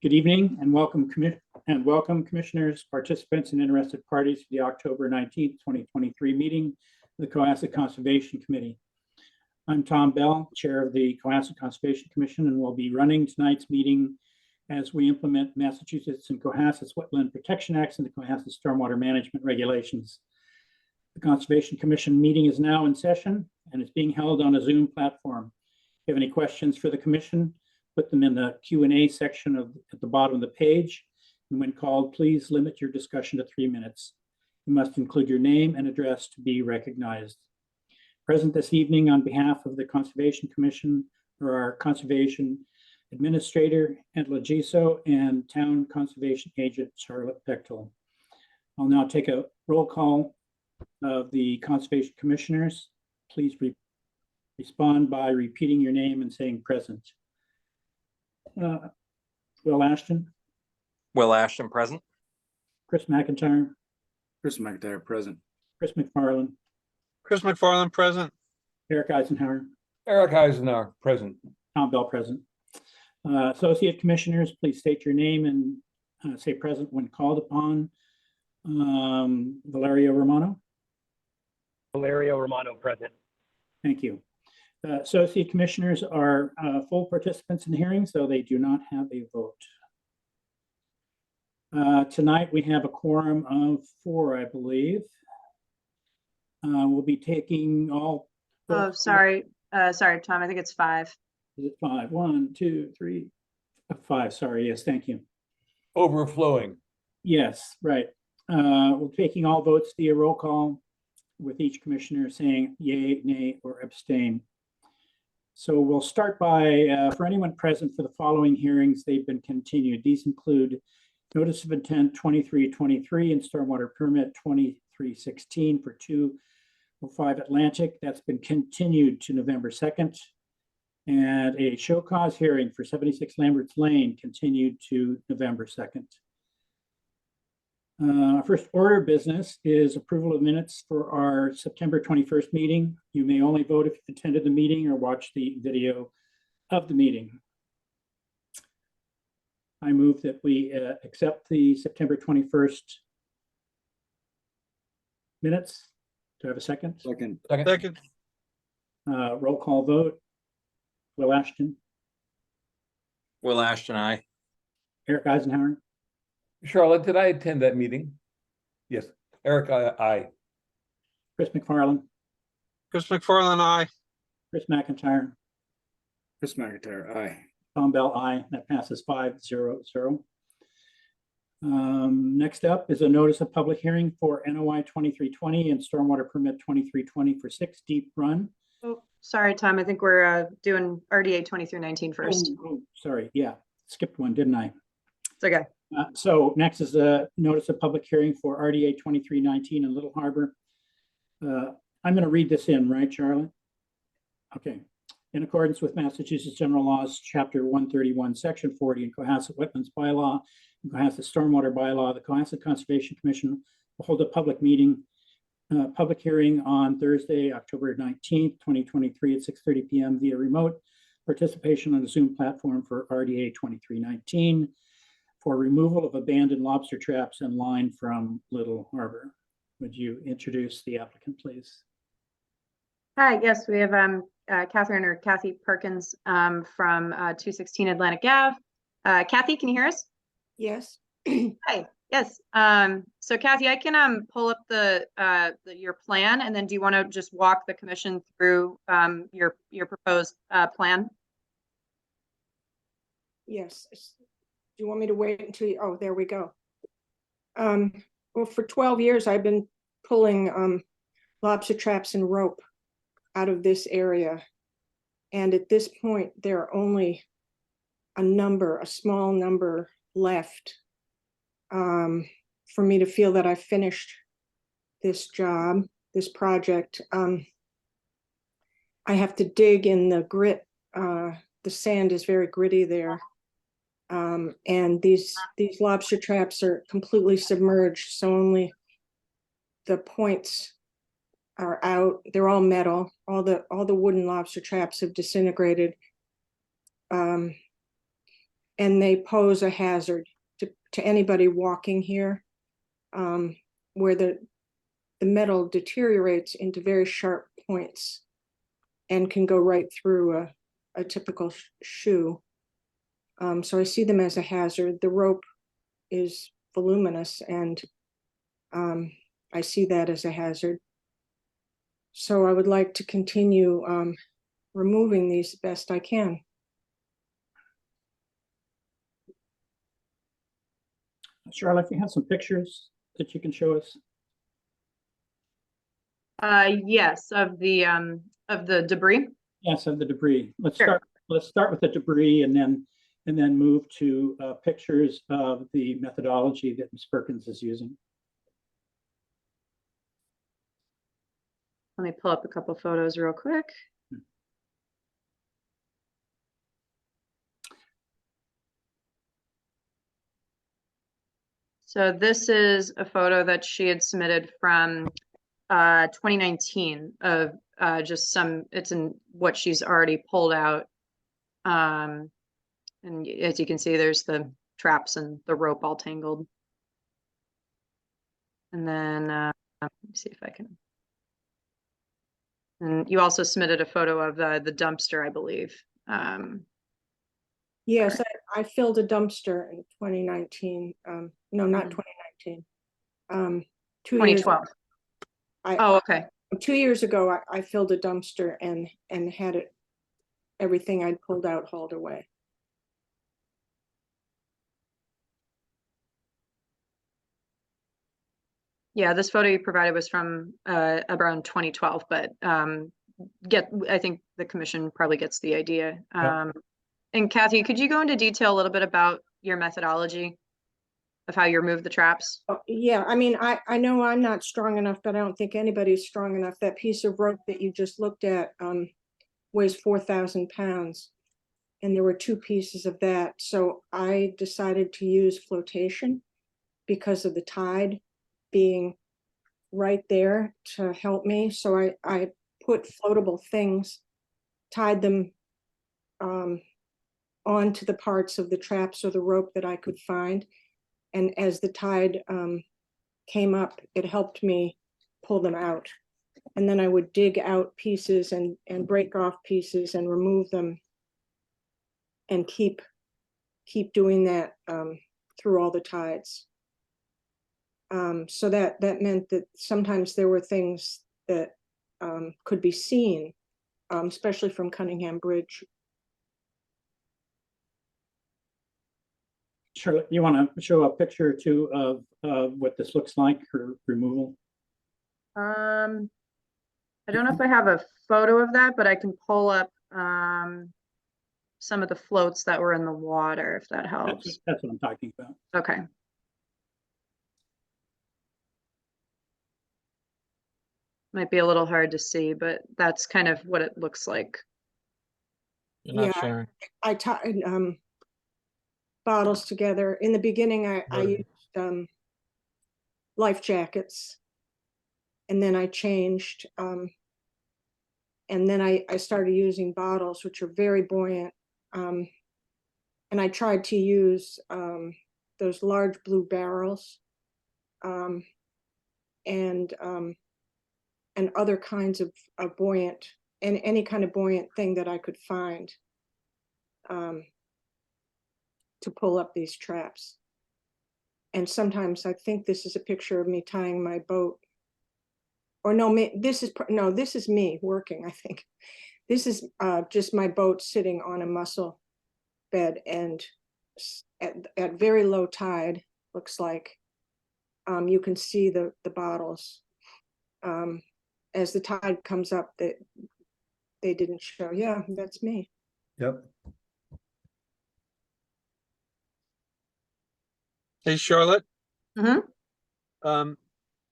Good evening and welcome commissioners, participants, and interested parties to the October 19th, 2023 meeting of the Cohasset Conservation Committee. I'm Tom Bell, Chair of the Cohasset Conservation Commission, and will be running tonight's meeting as we implement Massachusetts and Cohasset's Wetland Protection Acts and the Cohasset Stormwater Management Regulations. The Conservation Commission meeting is now in session and is being held on a Zoom platform. If you have any questions for the Commission, put them in the Q&A section at the bottom of the page. And when called, please limit your discussion to 3 minutes. You must include your name and address to be recognized. Present this evening on behalf of the Conservation Commission are our Conservation Administrator, Angela Giso, and Town Conservation Agent, Charlotte Bechtel. I'll now take a roll call of the Conservation Commissioners. Please respond by repeating your name and saying present. Will Ashton. Will Ashton, present. Chris McIntyre. Chris McIntyre, present. Chris McFarland. Chris McFarland, present. Eric Eisenhower. Eric Eisenhower, present. Tom Bell, present. Associate Commissioners, please state your name and say present when called upon. Valerio Romano. Valerio Romano, present. Thank you. Associate Commissioners are full participants in the hearing, so they do not have a vote. Tonight we have a quorum of 4, I believe. We'll be taking all. Oh, sorry, Tom. I think it's 5. Is it 5? 1, 2, 3, 5. Sorry. Yes, thank you. Overflowing. Yes, right. We're taking all votes via roll call, with each commissioner saying yay, nay, or abstain. So we'll start by, for anyone present for the following hearings, they've been continued. These include Notice of Intent 2323 and Stormwater Permit 2316 for 205 Atlantic. That's been continued to November 2nd. And a show cause hearing for 76 Lambert's Lane continued to November 2nd. First order of business is approval of minutes for our September 21st meeting. You may only vote if you attended the meeting or watch the video of the meeting. I move that we accept the September 21st minutes. Do I have a second? Second. Second. Roll call vote. Will Ashton. Will Ashton, aye. Eric Eisenhower. Charlotte, did I attend that meeting? Yes. Eric, aye. Chris McFarland. Chris McFarland, aye. Chris McIntyre. Chris McIntyre, aye. Tom Bell, aye. That passes 5-0-0. Next up is a notice of public hearing for NOI 2320 and Stormwater Permit 2320 for 6 Deep Run. Oh, sorry, Tom. I think we're doing RDA 2319 first. Oh, sorry. Yeah, skipped one, didn't I? It's okay. So next is a notice of public hearing for RDA 2319 in Little Harbor. I'm going to read this in, right, Charlotte? Okay. In accordance with Massachusetts General Laws, Chapter 131, Section 40, and Cohasset Wetlands Bylaw, and Cohasset Stormwater Bylaw, the Cohasset Conservation Commission will hold a public hearing on Thursday, October 19th, 2023 at 6:30 p.m. via remote participation on a Zoom platform for RDA 2319 for removal of abandoned lobster traps and line from Little Harbor. Would you introduce the applicant, please? Hi, yes, we have Kathy Perkins from 216 Atlantic Ave. Kathy, can you hear us? Yes. Hi, yes. So Kathy, I can pull up your plan, and then do you want to just walk the commission through your proposed plan? Yes. Do you want me to wait until you, oh, there we go. Well, for 12 years, I've been pulling lobster traps and rope out of this area. And at this point, there are only a small number left for me to feel that I've finished this job, this project. I have to dig in the grit. The sand is very gritty there. And these lobster traps are completely submerged, so only the points are out. They're all metal. All the wooden lobster traps have disintegrated. and they pose a hazard to anybody walking here, where the metal deteriorates into very sharp points and can go right through a typical shoe. So I see them as a hazard. The rope is voluminous, and I see that as a hazard. So I would like to continue removing these best I can. Charlotte, if you have some pictures that you can show us. Yes, of the debris. Yes, of the debris. Sure. Let's start with the debris and then move to pictures of the methodology that Ms. Perkins is using. Let me pull up a couple photos real quick. So this is a photo that she had submitted from 2019 of just some, it's in what she's already pulled out. And as you can see, there's the traps and the rope all tangled. And then let me see if I can. And you also submitted a photo of the dumpster, I believe. Yes, I filled a dumpster in 2019. No, not 2019. 2 years. 2012. I- Oh, okay. 2 years ago, I filled a dumpster and had it, everything I'd pulled out hauled away. Yeah, this photo you provided was from around 2012, but I think the commission probably gets the idea. And Kathy, could you go into detail a little bit about your methodology of how you remove the traps? Oh, yeah, I mean, I know I'm not strong enough, but I don't think anybody's strong enough. That piece of rope that you just looked at weighs 4,000 pounds. And there were 2 pieces of that. So I decided to use flotation because of the tide being right there to help me. So I put floatable things, tied them onto the parts of the traps or the rope that I could find. And as the tide came up, it helped me pull them out. And then I would dig out pieces and break off pieces and remove them and keep doing that through all the tides. So that meant that sometimes there were things that could be seen, especially from Cunningham Bridge. Charlotte, you want to show a picture or two of what this looks like for removal? I don't know if I have a photo of that, but I can pull up some of the floats that were in the water, if that helps. That's what I'm talking about. Okay. Might be a little hard to see, but that's kind of what it looks like. You're not Yeah. sharing. I tied bottles together. In the beginning, I used life jackets. And then I changed. And then I started using bottles, which are very buoyant. And I tried to use those large blue barrels and other kinds of buoyant, and any kind of buoyant thing that I could find to pull up these traps. And sometimes I think this is a picture of me tying my boat. Or no, this is me working, I think. This is just my boat sitting on a mussel bed, and at very low tide, looks like, you can see the bottles. As the tide comes up, they didn't show. Yeah, that's me. Yep. Hey, Charlotte. Mhm.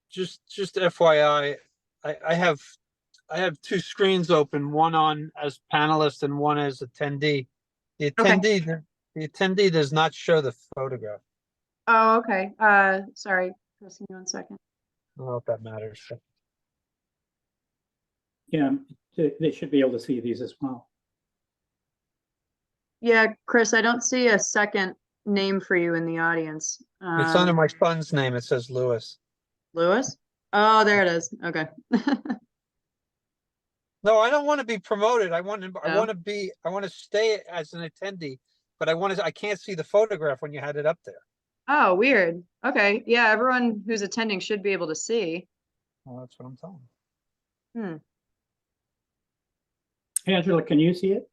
Just FYI, I have 2 screens open, one on as panelist and one as attendee. The attendee does not show the photograph. Oh, okay. Sorry, Chris, give me 1 second. I don't know if that matters. Yeah, they should be able to see these as well. Yeah, Chris, I don't see a second name for you in the audience. It's under my son's name. It says Lewis. Lewis? Oh, there it is. Okay. No, I don't want to be promoted. I want No? to stay as an attendee, but I can't see the photograph when you had it up there. Oh, weird. Okay. Yeah, everyone who's attending should be able to see. Well, that's what I'm telling. Hmm. Angela, can you see it?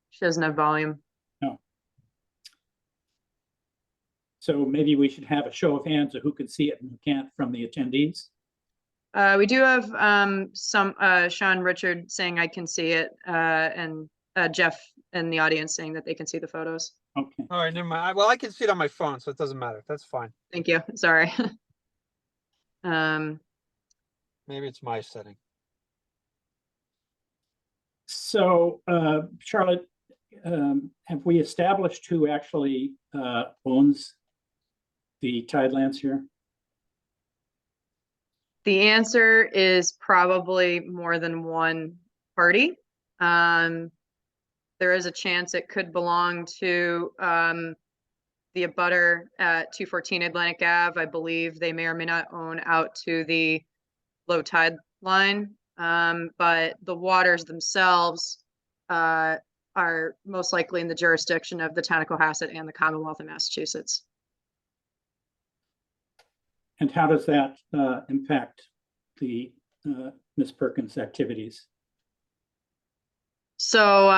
She doesn't have volume. So maybe we should have a show of hands of who can see it and who can't from the attendees. We do have some Sean Richard saying I can see it, and Jeff in the audience saying that they can see the photos. Okay. All right, never mind. Well, I can see it on my phone, so it doesn't matter. That's fine. Thank you. Sorry. Maybe it's my setting. So, Charlotte, have we established who actually owns the Tidelands here? The answer is probably more than one party. There is a chance it could belong to the abutter at 214 Atlantic Ave. I believe they may or may not own out to the low tide line. But the waters themselves are most likely in the jurisdiction of the town of Cohasset and the Commonwealth of Massachusetts. And how does that impact the Ms. Perkins' activities? So,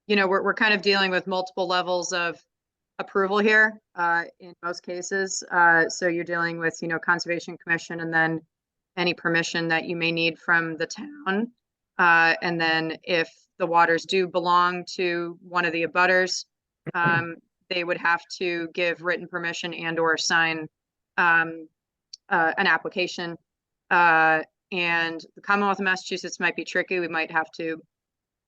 you know, we're kind of dealing with multiple levels of approval here in most cases. So you're dealing with, you know, Conservation Commission and then any permission that you may need from the town. And then if the waters do belong to one of the abutters, they would have to give written permission and or sign an application. And the Commonwealth of Massachusetts might be tricky. We might have to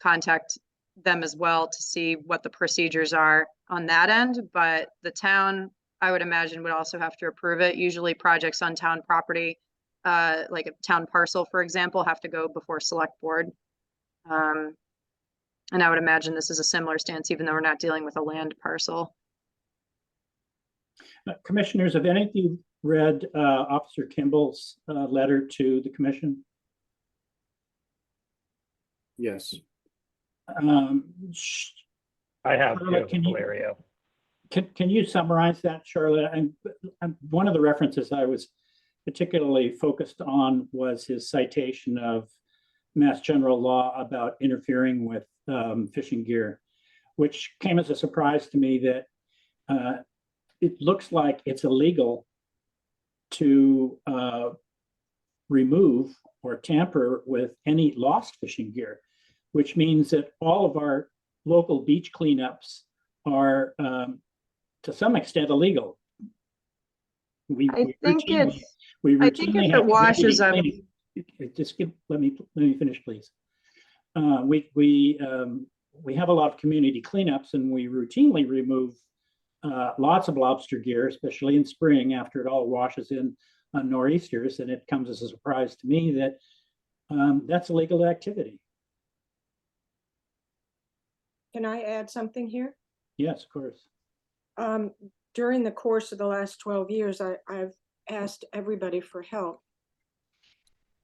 contact them as well to see what the procedures are on that end. But the town, I would imagine, would also have to approve it. Usually projects on town property, like a town parcel, for example, have to go before select board. And I would imagine this is a similar stance, even though we're not dealing with a land parcel. Commissioners, have any of you read Officer Kimball's letter to the commission? Yes. I have Charlotte, too, Valerio. Can you summarize that, Charlotte? And one of the references I was particularly focused on was his citation of Mass General Law about interfering with fishing gear, which came as a surprise to me that it looks like it's illegal to remove or tamper with any lost fishing gear, which means that all of our local beach cleanups are to some extent illegal. I think if routinely it have washes up, community cleaning. Just let me finish, please. We have a lot of community cleanups, and we routinely remove lots of lobster gear, especially in spring after it all washes in on nor'easters. And it comes as a surprise to me that that's illegal activity. Can I add something here? Yes, of course. During the course of the last 12 years, I've asked everybody for help,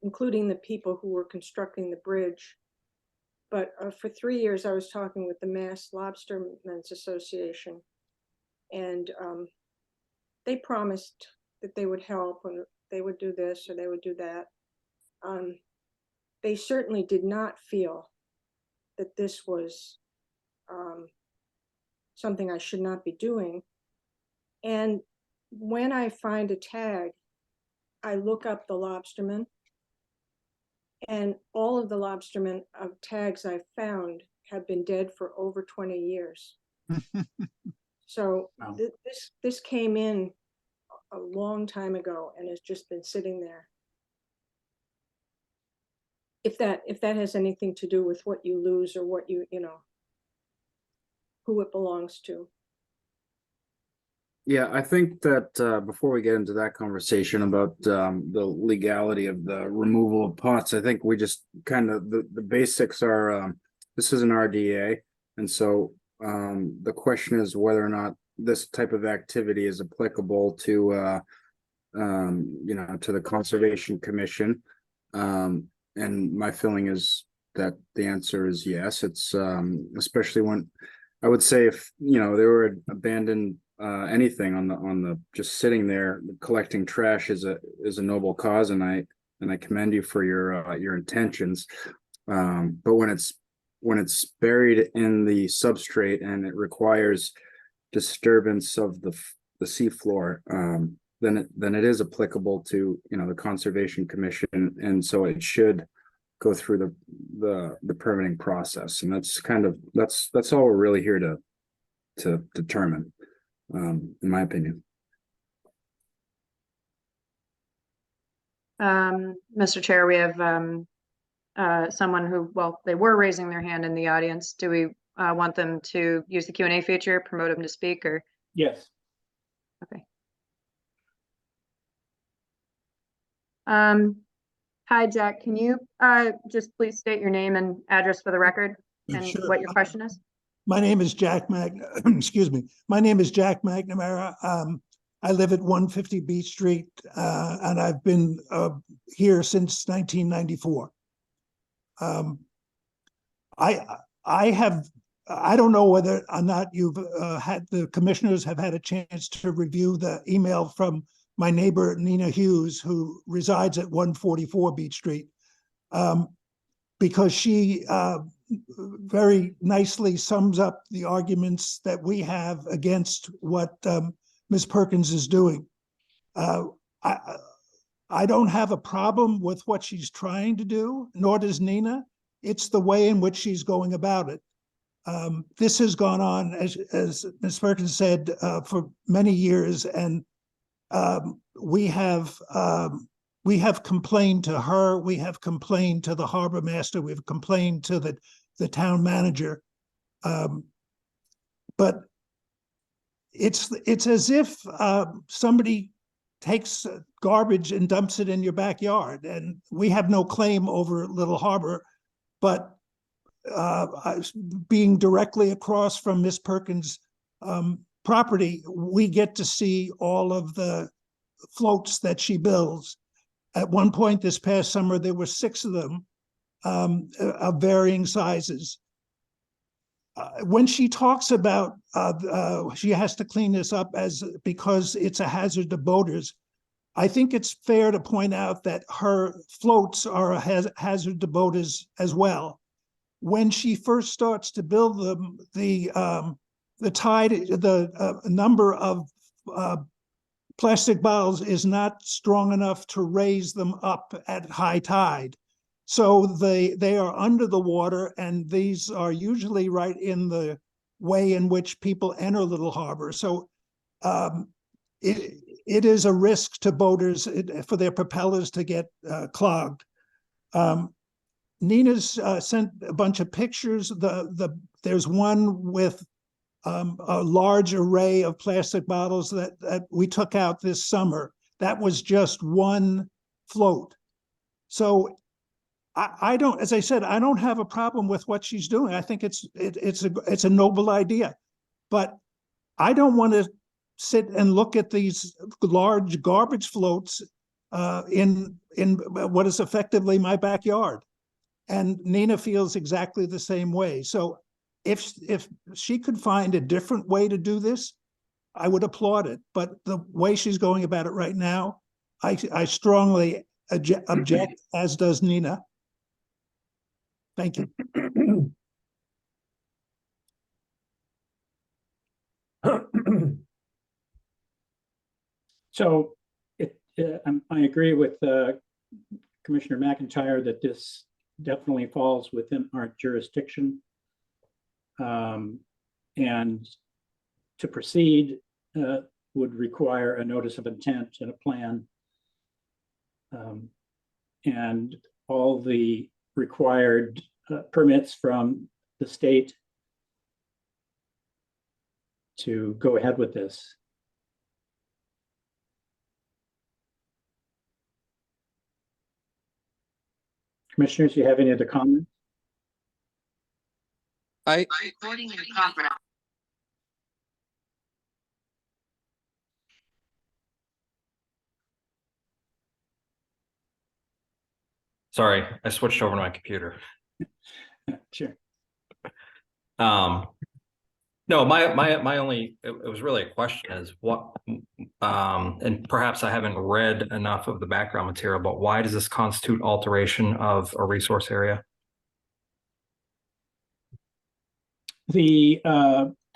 including the people who were constructing the bridge. But for 3 years, I was talking with the Mass Lobstermen's Association, and they promised that they would help and they would do this or they would do that. They certainly did not feel that this was something I should not be doing. And when I find a tag, I look up the lobstermen, and all of the lobstermen of tags I've found have been dead for over 20 years. So Wow. this came in a long time ago and has just been sitting there. If that has anything to do with what you lose or what you know, who it belongs to. Yeah, I think that before we get into that conversation about the legality of the removal of pots, I think we just kind of the basics are this is an RDA, And so the question is whether or not this type of activity is applicable to to the Conservation Commission. And my feeling is that the answer is yes. It's especially when I would say if they were abandoned anything on the just sitting there collecting trash is a noble cause, and I commend you for your intentions. But when it's buried in the substrate and it requires disturbance of the seafloor, then it is applicable to the Conservation Commission, and so it should go through the permitting process, and that's all we're really here to determine, in my opinion. Mr. Chair, we have someone who, well, they were raising their hand in the audience. Do we want them to use the Q&A feature, promote them to speak, or? Yes. Okay. Hi, Jack. Can you just please state your name and address for the record and Sure. what your question is? My name is Jack excuse me. My name is Jack McNamara. I live at 150 Beach Street, and I've been here since 1994. I don't know whether or not you've the commissioners have had a chance to review the email from my neighbor, Nina Hughes, who resides at 144 Beach Street, because she very nicely sums up the arguments that we have against what Ms. Perkins is doing. I don't have a problem with what she's trying to do, nor does Nina. It's the way in which she's going about it. This has gone on, as Ms. Perkins said, for many years, and we have complained to her, we have complained to the harbor master, we've complained to the town manager, but it's as if somebody takes garbage and dumps it in your backyard, and we have no claim over Little Harbor, but being directly across from Miss Perkins' property, we get to see all of the floats that she builds. At one point this past summer, there were 6 of them of varying sizes. When she talks about she has to clean this up because it's a hazard to boaters, I think it's fair to point out that her floats are a hazard to boaters as well. When she first starts to build them, the number of plastic bottles is not strong enough to raise them up at high tide. So they are under the water, and these are usually right in the way in which people enter Little Harbor. So it is a risk to boaters for their propellers to get clogged. Nina's sent a bunch of pictures. There's one with a large array of plastic bottles that we took out this summer. That was just one float. So I don't, as I said, I don't have a problem with what she's doing. I think it's a noble idea, but I don't want to sit and look at these large garbage floats in what is effectively my backyard. And Nina feels exactly the same way. So if she could find a different way to do this, I would applaud it. But the way she's going about it right now, I strongly object, as does Nina. Thank you. So I agree with Commissioner McIntyre that this definitely falls within our jurisdiction. And to proceed would require a notice of intent and a plan. And all the required permits from the state to go ahead with this. Commissioners, do you have any other comments? I, sorry, I switched over to my computer. Sure. No, my only, it was really a question is what, and perhaps I haven't read enough of the background material, but why does this constitute alteration of a resource area? The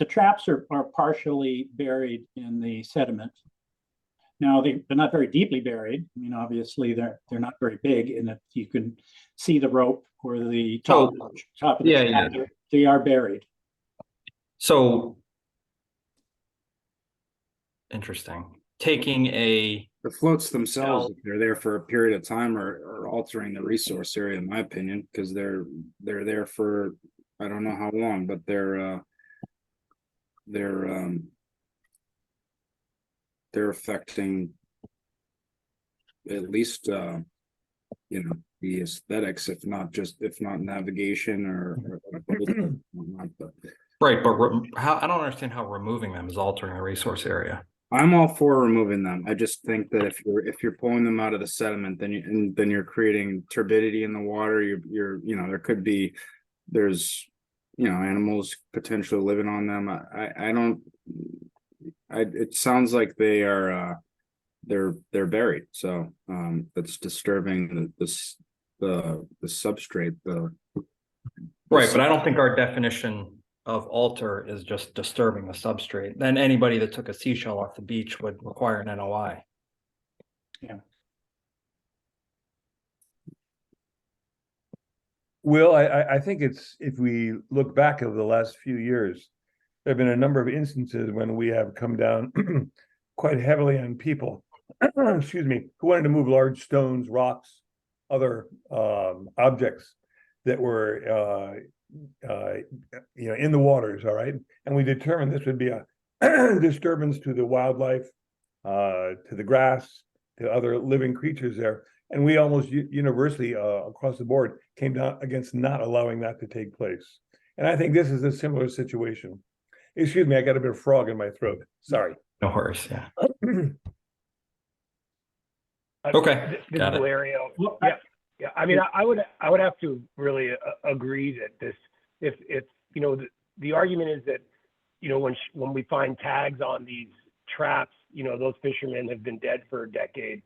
traps are partially buried in the sediment. Now, they're not very deeply buried. I mean, obviously, they're not very big, and if you can see the rope or the top of the yeah, trap, yeah. they are buried. So interesting. Taking a, The floats themselves, if they're there for a period of time, are altering the resource area, in my opinion, because they're there for I don't know how long, but they're affecting at least the aesthetics, if not navigation or whatnot, but right, but how, I don't understand how removing them is altering the resource area. I'm all for removing them. I just think that if you're pulling them out of the sediment, then you're creating turbidity in the water. You're there could be there's animals potentially living on them. It sounds like they are they're buried. So that's disturbing the substrate. Right, but I don't think our definition of alter is just disturbing the substrate. Then anybody that took a seashell off the beach would require an NOI. Yeah. Will, I think it's, if we look back over the last few years, there have been a number of instances when we have come down quite heavily on people, excuse me, who wanted to move large stones, rocks, other objects that were in the waters, all right? And we determined this would be a disturbance to the wildlife, to the grass, to other living creatures there. And we almost universally across the board came down against not allowing that to take place. And I think this is a similar situation. Excuse me, I got a bit of frog in my throat. Sorry. No worries, yeah. Okay, This got is it. Valerio. Well, Yeah. I mean, I would have to really agree that this, if the argument is that, when we find tags on these traps, those fishermen have been dead for decades,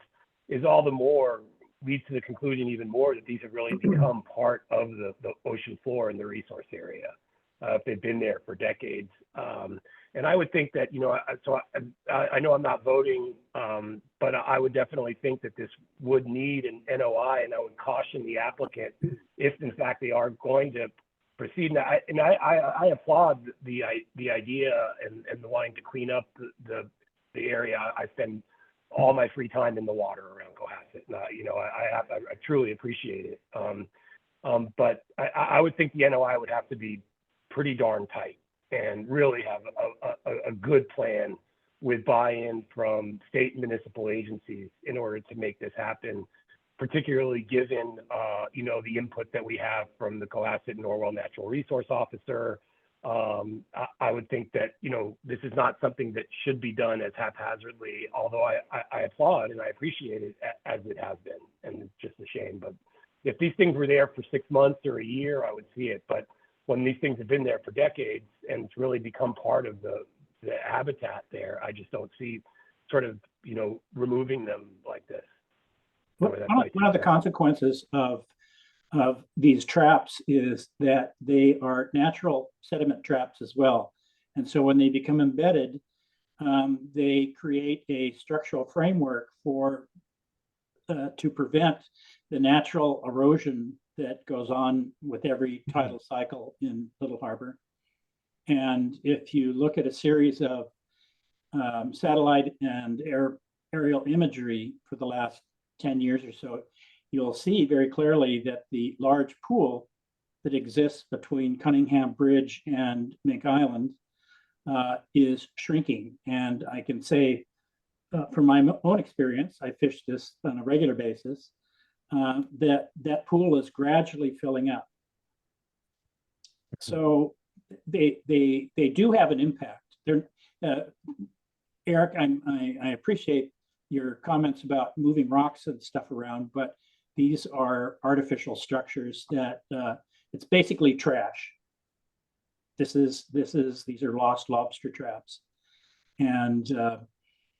is all the more leads to the conclusion even more that these have really become part of the ocean floor and the resource area. If they've been there for decades. And I would think that, I know I'm not voting, but I would definitely think that this would need an NOI, and I would caution the applicant if in fact they are going to proceed. And I applaud the idea and the wanting to clean up the area. I spend all my free time in the water around Cohasset. I truly appreciate it. But I would think the NOI would have to be pretty darn tight and really have a good plan with buy-in from state and municipal agencies in order to make this happen, particularly given the input that we have from the Cohasset Norwell Natural Resource Officer. I would think that this is not something that should be done as haphazardly, although I applaud and I appreciate it as it has been, and it's just a shame. But if these things were there for 6 months or a year, I would see it. But when these things have been there for decades and it's really become part of the habitat there, I just don't see sort of removing them like this. One of the consequences of these traps is that they are natural sediment traps as well. And so when they become embedded, they create a structural framework to prevent the natural erosion that goes on with every tidal cycle in Little Harbor. And if you look at a series of satellite and aerial imagery for the last 10 years or so, you'll see very clearly that the large pool that exists between Cunningham Bridge and Mink Island is shrinking. And I can say from my own experience, I fish this on a regular basis, that pool is gradually filling up. So they do have an impact. They're, Eric, I appreciate your comments about moving rocks and stuff around, but these are artificial structures that it's basically trash. These are lost lobster traps. And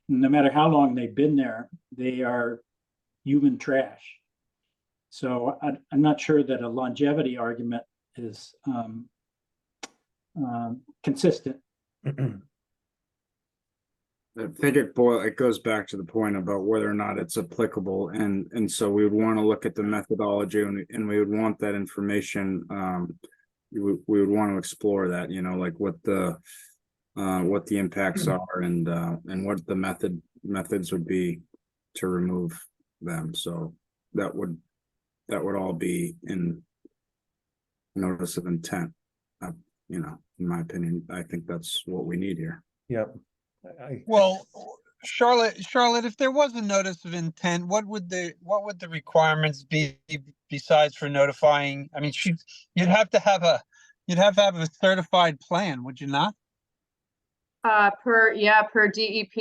no matter how long they've been there, they are human trash. So I'm not sure that a longevity argument is consistent. I think it goes back to the point about whether or not it's applicable, and so we would want to look at the methodology, and we would want that information. We would want to explore that, you know, like what the impacts are, and what the methods would be to remove them. So that would all be in notice of intent. You know, in my opinion, I think that's what we need here. Yep. Well, Charlotte, if there was a notice of intent, what would the requirements be besides for notifying? I mean, you'd have to have a certified plan, would you not? Per DEP,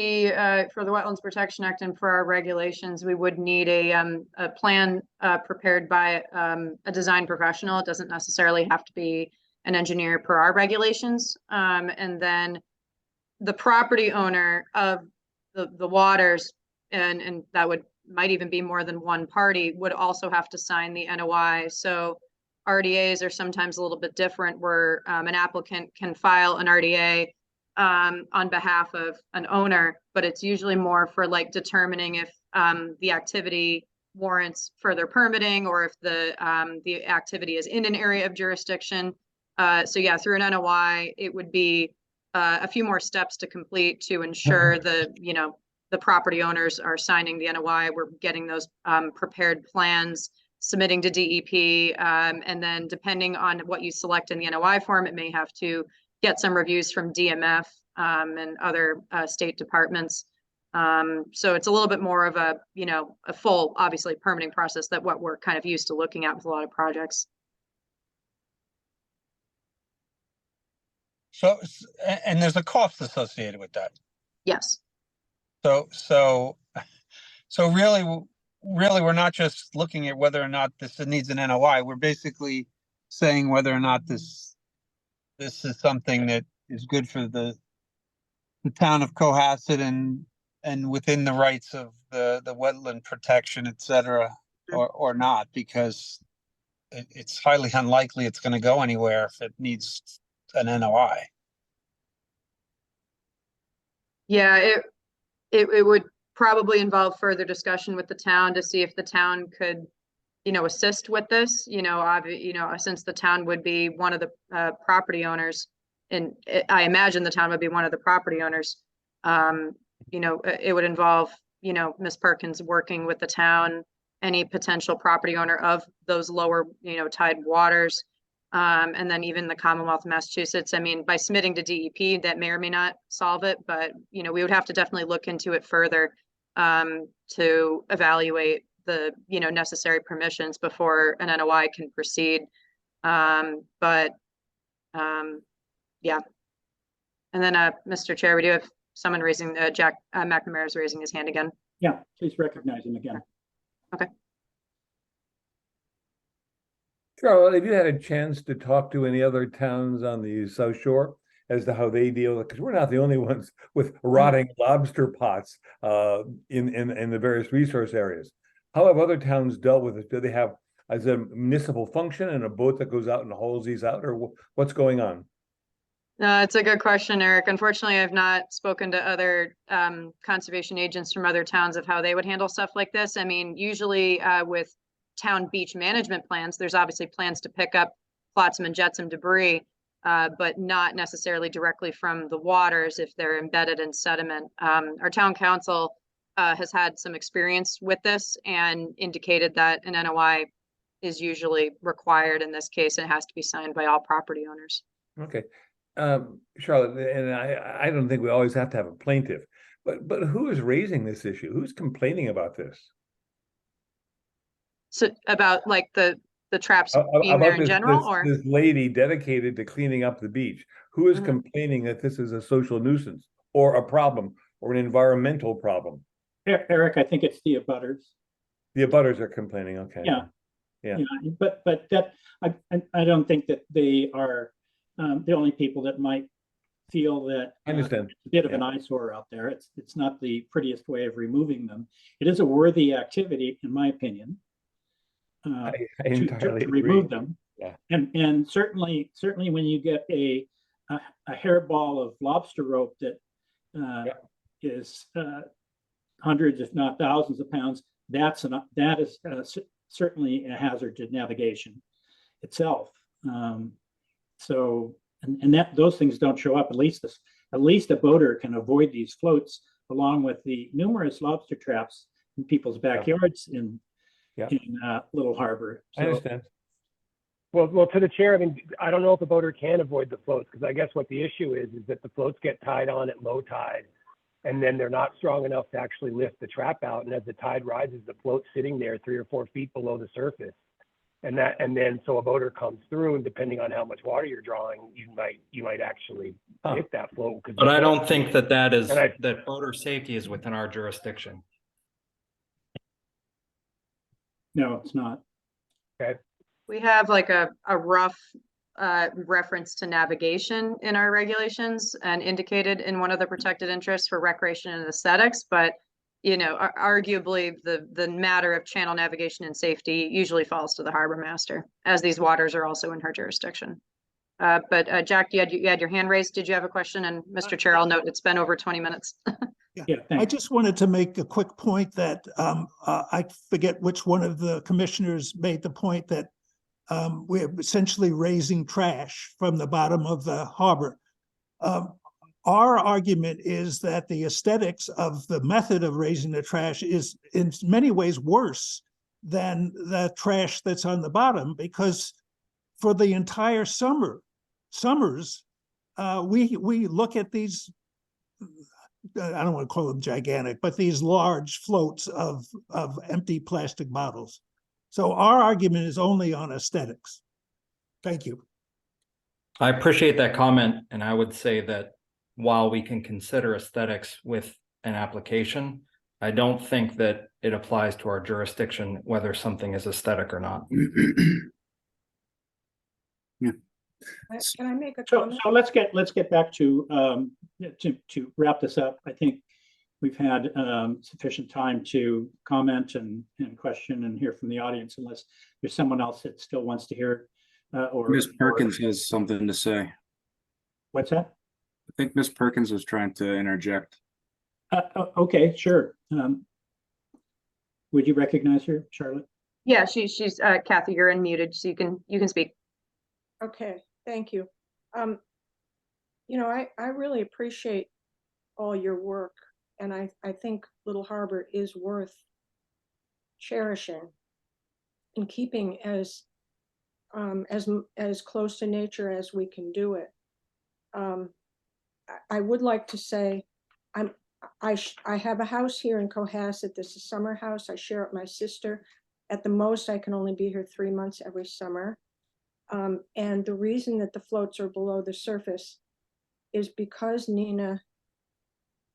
for the Wetlands Protection Act and for our regulations, we would need a plan prepared by a design professional. It doesn't necessarily have to be an engineer per our regulations. And then the property owner of the waters, and that might even be more than one party, would also have to sign the NOI. So RDAs are sometimes a little bit different, where an applicant can file an RDA on behalf of an owner, but it's usually more for like determining if the activity warrants further permitting, or if the activity is in an area of jurisdiction. So yeah, through an NOI, it would be a few more steps to complete to ensure the property owners are signing the NOI. We're getting those prepared plans, submitting to DEP, and then depending on what you select in the NOI form, it may have to get some reviews from DMF and other state departments. So it's a little bit more of a full, obviously, permitting process that what we're kind of used to looking at with a lot of projects. So, and there's a cost associated with that. Yes. So really, we're not just looking at whether or not this needs an NOI. We're basically saying whether or not this is something that is good for the town of Cohasset and within the rights of the wetland protection, et cetera, or not, because it's highly unlikely it's going to go anywhere if it needs an NOI. Yeah, it would probably involve further discussion with the town to see if the town could, assist with this, since the town would be one of the property owners, and I imagine the town would be one of the property owners. It would involve, Ms. Perkins working with the town, any potential property owner of those lower, tide waters. And then even the Commonwealth of Massachusetts. I mean, by submitting to DEP, that may or may not solve it, but, we would have to definitely look into it further to evaluate the, necessary permissions before an NOI can proceed. Yeah. And then, Mr. Chair, we do have someone raising, Jack McNamara is raising his hand again. Yeah, please recognize him again. Okay. Charlotte, have you had a chance to talk to any other towns on the South Shore as to how they deal? Because we're not the only ones with rotting lobster pots in the various resource areas. How have other towns dealt with it? Do they have as a municipal function and a boat that goes out and hauls these out, or what's going on? It's a good question, Eric. Unfortunately, I've not spoken to other conservation agents from other towns of how they would handle stuff like this. I mean, usually with town beach management plans, there's obviously plans to pick up flotsam and jetsam debris, but not necessarily directly from the waters if they're embedded in sediment. Our town council has had some experience with this and indicated that an NOI is usually required in this case, and it has to be signed by all property owners. Okay. Charlotte, and I don't think we always have to have a plaintiff, but who is raising this issue? Who's complaining about this? So about like the the traps How being there about in general, or? this lady dedicated to cleaning up the beach? Who is Mhm. complaining that this is a social nuisance or a problem or an environmental problem? Eric, I think it's the abutters. The abutters are complaining, okay. Yeah. Yeah. But that, I don't think that they are the only people that might feel that I understand. it's a bit of an eyesore out there. It's not the prettiest way of removing them. It is a worthy activity, in my opinion. I To entirely agree. remove them. Yeah. And certainly when you get a hairball of lobster rope that is hundreds, if not thousands of pounds, that is certainly a hazard to navigation itself. So, and that those things don't show up. At least a boater can avoid these floats, along with the numerous lobster traps in people's backyards in Little Harbor. I understand. Well, to the chair, I mean, I don't know if a boater can avoid the floats, because I guess what the issue is that the floats get tied on at low tide, and then they're not strong enough to actually lift the trap out. And as the tide rises, the float's sitting there 3 or 4 feet below the surface. And then so a boater comes through, and depending on how much water you're drawing, you might actually hit that float. But I don't think that And that boater safety is within our jurisdiction. No, it's not. Okay. We have like a rough reference to navigation in our regulations and indicated in one of the protected interests for recreation and aesthetics, but you know, arguably the matter of channel navigation and safety usually falls to the harbor master, as these waters are also in her jurisdiction. But Jack, you had your hand raised. Did you have a question? And Mr. Chair, I'll note it's been over 20 minutes. Yeah, I thanks. just wanted to make a quick point that I forget which one of the commissioners made the point that we're essentially raising trash from the bottom of the harbor. Our argument is that the aesthetics of the method of raising the trash is in many ways worse than the trash that's on the bottom, because for the entire summers, we look at these, I don't want to call them gigantic, but these large floats of empty plastic bottles. So our argument is only on aesthetics. Thank you. I appreciate that comment, and I would say that while we can consider aesthetics with an application, I don't think that it applies to our jurisdiction, whether something is aesthetic or not. Can I make a So comment? let's get back to wrap this up. I think we've had sufficient time to comment and question and hear from the audience, unless there's someone else that still wants to hear. Ms. Perkins has something to say. What's that? I think Ms. Perkins was trying to interject. Okay, sure. Would you recognize her, Charlotte? Yeah, she's Kathy, you're unmuted, so you can speak. Okay, thank you. You know, I really appreciate all your work, and I think Little Harbor is worth cherishing and keeping as close to nature as we can do it. I would like to say, I have a house here in Cohasset. This is a summer house. I share it with my sister. At the most, I can only be here 3 months every summer. And the reason that the floats are below the surface is because Nina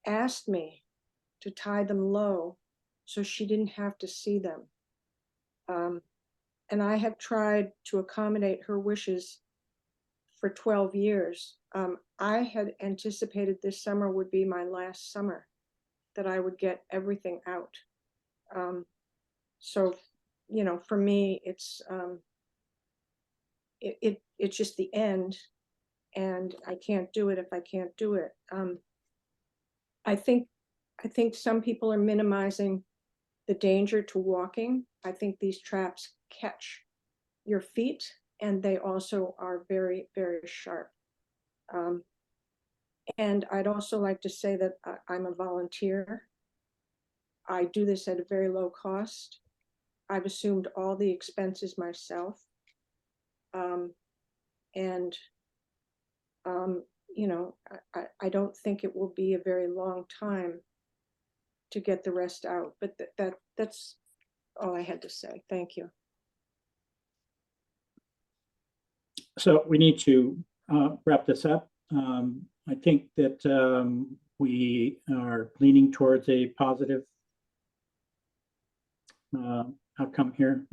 asked me to tie them low so she didn't have to see them. And I have tried to accommodate her wishes for 12 years. I had anticipated this summer would be my last summer, that I would get everything out. So, you know, for me, it's just the end, and I can't do it if I can't do it. I think some people are minimizing the danger to walking. I think these traps catch your feet, and they also are very, very sharp. And I'd also like to say that I'm a volunteer. I do this at a very low cost. I've assumed all the expenses myself. You know, I don't think it will be a very long time to get the rest out, but that's all I had to say. Thank you. So we need to wrap this up. I think that we are leaning towards a positive outcome here.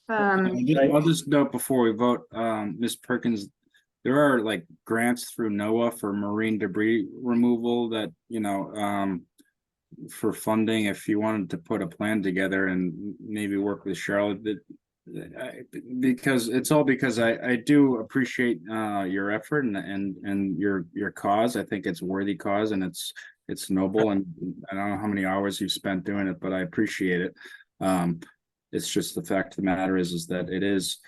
I'll just note before we vote, Ms. Perkins, there are like grants through NOAA for marine debris removal that, for funding, if you wanted to put a plan together and maybe work with Charlotte, because I do appreciate your effort and your cause. I think it's a worthy cause and it's noble, and I don't know how many hours you've spent doing it, but I appreciate it. It's just the fact of the matter is that it is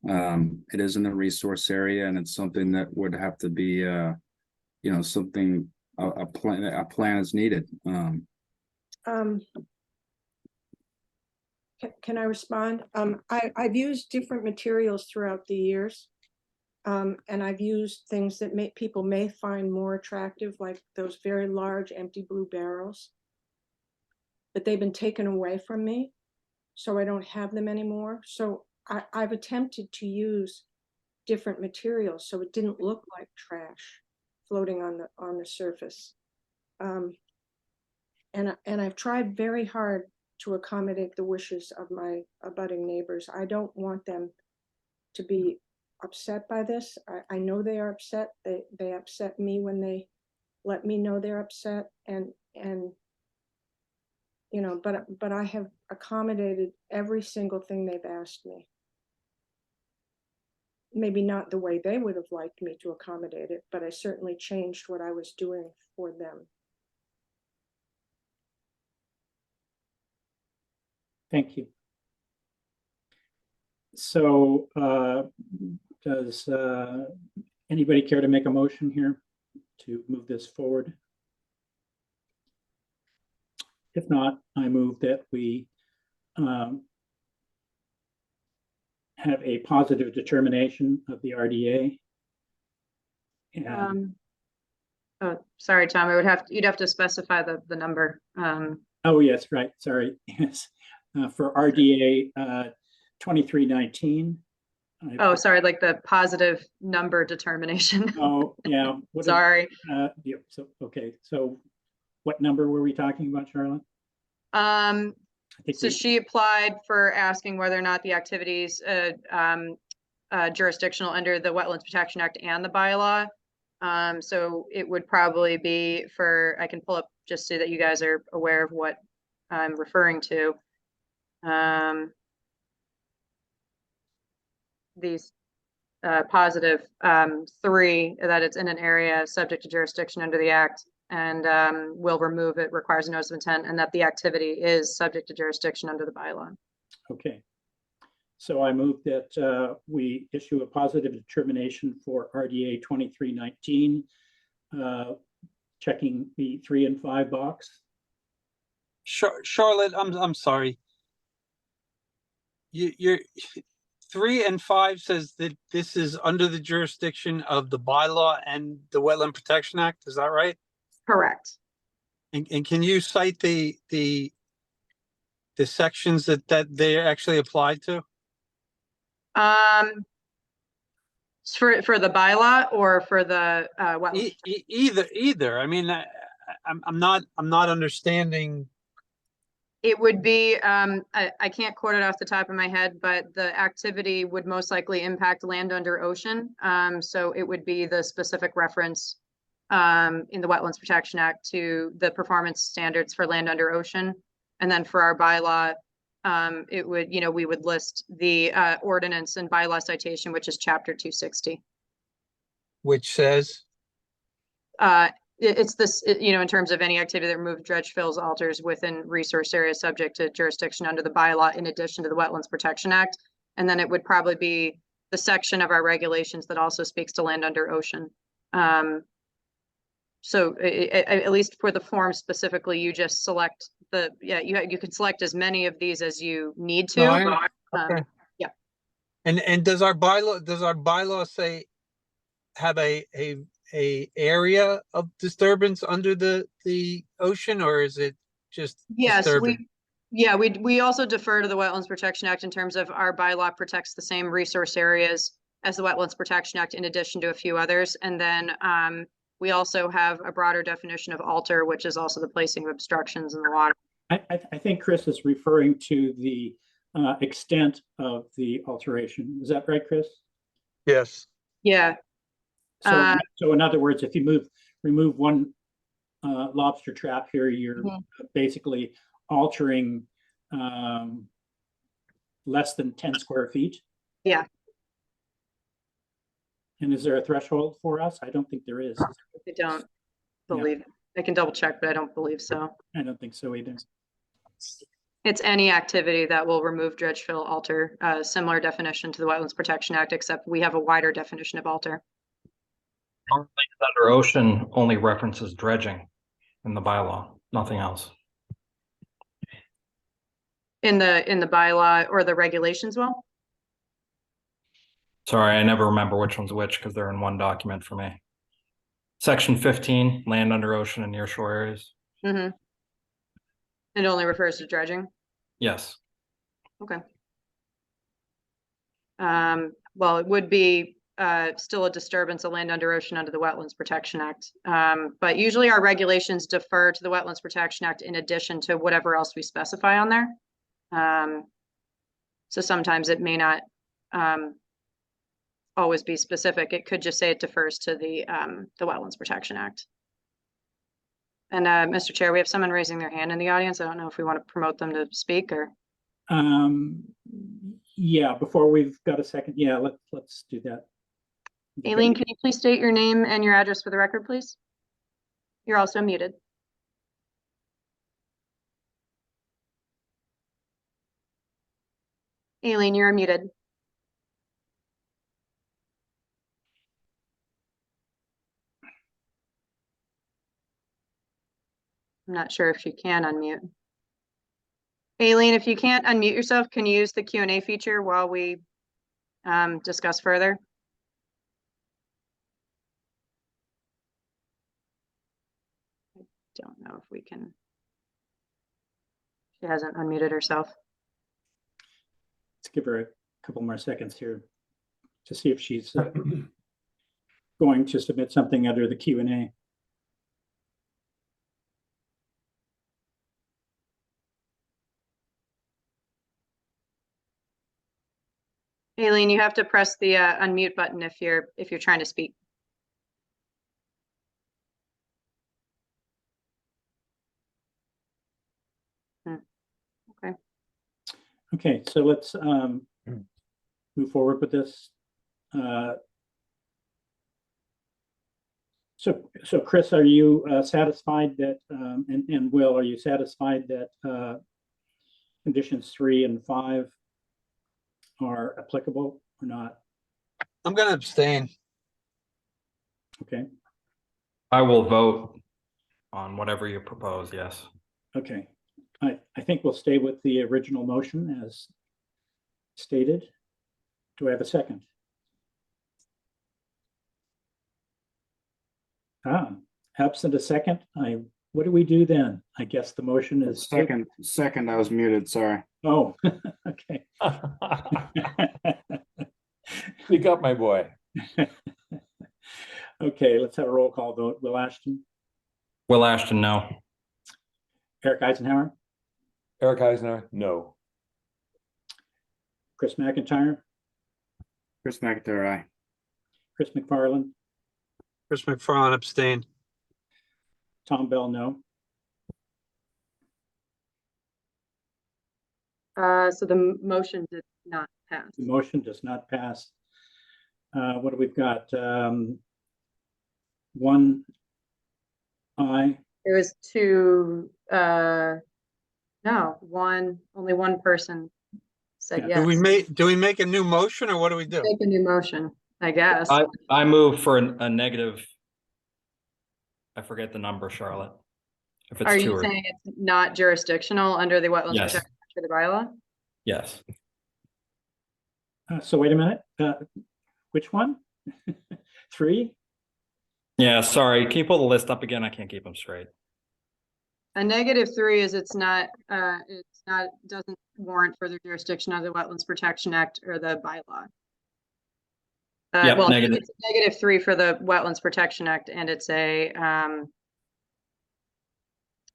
in the resource area, and it's something that would have to be something a plan is needed. Can I respond? I've used different materials throughout the years. And I've used things that people may find more attractive, like those very large empty blue barrels. But they've been taken away from me, so I don't have them anymore. So I've attempted to use different materials so it didn't look like trash floating on the surface. And I've tried very hard to accommodate the wishes of my abutting neighbors. I don't want them to be upset by this. I know they are upset. They upset me when they let me know they're upset, and but I have accommodated every single thing they've asked me. Maybe not the way they would have liked me to accommodate it, but I certainly changed what I was doing for them. Thank you. So does anybody care to make a motion here to move this forward? If not, I move that we have a positive determination of the RDA. And, Oh, sorry, Tom, you'd have to specify the number. oh, yes, right, sorry, yes. For RDA 2319. Oh, sorry, like the positive number determination. Oh, yeah. Sorry. Yeah, so, okay, so what number were we talking about, Charlotte? I think So she applied for asking whether or not the activities jurisdictional under the Wetlands Protection Act and the bylaw. So it would probably be I can pull up just so that you guys are aware of what I'm referring to. These positive 3, that it's in an area subject to jurisdiction under the act, and will remove it, requires a notice of intent, and that the activity is subject to jurisdiction under the bylaw. Okay. So I move that we issue a positive determination for RDA 2319, checking the 3 and 5 box. Charlotte, I'm sorry. You're 3 and 5 says that this is under the jurisdiction of the bylaw and the Wetland Protection Act. Is that right? Correct. And can you cite the sections that they actually applied to? For the bylaw or for the wetland? Either. I mean, I'm not understanding. It would be, I can't quote it off the top of my head, but the activity would most likely impact land under ocean. So it would be the specific reference in the Wetlands Protection Act to the performance standards for land under ocean. And then for our bylaw, it would, we would list the ordinance and bylaw citation, which is chapter 260. Which says? It's this, in terms of any activity that removes, dredge, fills, alters within resource areas subject to jurisdiction under the bylaw in addition to the Wetlands Protection Act. And then it would probably be the section of our regulations that also speaks to land under ocean. So at least for the form specifically, you just select you can select as many of these as you need to. No, okay. Yeah. And does our bylaw say have a area of disturbance under the ocean, or is it just disturbing? We also defer to the Wetlands Protection Act in terms of our bylaw protects the same resource areas as the Wetlands Protection Act in addition to a few others. And then we also have a broader definition of alter, which is also the placing of obstructions in the water. I think Chris is referring to the extent of the alteration. Is that right, Chris? Yes. Yeah, So, so in other words, if you remove one lobster trap here, you're Mhm. basically altering less than 10 square feet. Yeah. And is there a threshold for us? I don't think there is. I don't Yeah. believe, I can double check, but I don't believe so. I don't think so either. It's any activity that will remove, dredge, fill, alter, similar definition to the Wetlands Protection Act, except we have a wider definition of alter. Our land under ocean only references dredging in the bylaw, nothing else. In the bylaw or the regulations, well? Sorry, I never remember which one's which because they're in one document for me. Section 15, land under ocean and nearshore areas. Mm-hmm. It only refers to dredging? Yes. Okay. Well, it would be still a disturbance of land under ocean under the Wetlands Protection Act. But usually our regulations defer to the Wetlands Protection Act in addition to whatever else we specify on there. So sometimes it may not always be specific. It could just say it defers to the Wetlands Protection Act. And Mr. Chair, we have someone raising their hand in the audience. I don't know if we want to promote them to speak or. Yeah, before we've got a second, yeah, let's do that. Aileen, can you please state your name and your address for the record, please? You're also muted. Aileen, you're muted. I'm not sure if you can unmute. Aileen, if you can't unmute yourself, can you use the Q&A feature while we discuss further? I don't know if we can. She hasn't unmuted herself. Let's give her a couple more seconds here to see if she's going to submit something under the Q&A. Aileen, you have to press the unmute button if you're trying to speak. Okay. Okay, so let's move forward with this. So Chris, are you satisfied that, and Will, are you satisfied that conditions 3 and 5 are applicable or not? I'm gonna abstain. Okay, I will vote on whatever you propose, yes. okay. I think we'll stay with the original motion as stated. Do I have a second? Absent a second, what do we do then? I guess the motion is. Second, I was muted, sorry. Oh, okay. Speak up, my boy. Okay, let's have a roll call vote. Will Ashton, Will Ashton, no. Eric Eisenhower, Eric Eisner, no. Chris McIntyre, Chris McIntyre, aye. Chris McFarland, Chris McFarland abstain. Tom Bell, no. So the motion did not pass. The motion does not pass. What do we've got? One aye. There was two, no, only one person said Yeah. yes. Do we make a new motion or what do we do? Make a new motion, I guess. I move for a negative. I forget the number, Charlotte. If Are it's two you or, saying it's not jurisdictional under the Wetlands Yes. Protection Act for the bylaw? yes. So wait a minute. Which one? 3? Yeah, sorry. Can you pull the list up again? I can't keep them straight. A -3 is it's not, doesn't warrant further jurisdiction under the Wetlands Protection Act or the bylaw. Yep, Well, negative. it's -3 for the Wetlands Protection Act, and it's a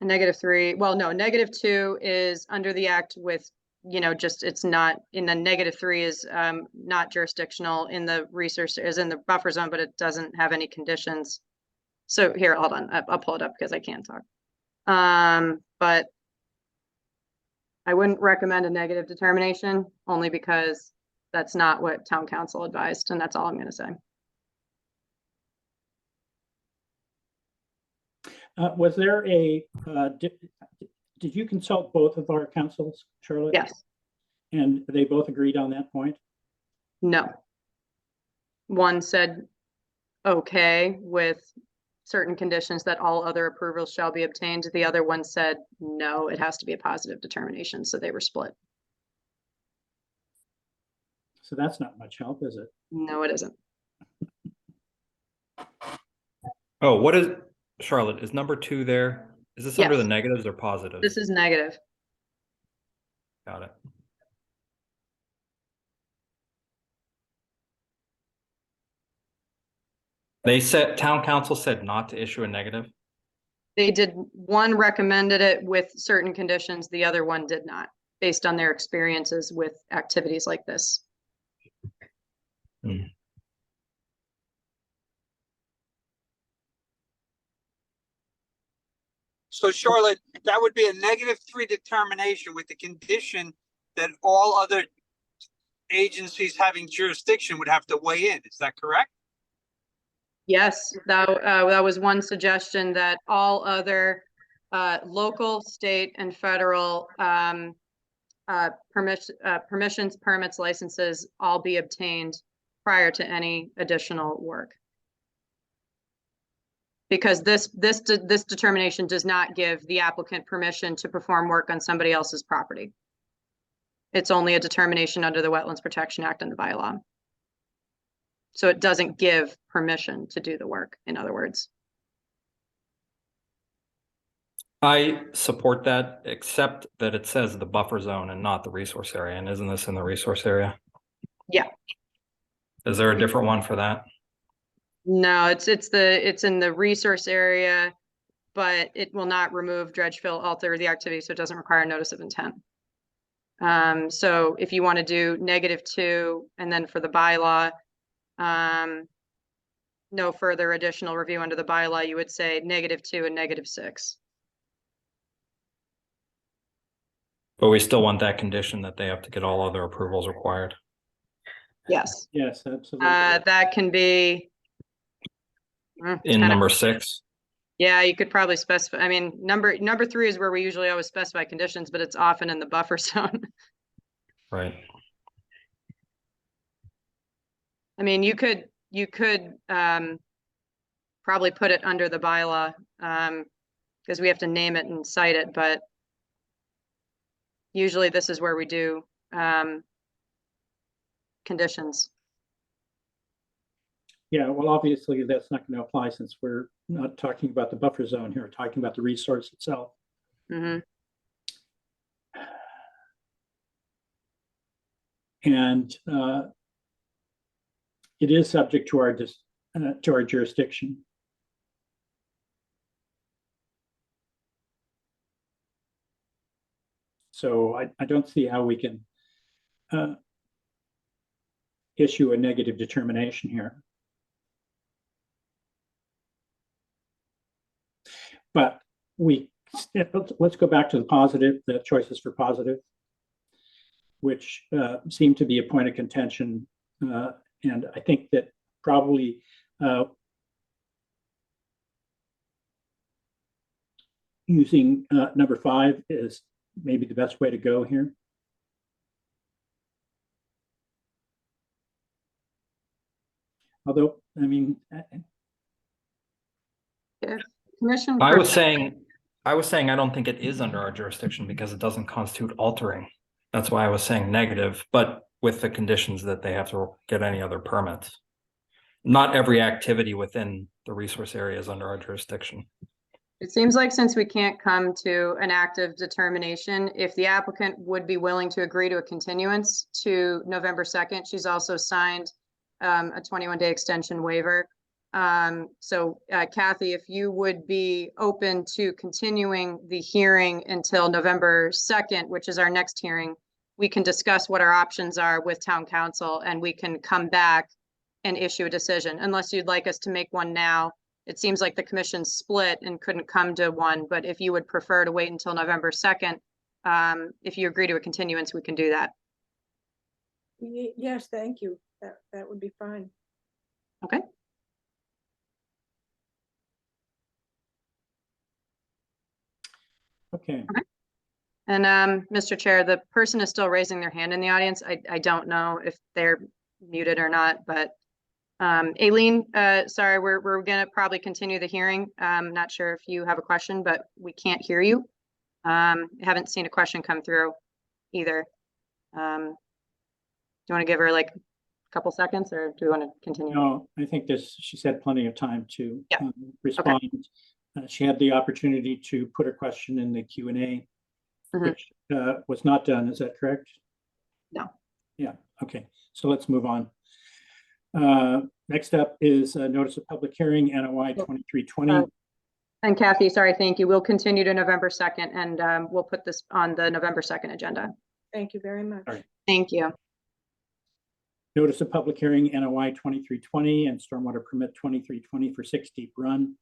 -3, well, no, -2 is under the act with, just, it's not, in the -3 is not jurisdictional in the resource, is in the buffer zone, but it doesn't have any conditions. So here, hold on, I'll pull it up because I can't talk. But I wouldn't recommend a negative determination, only because that's not what town council advised, and that's all I'm gonna say. Was there a, did you consult both of our councils, Charlotte? Yes, And they both agreed on that point? no. One said, okay, with certain conditions that all other approvals shall be obtained. The other one said, no, it has to be a positive determination, so they were split. So that's not much help, is it? No, it isn't. Oh, what is, Charlotte, is number 2 there? Is this under Yes. the negatives or positives? This is negative. Got it. They said, town council said not to issue a negative? They did, one recommended it with certain conditions, the other one did not, based on their experiences with activities like this. So Charlotte, that would be a -3 determination with the condition that all other agencies having jurisdiction would have to weigh in. Is that correct? Yes, that was one suggestion, that all other local, state, and federal permissions, permits, licenses all be obtained prior to any additional work. Because this determination does not give the applicant permission to perform work on somebody else's property. It's only a determination under the Wetlands Protection Act and the bylaw. So it doesn't give permission to do the work, in other words. I support that, except that it says the buffer zone and not the resource area. And isn't this in the resource area? Yeah. Is there a different one for that? No, it's in the resource area, but it will not remove, dredge, fill, alter the activity, so it doesn't require a notice of intent. So if you want to do -2, and then for the bylaw, no further additional review under the bylaw, you would say -2 and -6. But we still want that condition that they have to get all other approvals required. Yes, Yes, absolutely. that can be. It's In kinda- number 6, Yeah, you could probably specify, I mean, number 3 is where we usually always specify conditions, but it's often in the buffer zone. right? I mean, you could probably put it under the bylaw, because we have to name it and cite it, but usually this is where we do, conditions. Yeah, well, obviously that's not going to apply since we're not talking about the buffer zone here, we're talking about the resource itself. Hmm. And it is subject to our jurisdiction. So I don't see how we can issue a negative determination here. But let's go back to the choices for positive, which seem to be a point of contention. And I think that probably using number 5 is maybe the best way to go here. Although, I mean, Commission. I was saying I don't think it is under our jurisdiction because it doesn't constitute altering. That's why I was saying negative, but with the conditions that they have to get any other permits. Not every activity within the resource area is under our jurisdiction. It seems like since we can't come to an active determination, if the applicant would be willing to agree to a continuance to November 2nd, she's also signed a 21-day extension waiver. So Kathy, if you would be open to continuing the hearing until November 2nd, which is our next hearing, we can discuss what our options are with town council and we can come back and issue a decision, unless you'd like us to make one now. It seems like the commission's split and couldn't come to one, but if you would prefer to wait until November 2nd, if you agree to a continuance, we can do that. Yes, thank you. That would be fine. Okay. Okay, And Mr. Chair, the person is still raising their hand in the audience. I don't know if they're muted or not, but Aileen, sorry, we're gonna probably continue the hearing. Not sure if you have a question, but we can't hear you. Haven't seen a question come through either. Do you want to give her like a couple seconds, or do we want to continue? no, I think she's had plenty of time to Yeah. respond. She had the opportunity to put her question in the Q&A, Mhm. which was not done. Is that correct? No. Yeah, okay, so let's move on. Next up is a notice of public hearing, NOI 2320. And Kathy, sorry, thank you. We'll continue to November 2nd, and we'll put this on the November 2nd agenda. Thank you very much. All right. Thank you. Notice of public hearing, NOI 2320 and stormwater permit 2320 for 6 Deep Run.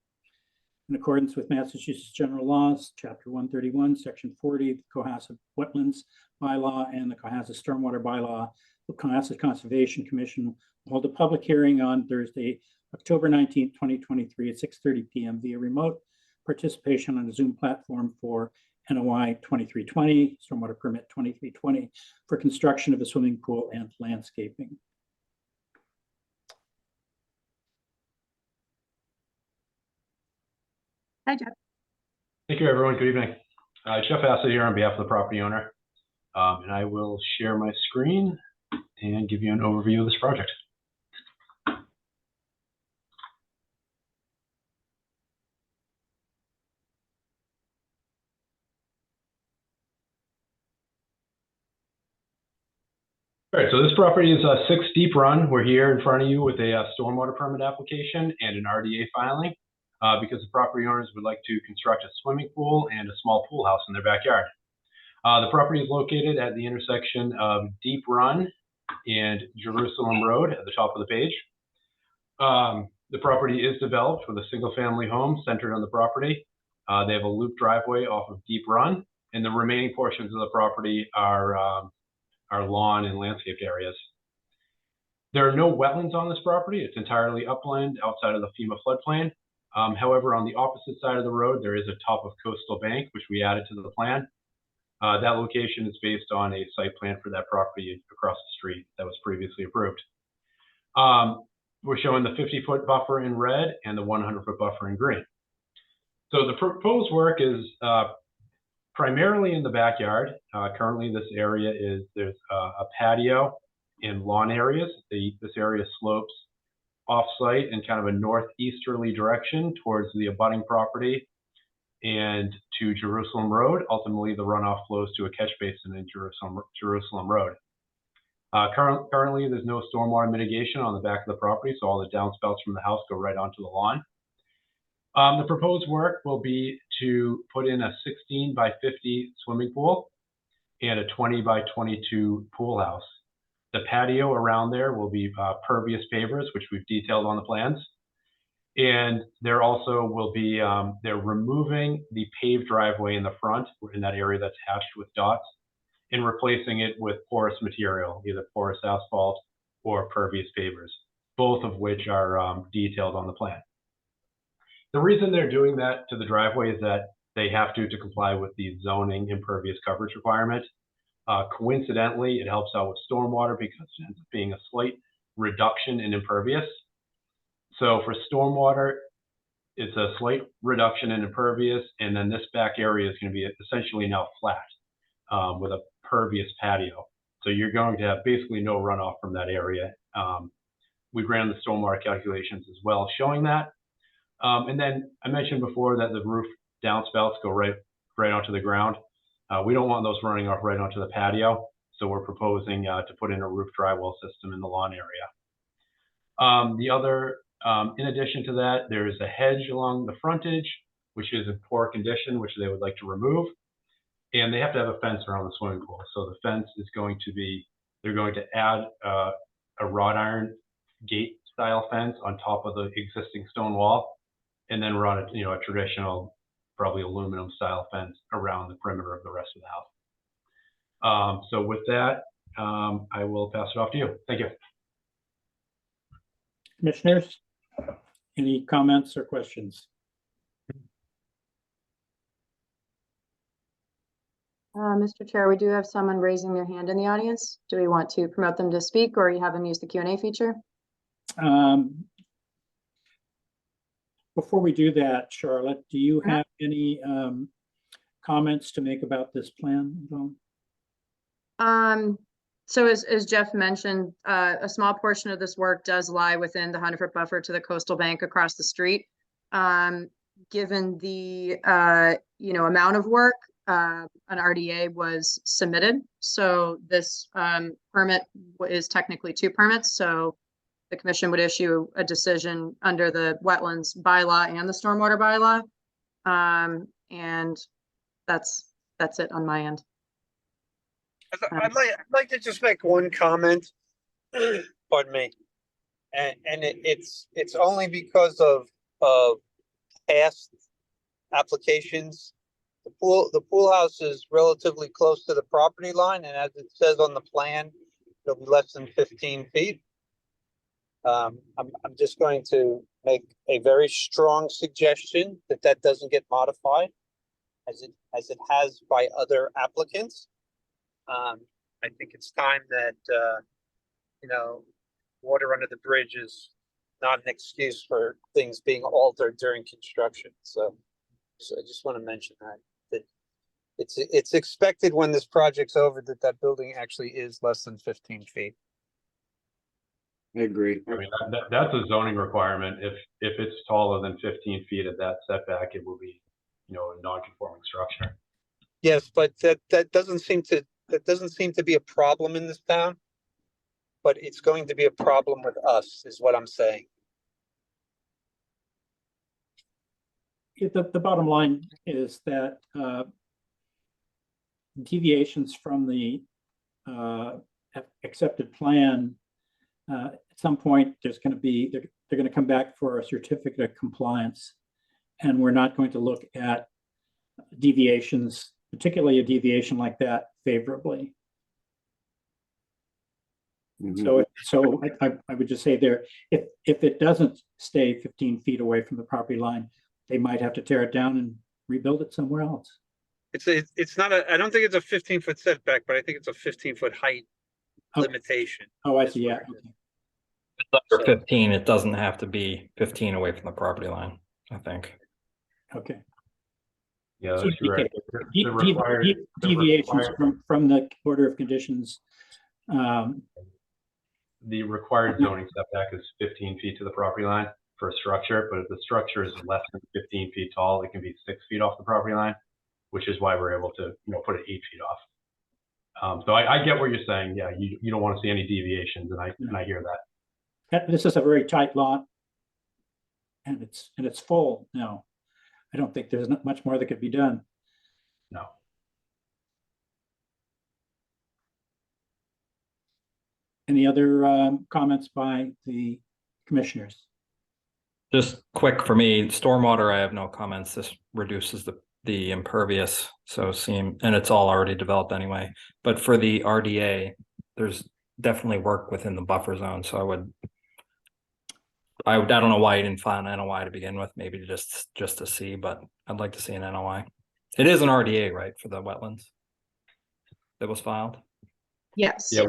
In accordance with Massachusetts General Laws, Chapter 131, Section 40, the Cohasset Wetlands Bylaw and the Cohasset Stormwater Bylaw, the Cohasset Conservation Commission will hold a public hearing on Thursday, October 19th, 2023 at 6:30 p.m. via remote participation on a Zoom platform for NOI 2320, stormwater permit 2320 for construction of a swimming pool and landscaping. Hi, Jeff. Thank you, everyone. Good evening. Jeff Assett here on behalf of the property owner. And I will share my screen and give you an overview of this project. All right, so this property is a 6 Deep Run. We're here in front of you with a stormwater permit application and an RDA filing because the property owners would like to construct a swimming pool and a small pool house in their backyard. The property is located at the intersection of Deep Run and Jerusalem Road at the top of the page. The property is developed with a single-family home centered on the property. They have a loop driveway off of Deep Run, and the remaining portions of the property are lawn and landscaped areas. There are no wetlands on this property. It's entirely upland outside of the FEMA floodplain. However, on the opposite side of the road, there is a top of coastal bank, which we added to the plan. That location is based on a site plan for that property across the street that was previously approved. We're showing the 50-foot buffer in red and the 100-foot buffer in green. So the proposed work is primarily in the backyard. Currently, this area there's a patio and lawn areas. This area slopes off-site in kind of a northeasterly direction towards the abutting property and to Jerusalem Road. Ultimately, the runoff flows to a catch basin in Jerusalem Road. Currently, there's no stormwater mitigation on the back of the property, so all the downspouts from the house go right onto the lawn. The proposed work will be to put in a 16 by 50 swimming pool and a 20 by 22 pool house. The patio around there will be pervious pavers, which we've detailed on the plans. And there also will be, they're removing the paved driveway in the front, in that area that's hatched with dots, and replacing it with porous material, either porous asphalt or pervious pavers, both of which are detailed on the plan. The reason they're doing that to the driveway is that they have to comply with the zoning impervious coverage requirement. Coincidentally, it helps out with stormwater because it ends up being a slight reduction in impervious. So for stormwater, it's a slight reduction in impervious, and then this back area is going to be essentially now flat with a pervious patio. So you're going to have basically no runoff from that area. We ran the stormwater calculations as well, showing that. And then I mentioned before that the roof downspouts go right onto the ground. We don't want those running off right onto the patio, so we're proposing to put in a roof drywall system in the lawn area. The other, in addition to that, there is a hedge along the frontage, which is in poor condition, which they would like to remove. And they have to have a fence around the swimming pool. So the fence is going to be, they're going to add a wrought iron gate style fence on top of the existing stone wall, and then run a traditional, probably aluminum style fence around the perimeter of the rest of the house. So with that, I will pass it off to you. Thank you. Commissioners, any comments or questions? Mr. Chair, we do have someone raising their hand in the audience. Do we want to promote them to speak or you have them use the Q&A feature? Before we do that, Charlotte, do you have any comments to make about this plan at all? So as Jeff mentioned, a small portion of this work does lie within the 100-foot buffer to the coastal bank across the street. Given the amount of work, an RDA was submitted. So this permit is technically 2 permits. So the commission would issue a decision under the wetlands bylaw and the stormwater bylaw. And that's it on my end. I'd like to just make one comment. Pardon me. And it's only because of past applications. The pool house is relatively close to the property line, and as it says on the plan, it'll be less than 15 feet. I'm just going to make a very strong suggestion that doesn't get modified, as it has by other applicants. I think it's time that water under the bridge is not an excuse for things being altered during construction. So I just want to mention that it's expected when this project's over that building actually is less than 15 feet. I agree. I mean, that's a zoning requirement. If it's taller than 15 feet at that setback, it will be, a non-conforming structure. Yes, but that doesn't seem to be a problem in this town. But it's going to be a problem with us, is what I'm saying. The bottom line is that deviations from the accepted plan, at some point, they're going to come back for a certificate of compliance, and we're not going to look at deviations, particularly a deviation like that, favorably. Mhm. So I would just say there, if it doesn't stay 15 feet away from the property line, they might have to tear it down and rebuild it somewhere else. It's not I don't think it's a 15-foot setback, but I think it's a 15-foot height limitation. Oh, I see. Yeah. Okay. Under 15, it doesn't have to be 15 away from the property line, I think. Okay. Yeah, So, that's right. Deviations from the order of conditions. The required zoning setback is 15 feet to the property line for a structure, but if the structure is less than 15 feet tall, it can be 6 feet off the property line, which is why we're able to, put it 8 feet off. So I get what you're saying. Yeah, you don't want to see any deviations, and I hear that. This is a very tight lot, and it's full now. I don't think there's not much more that could be done. No. Any other comments by the commissioners? Just quick for me, stormwater, I have no comments. This reduces the impervious, and it's all already developed anyway. But for the RDA, there's definitely work within the buffer zone. So I don't know why you didn't file an NOI to begin with, maybe just to see, but I'd like to see an NOI. It is an RDA, right, for the wetlands that was filed? Yes. Yeah.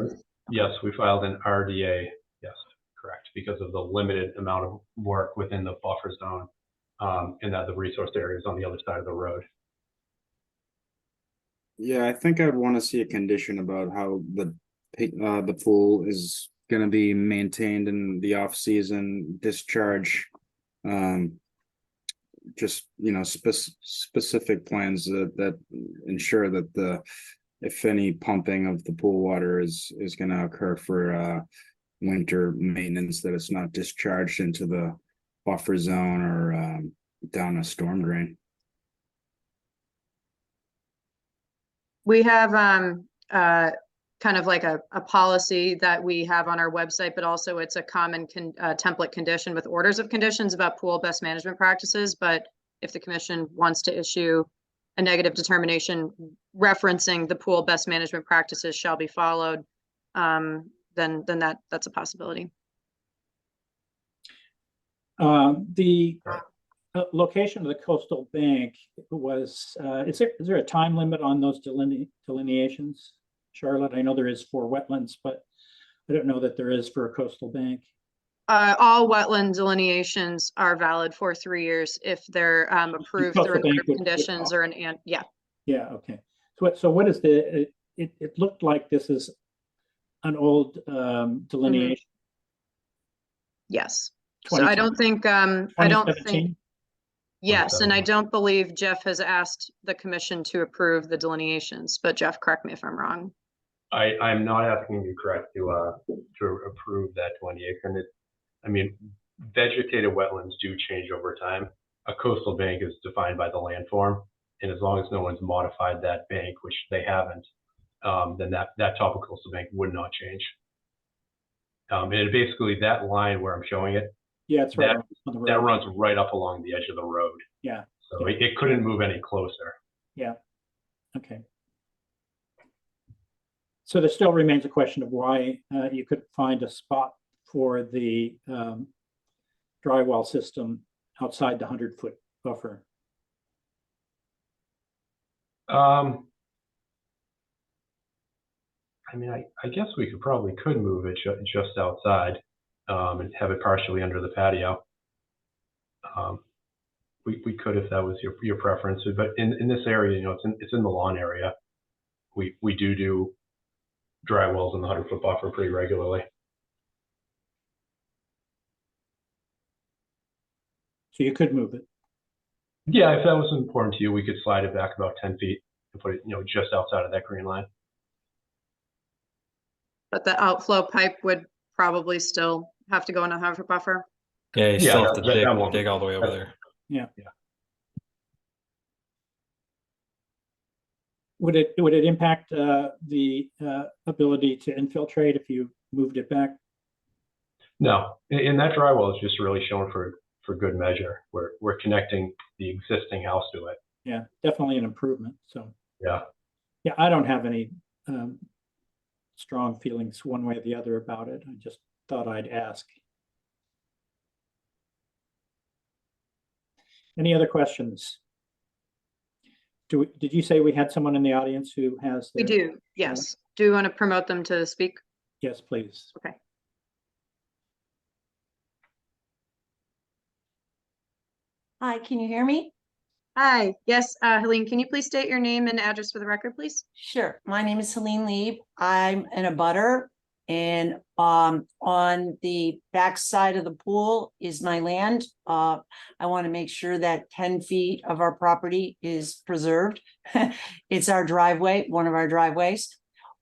Yes, we filed an RDA. Yes, correct, because of the limited amount of work within the buffer zone, and that the resource area is on the other side of the road. Yeah, I think I'd want to see a condition about how the pool is going to be maintained in the off-season discharge. Just specific plans that ensure that if any pumping of the pool water is going to occur for winter maintenance, that it's not discharged into the buffer zone or down a storm drain. We have kind of like a policy that we have on our website, but also it's a common template condition with orders of conditions about pool best management practices. But if the commission wants to issue a negative determination referencing the pool best management practices shall be followed, then that's a possibility. The location of the coastal bank was, is there a time limit on those delineations? Charlotte, I know there is for wetlands, but I don't know that there is for a coastal bank. All wetland delineations are valid for 3 years if they're approved coastal through an bank order of would- conditions or yeah. Yeah, okay. So what is it looked like this is an old delineation. Yes. So I don't think, I don't think, 2017? yes, and I 2017. don't believe Jeff has asked the commission to approve the delineations, but Jeff, correct me if I'm wrong. I'm not asking you correct to approve that 20 acre. And I mean, vegetated wetlands do change over time. A coastal bank is defined by the landform, and as long as no one's modified that bank, which they haven't, then that top of coastal bank would not change. And basically that line where I'm showing it, Yeah, it's right on the road. that runs right up along the edge of the road. Yeah. So it couldn't move any closer. Yeah, okay. So there still remains a question of why you couldn't find a spot for the drywall system outside the 100-foot buffer. I mean, I guess we could move it just outside and have it partially under the patio. We could if that was your preference, but in this area, you know, it's in the lawn area. We do dry wells in the 100-foot buffer pretty regularly. So you could move it. Yeah, if that was important to you, we could slide it back about 10 feet and put it, you know, just outside of that green line. But the outflow pipe would probably still have to go in a 100-foot buffer. Yeah, you still have to that won't- dig all the way over there. Would it impact the ability to infiltrate if you moved it back? No, and that dry well is just really shown for good measure. We're connecting the existing house to it. Yeah, definitely an improvement. So Yeah. yeah, I don't have any strong feelings one way or the other about it. I just thought I'd ask. Any other questions? Did you say we had someone in the audience who has? We their- do, yes. Do you want to promote them to speak? Yes, please. Okay. Hi, can you hear me? Hi, yes, Helene, can you please state your name and address for the record, please? Sure. My name is Helene Lieb. I'm in a butter, and on the back side of the pool is my land. I want to make sure that 10 feet of our property is preserved. It's our driveway, one of our driveways.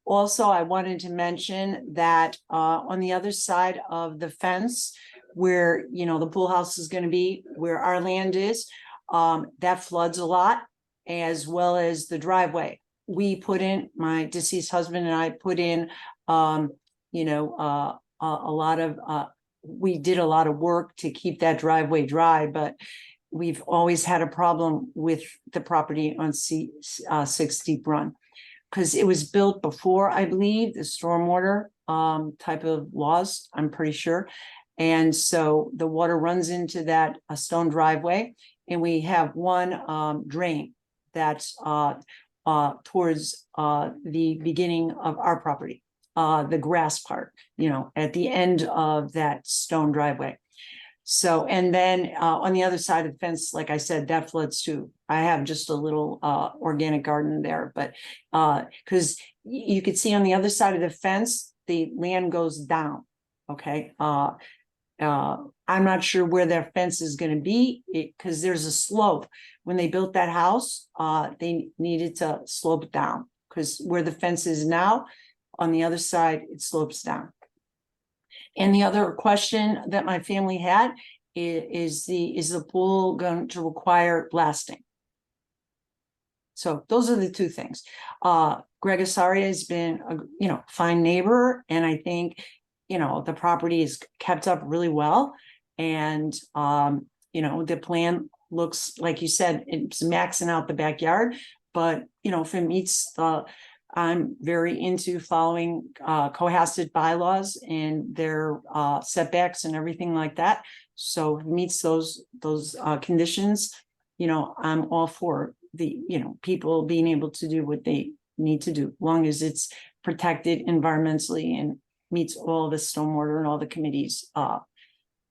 Also, I wanted to mention that on the other side of the fence, where, you know, the pool house is going to be, where our land is, that floods a lot, as well as the driveway. We put in, my deceased husband and I put in, you know, a lot of, we did a lot of work to keep that driveway dry, but we've always had a problem with the property on 6 Deep Run. Because it was built before, I believe, the stormwater type of laws, I'm pretty sure. And so the water runs into that stone driveway, and we have one drain that's towards the beginning of our property, the grass part, you know, at the end of that stone driveway. So, and then on the other side of the fence, like I said, that floods too. I have just a little organic garden there, but because you could see on the other side of the fence, the land goes down. Okay. I'm not sure where their fence is going to be because there's a slope. When they built that house, they needed to slope it down because where the fence is now, on the other side, it slopes down. And the other question that my family had is the pool going to require blasting? So those are the two things. Greg Asaria has been a fine neighbor, and I think the property is kept up really well. And the plan looks, like you said, it's maxing out the backyard, but if it meets I'm very into following Cohasset bylaws and their setbacks and everything like that. So if it meets those conditions, I'm all for the people being able to do what they need to do, long as it's protected environmentally and meets all the stormwater and all the committees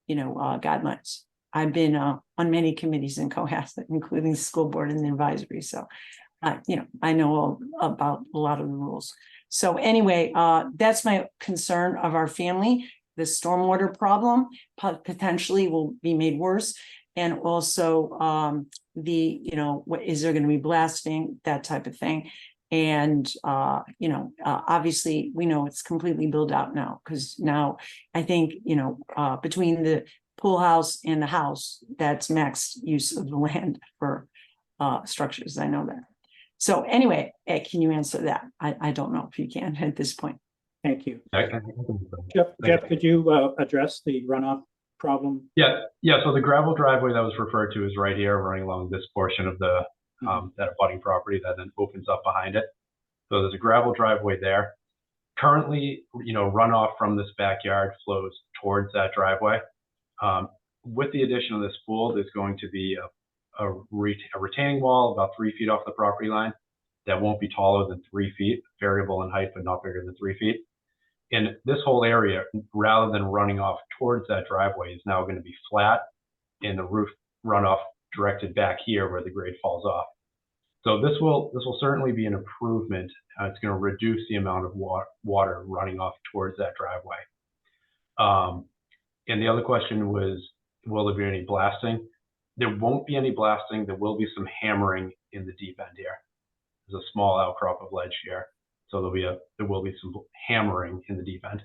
guidelines. I've been on many committees in Cohasset, including the school board and the advisory. So I know all about a lot of the rules. So anyway, that's my concern of our family. The stormwater problem potentially will be made worse. And also what is there going to be blasting, that type of thing. And, obviously we know it's completely built out now, because now I think, between the pool house and the house, that's max use of the land for structures. I know that. So anyway, can you answer that? I don't know if you can at this point. Thank you. I think so. Jeff, could you address the runoff problem? Yeah. So the gravel driveway that was referred to is right here, running along this portion of the that abutting property that then opens up behind it. So there's a gravel driveway there. Currently, runoff from this backyard flows towards that driveway. With the addition of this pool, there's going to be a retaining wall about 3 feet off the property line that won't be taller than 3 feet, variable in height, but not bigger than 3 feet. And this whole area, rather than running off towards that driveway, is now going to be flat, and the roof runoff directed back here where the grade falls off. So this will certainly be an improvement. It's going to reduce the amount of water running off towards that driveway. And the other question was, will there be any blasting? There won't be any blasting. There will be some hammering in the deep end here. There's a small outcrop of ledge here. So there will be some hammering in the deep end.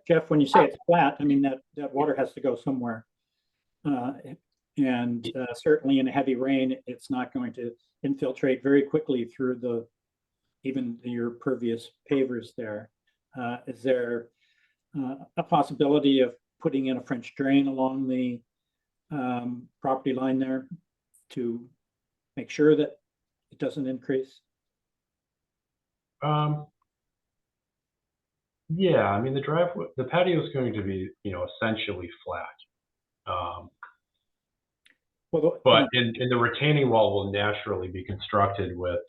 Jeff, when you say it's flat, I mean that water has to go somewhere. Certainly in a heavy rain, it's not going to infiltrate very quickly through even your pervious pavers there. Is there a possibility of putting in a French drain along the property line there to make sure that it doesn't increase? Yeah, I mean, the patio is going to be, essentially flat. But the retaining wall will naturally be constructed with,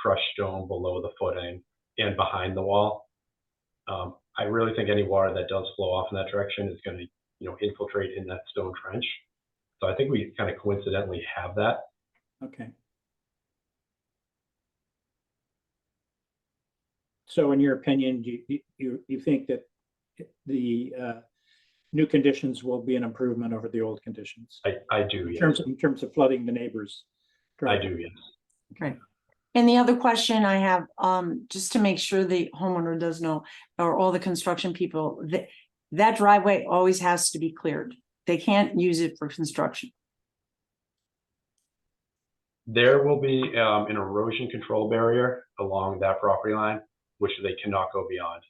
crushed stone below the footing and behind the wall. I really think any water that does flow off in that direction is going to, infiltrate in that stone trench. So I think we kind of coincidentally have that. Okay. So in your opinion, do you think that the new conditions will be an improvement over the old conditions? I do, yes. In terms of flooding the neighbors? I do, yes. Right. And the other question I have, just to make sure the homeowner does know, or all the construction people, that driveway always has to be cleared. They can't use it for construction. There will be an erosion control barrier along that property line, which they cannot go beyond.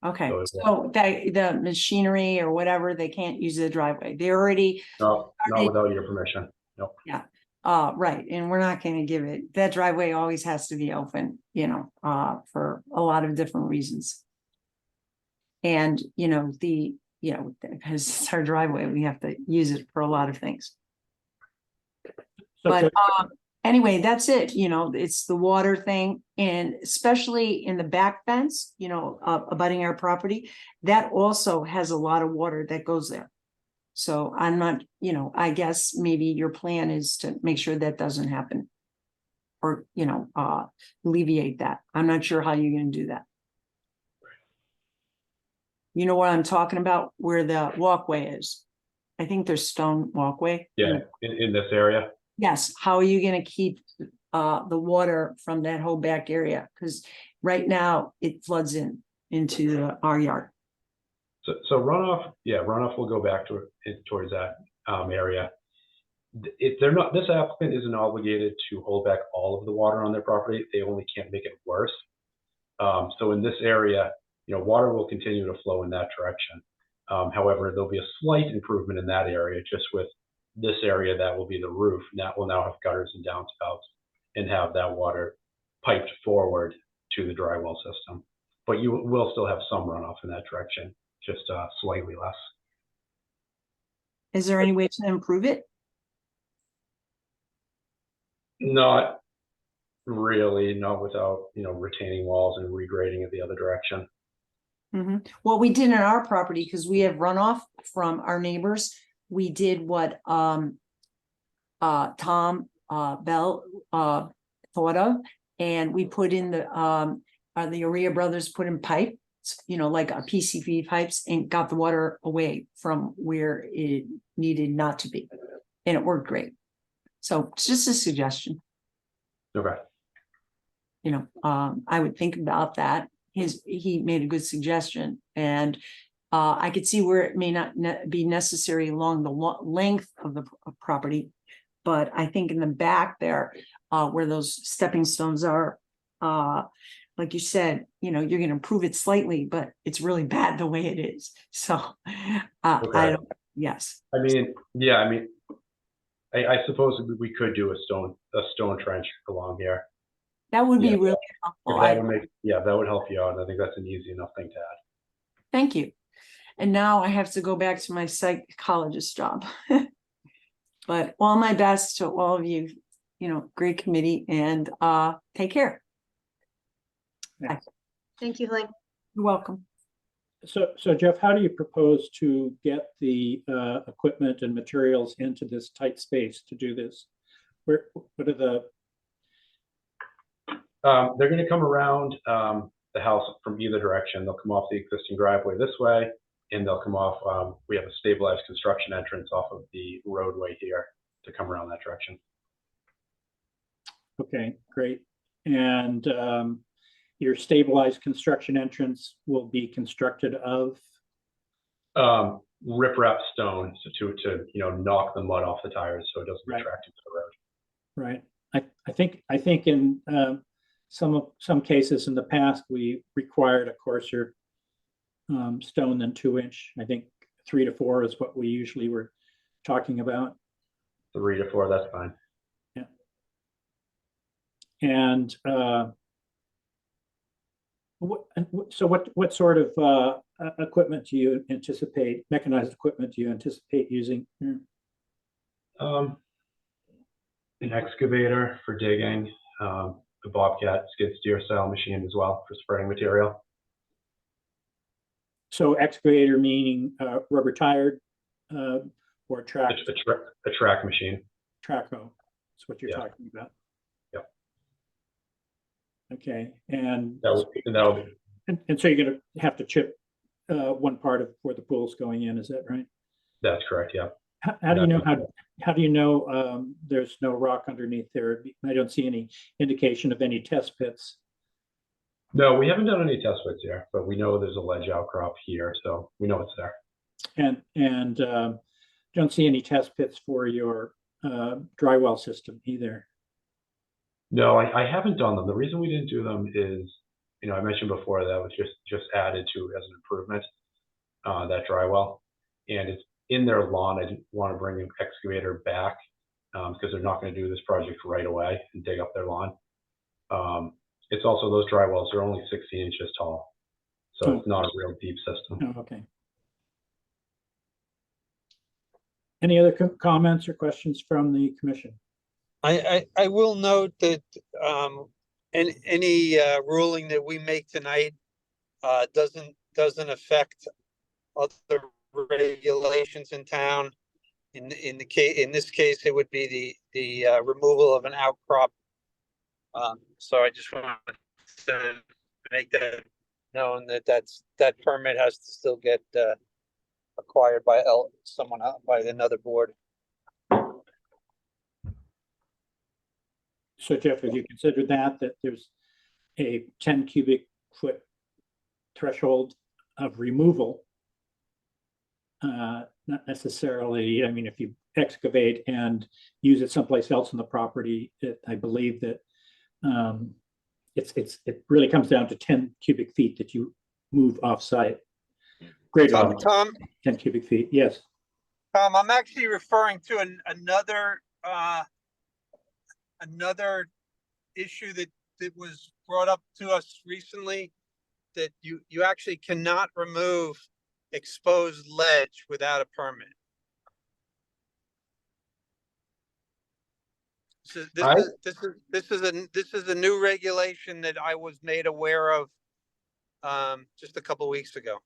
Okay, so the machinery or whatever, they can't use the driveway. They already. No, not without your permission. Nope. Yeah. Right. And we're not going to give it. That driveway always has to be open, for a lot of different reasons. And, because it's our driveway, we have to use it for a lot of things. But anyway, that's it. It's the water thing, and especially in the back fence, abutting our property, that also has a lot of water that goes there. So I'm not, I guess maybe your plan is to make sure that doesn't happen, or, alleviate that. I'm not sure how you're going to do that. You know what I'm talking about, where the walkway is? I think there's stone walkway. Yeah, in this area. Yes. How are you going to keep the water from that whole back area? Because right now it floods in. our yard. So runoff, yeah, runoff will go back towards that area. They're not, this applicant isn't obligated to hold back all of the water on their property. They only can't make it worse. So in this area, water will continue to flow in that direction. However, there'll be a slight improvement in that area, just with this area that will be the roof. And that will now have gutters and downspouts and have that water piped forward to the dry well system. But you will still have some runoff in that direction, just slightly less. Is there any way to improve it? Not really, not without, retaining walls and regrading it the other direction. What we did in our property, because we have runoff from our neighbors, we did what Tom Bell thought of, and we put in the Urea brothers put in pipes, like a PCV pipes, and got the water away from where it needed not to be, and it worked great. So it's just a suggestion. Okay. I would think about that. He made a good suggestion, and I could see where it may not be necessary along the length of the property, but I think in the back there, where those stepping stones are, like you said, you're going to improve it slightly, but it's really bad the way it is. So, Okay. I don't. Yes. I mean, yeah. I suppose we could do a stone trench along here. That would be Yeah. really helpful. That would help you out. And I think that's an easy enough thing to add. Thank you. And now I have to go back to my psychologist job. But all my best to all of you, great committee, and take care. Thank you, Helene. You're welcome. So Jeff, how do you propose to get the equipment and materials into this tight space to do this? What are the? They're going to come around the house from either direction. They'll come off the existing driveway this way, and they'll come off. We have a stabilized construction entrance off of the roadway here to come around that direction. Okay, great. And your stabilized construction entrance will be constructed of? Riprap stone to knock the mud off the tires so it doesn't retract into the road. Right. I think in some cases in the past, we required a coarser stone than 2-inch. I think 3 to 4 is what we usually were talking about. 3 to 4, that's fine. Yeah. And what sort of equipment do you anticipate, mechanized equipment do you anticipate using? An excavator for digging, a Bobcat skid steer style machine as well for spreading material. So excavator meaning rubber tired or track? A track machine. Track hoe, that's what you're talking about. Yep. Okay, and that'll be. And so you're going to have to chip one part of where the pool's going in, is that right? That's correct. Yeah. How do you know how do you know there's no rock underneath there? I don't see any indication of any test pits. No, we haven't done any test pits here, but we know there's a ledge outcrop here, so we know it's there. And don't see any test pits for your dry well system either. No, I haven't done them. The reason we didn't do them is, I mentioned before that was just added to as an improvement, that dry well, and it's in their lawn. I didn't want to bring an excavator back because they're not going to do this project right away and dig up their lawn. It's also those dry wells are only 16 inches tall, so it's not a real deep system. Oh, okay. Any other comments or questions from the commission? I will note that any ruling that we make tonight doesn't affect other regulations in town. In this case, it would be the removal of an outcrop. So I just want to make that known that permit has to still get acquired by someone by another board. So Jeff, have you considered that there's a 10 cubic foot threshold of removal. Not necessarily, I mean, if you excavate and use it someplace else on the property, I believe that it really comes down to 10 cubic feet that you move off-site. Greater than Tom, 10 cubic feet, yes. I'm actually referring to another issue that was brought up to us recently, that you actually cannot remove exposed ledge without a permit. This is a new regulation that I was made aware of just a couple weeks ago.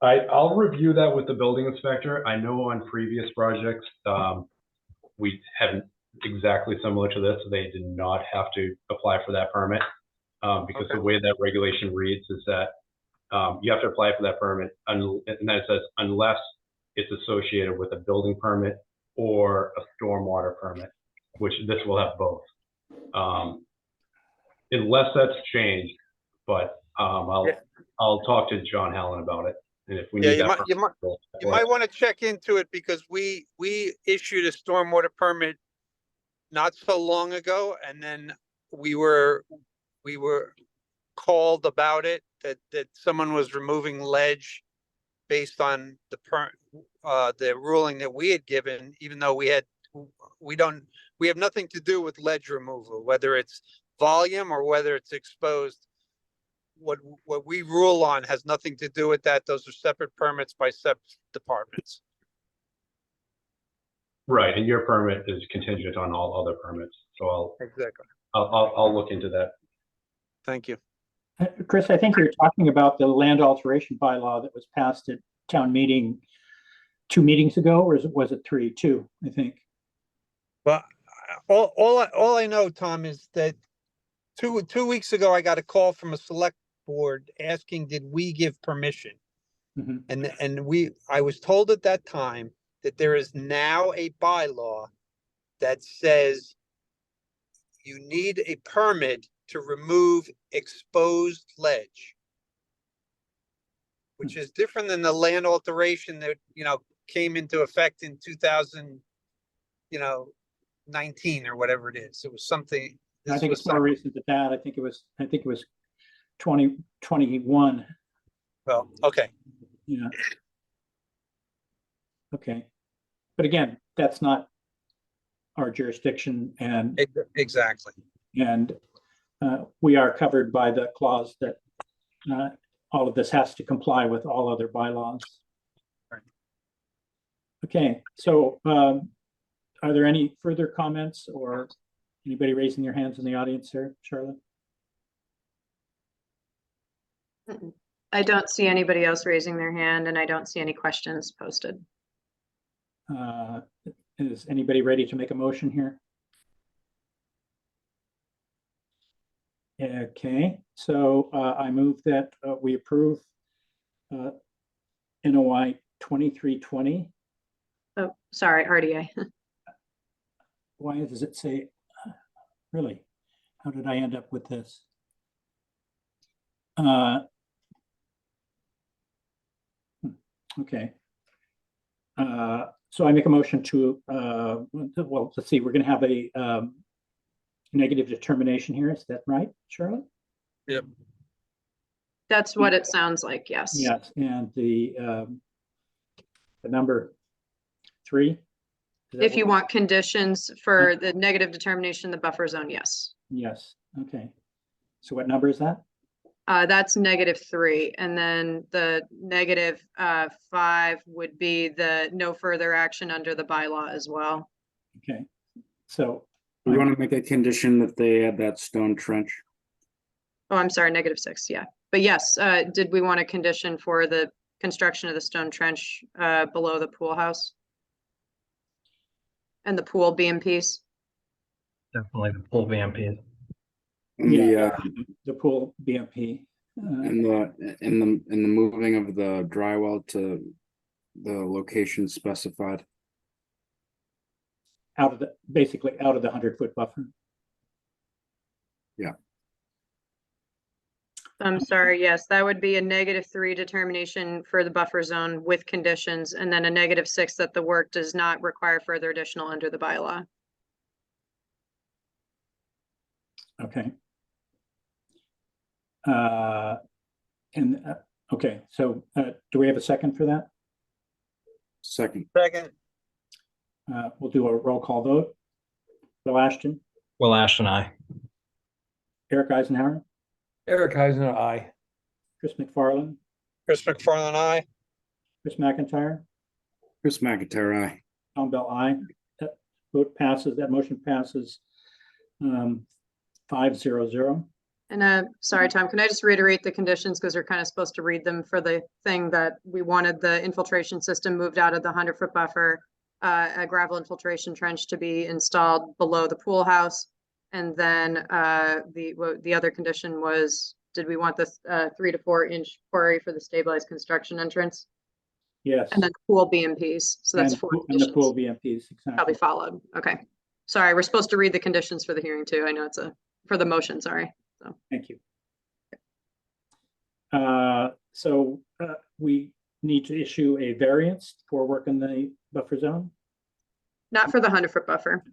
I'll review that with the building inspector. I know on previous projects, we haven't exactly similar to this. They did not have to apply for that permit because the way that regulation reads is that you have to apply for that permit, and then it says unless it's associated with a building permit or a stormwater permit, which this will have both. Unless that's changed, but I'll talk to John Hallen about it. And if we need that, you might want to check into it, because we issued a stormwater permit not so long ago, and then we were called about it that someone was removing ledge based on the ruling that we had given, even though we have nothing to do with ledge removal, whether it's volume or whether it's exposed. What we rule on has nothing to do with that. Those are separate permits by separate departments. right, and your permit is contingent on all other permits. So Exactly. I'll look into that. Thank you. Chris, I think you're talking about the land alteration bylaw that was passed at town meeting 2 meetings ago, or was it 3? 2, I think. Well, all I know, Tom, is that two weeks ago, I got a call from a select board asking, did we give permission? Mhm. And I was told at that time that there is now a bylaw that says you need a permit to remove exposed ledge, which is different than the land alteration that, came into effect in 2019 or whatever it is. It was something. I think it's more recent than that. I think it was 2021. Well, okay. Yeah. Okay. But again, that's not our jurisdiction, and Exactly. we are covered by the clause that all of this has to comply with all other bylaws. Right. Okay, so are there any further comments or anybody raising their hands in the audience here, Charlotte? I don't see anybody else raising their hand, and I don't see any questions posted. Is anybody ready to make a motion here? Okay, so I move that we approve NOI 2320. Oh, sorry, RDA. Why does it say, really? How did I end up with this? Okay. So I make a motion to, well, let's see, we're going to have a negative determination here. Is that right, Charlotte? Yep. That's what it sounds like, yes. Yes, and the number 3. Is that If you what- want conditions for the negative determination, the buffer zone, yes. Yes, okay. So what number is that? That's -3, and then the -5 would be the no further action under the bylaw as well. Okay, so We want to make a condition that they add that stone trench. Oh, I'm sorry, -6, yeah. But yes, did we want a condition for the construction of the stone trench below the pool house? And the pool BMPs? Definitely the full VMP. And yeah, the the pool BMP. and the moving of the dry well to the location specified. Basically out of the 100-foot buffer. Yeah. I'm sorry, yes, that would be a -3 determination for the buffer zone with conditions, and then a -6 that the work does not require further additional under the bylaw. Okay. Okay, so do we have a second for that? Second, Second, We'll do a roll call vote. Bill Ashton, Will Ashton, I. Eric Eisenhower, Eric Eisner, aye. Chris McFarland, Chris McFarland, aye. Chris McIntyre, Chris McIntyre, aye. Tom Bell, aye. That vote passes, that motion passes 5-0-0. And sorry, Tom, can I just reiterate the conditions because we're kind of supposed to read them for the thing that we wanted the infiltration system moved out of the 100-foot buffer, a gravel infiltration trench to be installed below the pool house. And then the other condition was, did we want this 3 to 4 inch quarry for the stabilized construction entrance? Yes. And then pool BMPs. So that's And 4 and the conditions. pool BMPs, exactly. Probably followed. Okay. Sorry, we're supposed to read the conditions for the hearing too. I know it's for the motion, sorry. So Thank you. So we need to issue a variance for work in the buffer zone. not for the 100-foot buffer.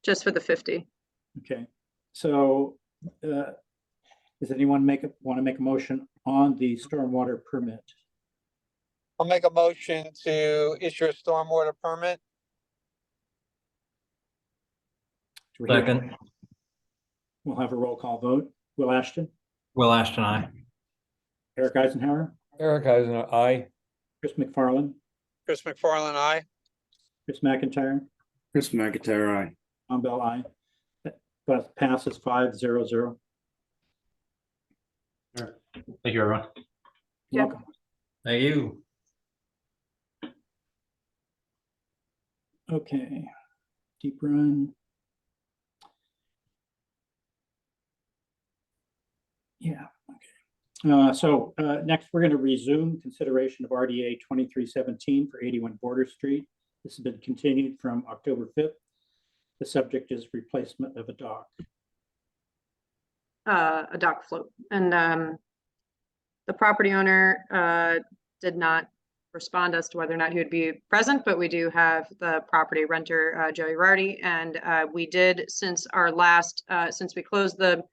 Just for the 50. Okay, so does anyone want to make a motion on the stormwater permit? I'll make a motion to issue a stormwater permit. Do we hear- Second, We'll have a roll call vote. Will Ashton, Will Ashton, I. Eric Eisenhower, Eric Eisner, aye. Chris McFarland, Chris McFarland, aye. Chris McIntyre, Chris McIntyre, aye. Tom Bell, aye. That passes 5-0-0. Thank you, everyone. Yeah. Welcome. Thank you. Okay, deep run. Yeah, okay. So next, we're going to resume consideration of RDA 2317 for 81 Border Street. This has been continued from October 5th. The subject is replacement of a dock. A dock float. And the property owner did not respond as to whether or not he would be present, but we do have the property renter, Joey Rarty. And we did, since our last, since we closed the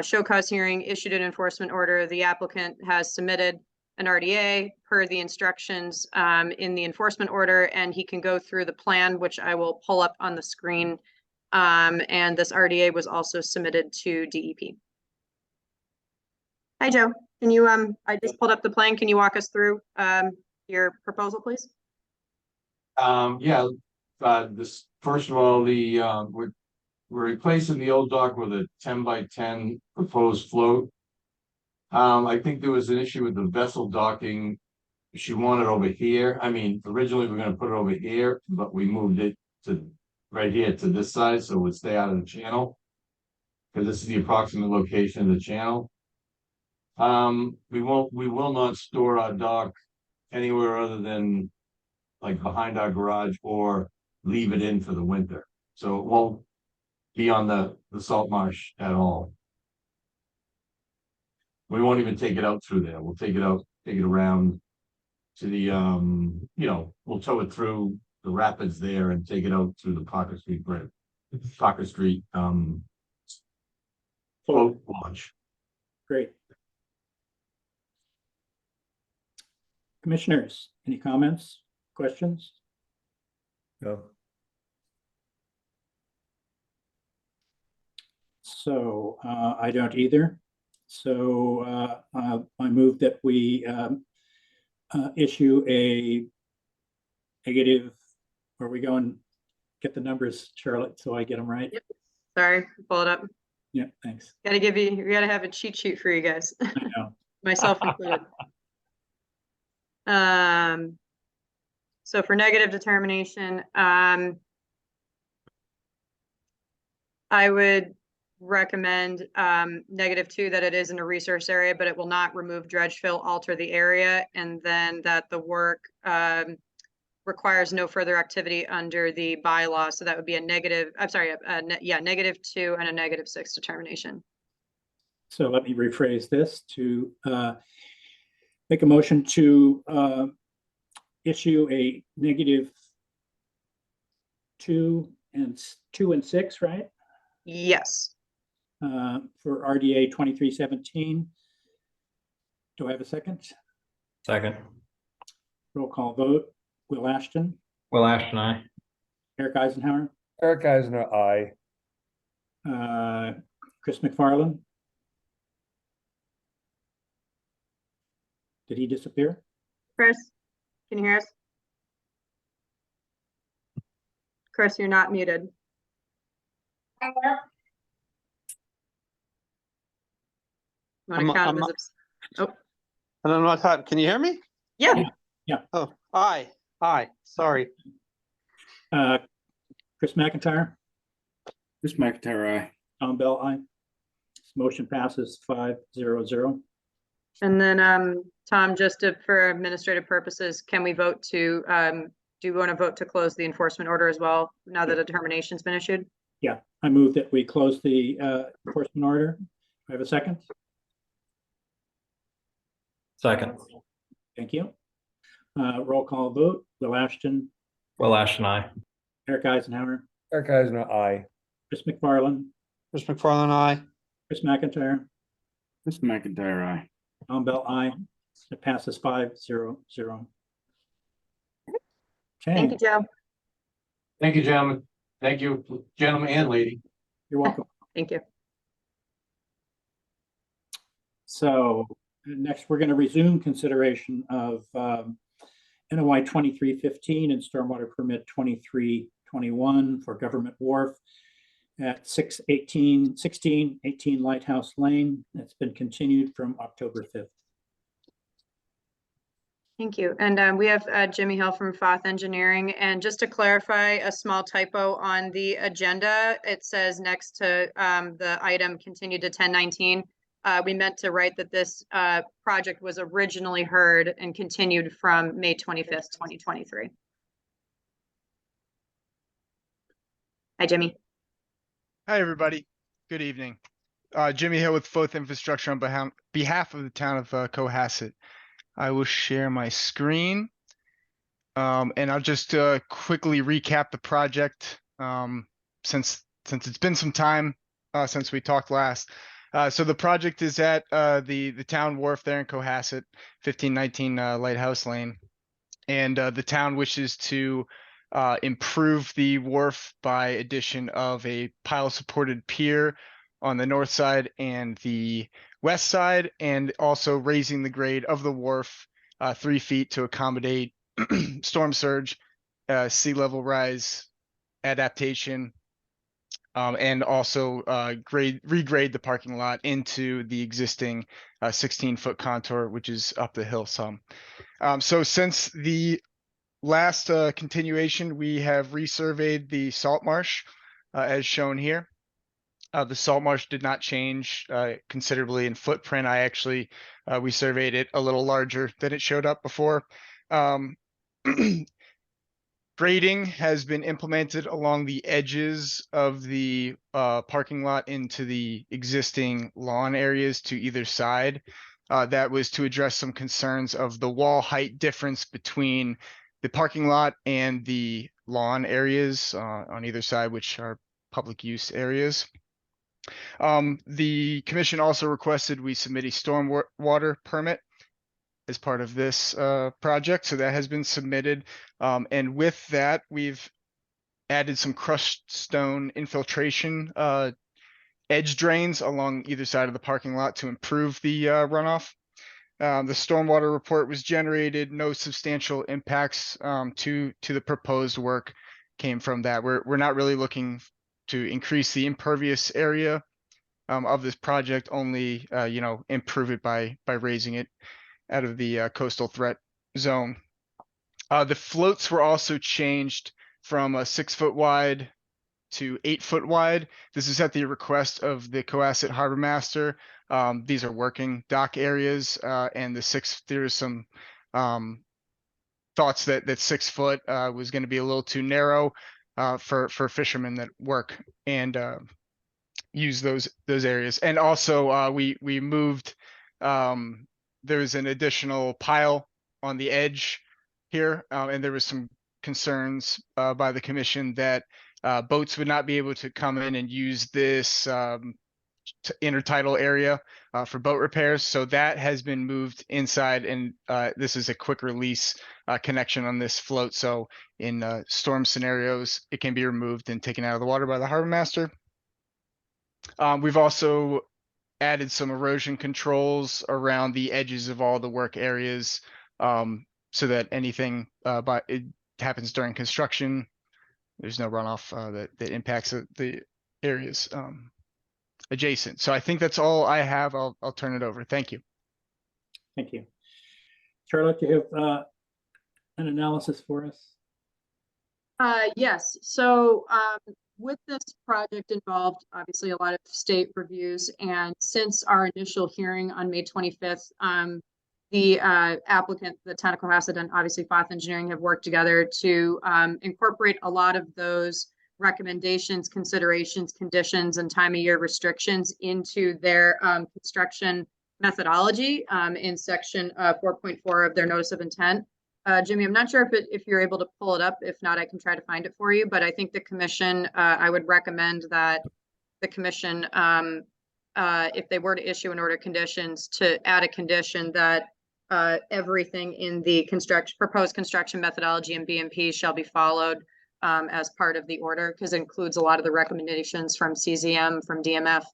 show cause hearing, issued an enforcement order. The applicant has submitted an RDA per the instructions in the enforcement order, and he can go through the plan, which I will pull up on the screen. And this RDA was also submitted to DEP. Hi, Joe. Can you, I just pulled up the plan. Can you walk us through your proposal, please? Yeah, this, first of all, we're replacing the old dock with a 10 by 10 proposed float. I think there was an issue with the vessel docking. She wanted over here. I mean, originally we we're gonna put it over here, but we moved it to right here to this side, so it would stay out of the channel. Because this is the approximate location of the channel. We will not store our dock anywhere other than like behind our garage or leave it in for the winter. So it won't be on the salt marsh at all. We won't even take it out through there. We'll take it out, take it around to the, we'll tow it through the rapids there and take it out through the Parker Street Bridge. Parker Street, float launch. Great. Commissioners, any comments, questions? No. So I don't either. So I move that we issue a negative, where we go and get the numbers, Charlotte, so I get them right. Yep. Sorry, pull it up. Yeah, thanks. We gotta have a cheat sheet for you guys, I know. myself included. So for negative determination, I would recommend -2 that it is in a resource area, but it will not remove dredge fill, alter the area, and then that the work requires no further activity under the bylaw. So that would be a negative, I'm sorry, -2 and a -6 determination. So let me rephrase this to make a motion to issue a -2 and 6, right? Yes. For RDA 2317. Do I have a second? Second. Roll call vote. Will Ashton, Will Ashton, I. Eric Eisenhower, Eric Eisner, I. Chris McFarland. Did he disappear? Chris, can you hear us? Chris, you're not muted. Wanna I'm- count I'm him as not- abs- Oh, And I'm not typing. Can you hear me? yeah, Oh, aye, sorry. Chris McIntyre, Chris McIntyre, aye. Tom Bell, aye. This motion passes 5-0-0. and then, Tom, just for administrative purposes, can we vote to, do you want to vote to close the enforcement order as well, now that a determination's been issued? Yeah, I move that we close the enforcement order. Do I have a second? Second. Thank you. Roll call vote. Will Ashton, Will Ashton, I. Eric Eisenhower, Eric Eisner, I. Chris McFarland, Chris McFarland, aye. Chris McIntyre, Chris McIntyre, aye. Tom Bell, aye. It passes 5-0-0. Thank you, Okay, Joe. Thank you, gentlemen. Thank you, gentlemen and lady. you're welcome. Thank you. So next, we're going to resume consideration of NOI 2315 and stormwater permit 2321 for Government Wharf at 1618 Lighthouse Lane. It's been continued from October 5th. Thank you. And we have Jimmy Hill from Foth Engineering. And just to clarify, a small typo on the agenda. It says next to the item continued to 1019. We meant to write that this project was originally heard and continued from May 25th, 2023. Hi, Jimmy. Hi, everybody. Good evening. Jimmy Hill with Foth Infrastructure on behalf of the town of Cohasset. I will share my screen. And I'll just quickly recap the project since it's been some time since we talked last. So the project is at the town wharf there in Cohasset, 1519 Lighthouse Lane. And the town wishes to improve the wharf by addition of a pile supported pier on the north side and the west side, and also raising the grade of the wharf 3 feet to accommodate storm surge, sea level rise adaptation, and also regrade the parking lot into the existing 16-foot contour, which is up the hill some. So since the last continuation, we have resurveyed the salt marsh as shown here. The salt marsh did not change considerably in footprint. We surveyed it a little larger than it showed up before. Grading has been implemented along the edges of the parking lot into the existing lawn areas to either side. That was to address some concerns of the wall height difference between the parking lot and the lawn areas on either side, which are public use areas. The commission also requested we submit a stormwater permit as part of this project, so that has been submitted. And with that, we've added some crushed stone infiltration edge drains along either side of the parking lot to improve the runoff. The stormwater report was generated. No substantial impacts to the proposed work came from that. We're not really looking to increase the impervious area of this project, only improve it by raising it out of the coastal threat zone. The floats were also changed from a 6-foot wide to 8-foot wide. This is at the request of the Cohasset Harbor Master. These are working dock areas, and there's some thoughts that 6 foot was going to be a little too narrow for fishermen that work. And use those areas. And also, we moved, there's an additional pile on the edge here, and there was some concerns by the commission that boats would not be able to come in and use this intertidal area for boat repairs. So that has been moved inside, and this is a quick release connection on this float. So in storm scenarios, it can be removed and taken out of the water by the harbor master. We've also added some erosion controls around the edges of all the work areas, so that anything it happens during construction, there's no runoff that impacts the areas adjacent. So I think that's all I have. I'll turn it over. Thank you. Thank you. Charlotte, do you have an analysis for us? Yes, so with this project involved, obviously, a lot of state reviews, and since our initial hearing on May 25th, the applicant, the town of Cohasset, and obviously Foth Engineering have worked together to incorporate a lot of those recommendations, considerations, conditions, and time of year restrictions into their construction methodology in section 4.4 of their notice of intent. Jimmy, I'm not sure if you're able to pull it up. If not, I can try to find it for you. But I think the commission, I would recommend that the commission, if they were to issue an order of conditions, to add a condition that everything in the proposed construction methodology and BMP shall be followed as part of the order, because it includes a lot of the recommendations from CZM, from DMF.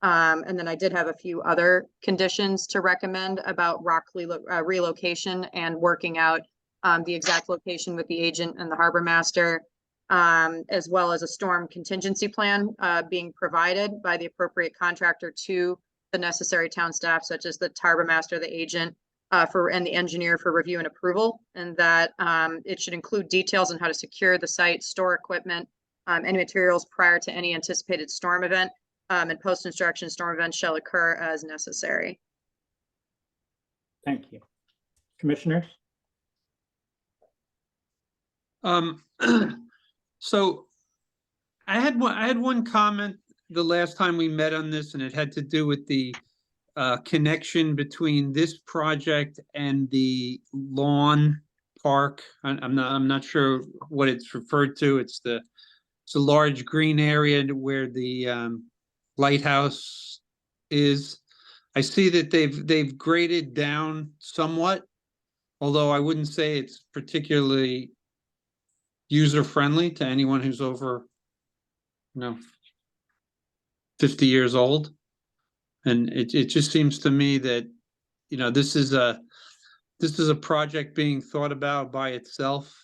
And then I did have a few other conditions to recommend about rock relocation and working out the exact location with the agent and the harbor master, as well as a storm contingency plan being provided by the appropriate contractor to the necessary town staff, such as the harbor master, the agent, and the engineer for review and approval, and that it should include details on how to secure the site, store equipment, any materials prior to any anticipated storm event, and post-construction storm events shall occur as necessary. Thank you. Commissioners? So I had one comment the last time we met on this, and it had to do with the connection between this project and the lawn park. I'm not sure what it's referred to. It's a large green area where the lighthouse is. I see that they've graded down somewhat, although I wouldn't say it's particularly user-friendly to anyone who's over, 50 years old. And it just seems to me that, this is a project being thought about by itself,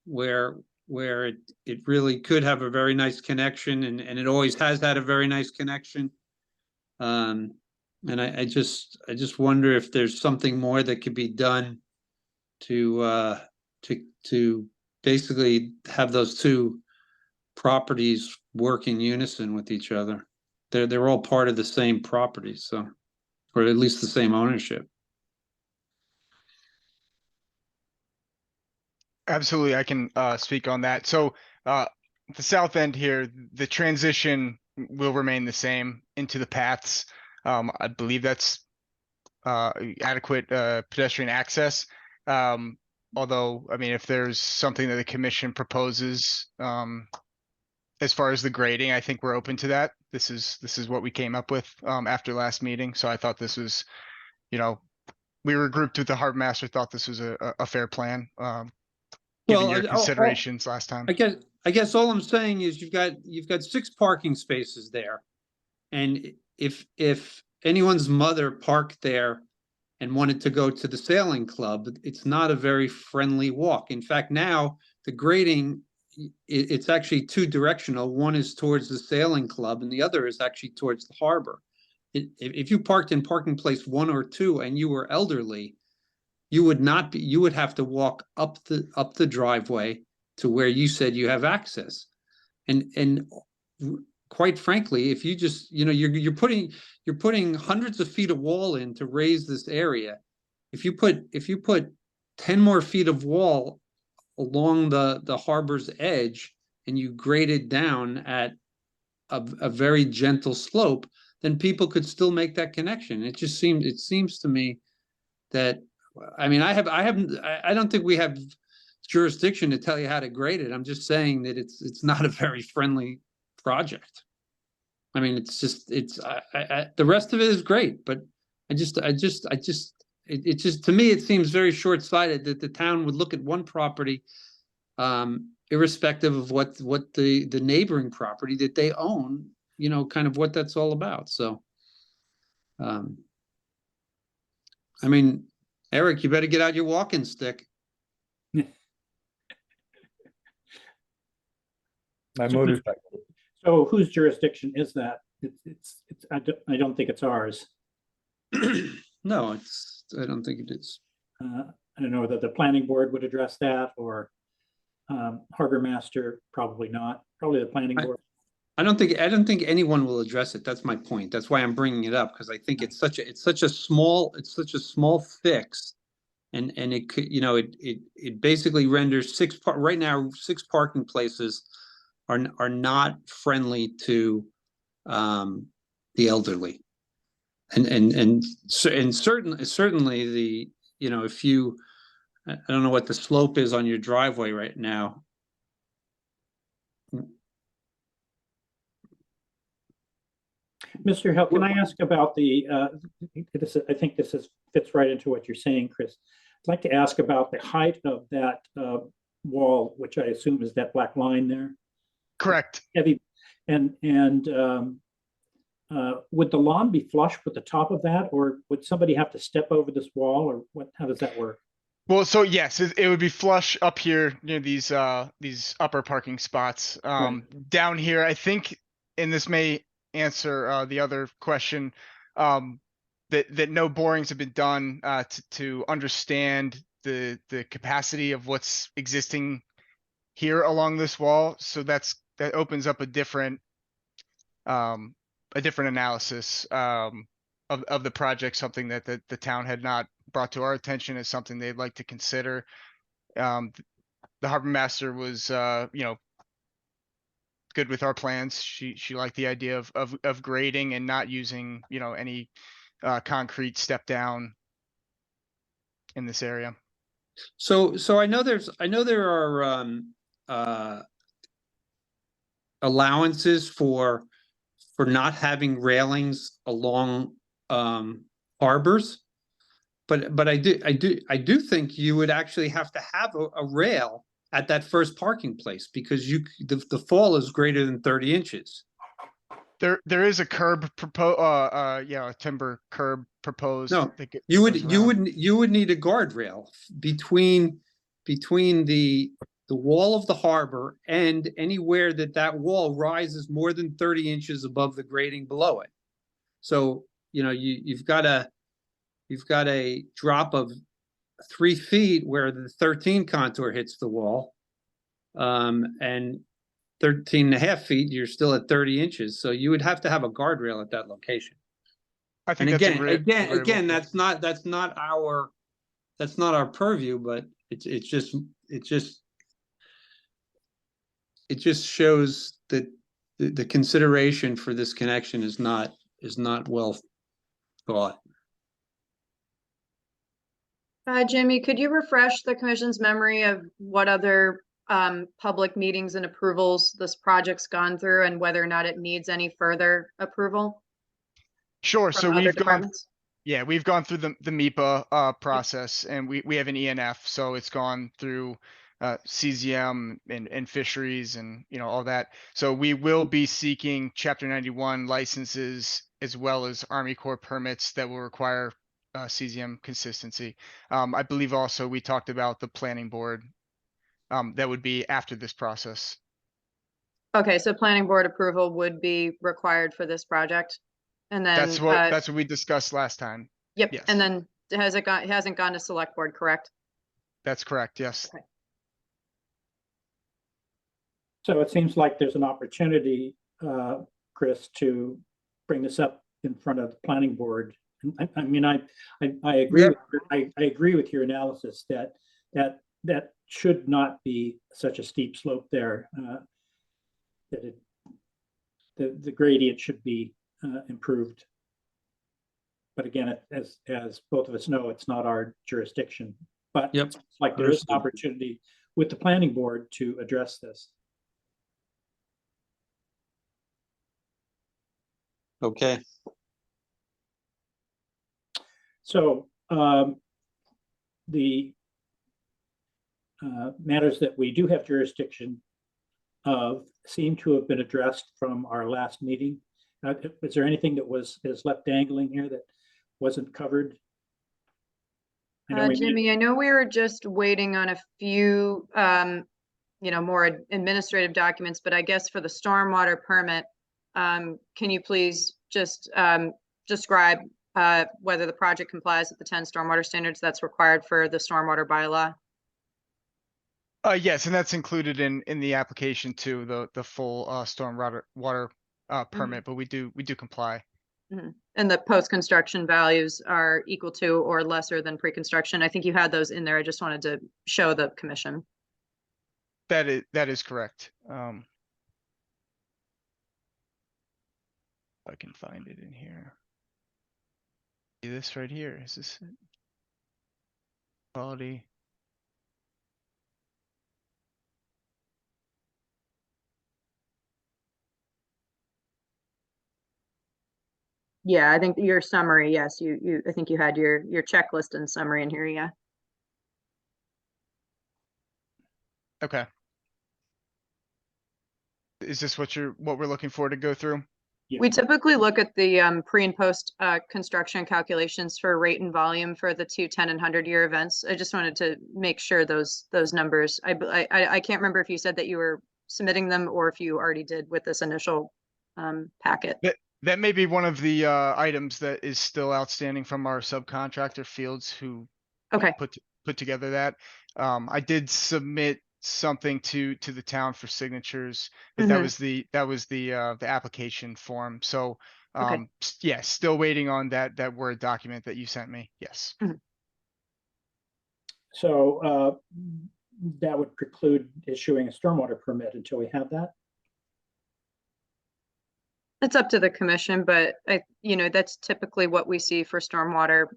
where it really could have a very nice connection, and it always has had a very nice connection. And I just wonder if there's something more that could be done to basically have those two properties work in unison with each other. They're all part of the same property, so, or at least the same ownership. Absolutely, I can speak on that. So the south end here, the transition will remain the same into the paths. I believe that's adequate pedestrian access. Although, I mean, if there's something that the commission proposes as far as the grading, I think we're open to that. This is what we came up with after last meeting. So I thought this was, we were grouped with the harbor master, thought this was a fair plan. Given your considerations last time. I guess all I'm saying is you've got 6 parking spaces there. And if anyone's mother parked there and wanted to go to the sailing club, it's not a very friendly walk. In fact, now the grading, it's actually 2 directional. One is towards the sailing club and the other is actually towards the harbor. If you parked in parking place 1 or 2 and you were elderly, you would have to walk up the driveway to where you said you have access. And quite frankly, if you just, you're putting hundreds of feet of wall in to raise this area. If you put 10 more feet of wall along the harbor's edge and you grade it down at a very gentle slope, then people could still make that connection. It seems to me that, I mean, I don't think we have jurisdiction to tell you how to grade it. I'm just saying that it's not a very friendly project. I mean, it's just, the rest of it is great, but it just, to me, it seems very short-sighted that the town would look at one property, irrespective of what the neighboring property that they own, you know, kind of what that's all about. So, I mean, Eric, you better get out your walking stick. My motorcycle. So whose jurisdiction is that? I don't think it's ours. No, I don't think it is. I don't know whether the planning board would address that or harbor master, probably not, probably the planning board. I don't think anyone will address it. That's my point. That's why I'm bringing it up, because I think it's such a small fix. And it could, you know, it basically renders right now, 6 parking places are not friendly to the elderly. And certainly the, you know, if you, I don't know what the slope is on your driveway right now. Mr. Hill, can I ask about the, I think this fits right into what you're saying, Chris. I'd like to ask about the height of that wall, which I assume is that black line there. Correct. Heavy, and would the lawn be flush with the top of that, or would somebody have to step over this wall, or what? How does that work? Well, so yes, it would be flush up here near these upper parking spots. Down here, I think, and this may answer the other question, that no borings have been done to understand the capacity of what's existing here along this wall. So that opens up a different analysis of the project, something that the town had not brought to our attention as something they'd like to consider. The harbor master was, you know, good with our plans. She liked the idea of grading and not using, you know, any concrete step down in this area. So I know there are allowances for not having railings along harbors, but I do think you would actually have to have a rail at that first parking place, because the fall is greater than 30 inches. There is a curb a timber curb proposed. No, you would need a guardrail between the wall of the harbor and anywhere that wall rises more than 30 inches above the grading below it. So, you know, you've got a drop of 3 feet where the 13 contour hits the wall, and 13.5 feet, you're still at 30 inches. So you would have to have a guardrail at that location. I think and that's again, that's not our purview, but it just shows that the consideration for this connection is not well thought. Jimmy, could you refresh the commission's memory of what other public meetings and approvals this project's gone through, and whether or not it needs any further approval? Sure. So other we've departments? we've gone through the MIPA process, and we have an ENF, so it's gone through CZM and fisheries and, you know, all that. So we will be seeking Chapter 91 licenses as well as Army Corps permits that will require CZM consistency. I believe also we talked about the planning board that would be after this process. Okay, so planning board approval would be required for this project, and then That's what we discussed last time. Yep, Yes. and then it hasn't gone to select board, correct? That's correct. Yes. Okay. So it seems like there's an opportunity, Chris, to bring this up in front of the planning board. I mean, I agree. Yep. I agree with your analysis that should not be such a steep slope there. the gradient should be improved. But again, as both of us know, it's not our jurisdiction. But Yep. it's like there is an Understood. opportunity with the planning board to address this. Okay. So the matters that we do have jurisdiction of seem to have been addressed from our last meeting. Is there anything that is left dangling here that wasn't covered? I know we made- Jimmy, I know we were just waiting on a few, more administrative documents, but I guess for the stormwater permit, can you please just describe whether the project complies with the 10 stormwater standards that's required for the stormwater bylaw? Yes, and that's included in the application too, the full water permit, but we do comply. Mhm. And the post-construction values are equal to or lesser than pre-construction. I think you had those in there. I just wanted to show the commission. That is correct. If I can find it in here. See this right here. Is this it? Quality. Yeah, I think your summary, yes, I think you had your checklist and summary in here, yeah. Okay. Is this what we're looking for to go through? Yeah. We typically look at the pre and post construction calculations for rate and volume for the 2, 10, and 100-year events. I just wanted to make sure those numbers. I can't remember if you said that you were submitting them or if you already did with this initial packet. That may be one of the items that is still outstanding from our subcontractor Fields who Okay. put together that. I did submit something to the town for signatures, but that was the application form. So Okay. yeah, still waiting on that Word document that you sent me. Yes. So that would preclude issuing a stormwater permit until we have that. It's up to the commission, but that's typically what we see for stormwater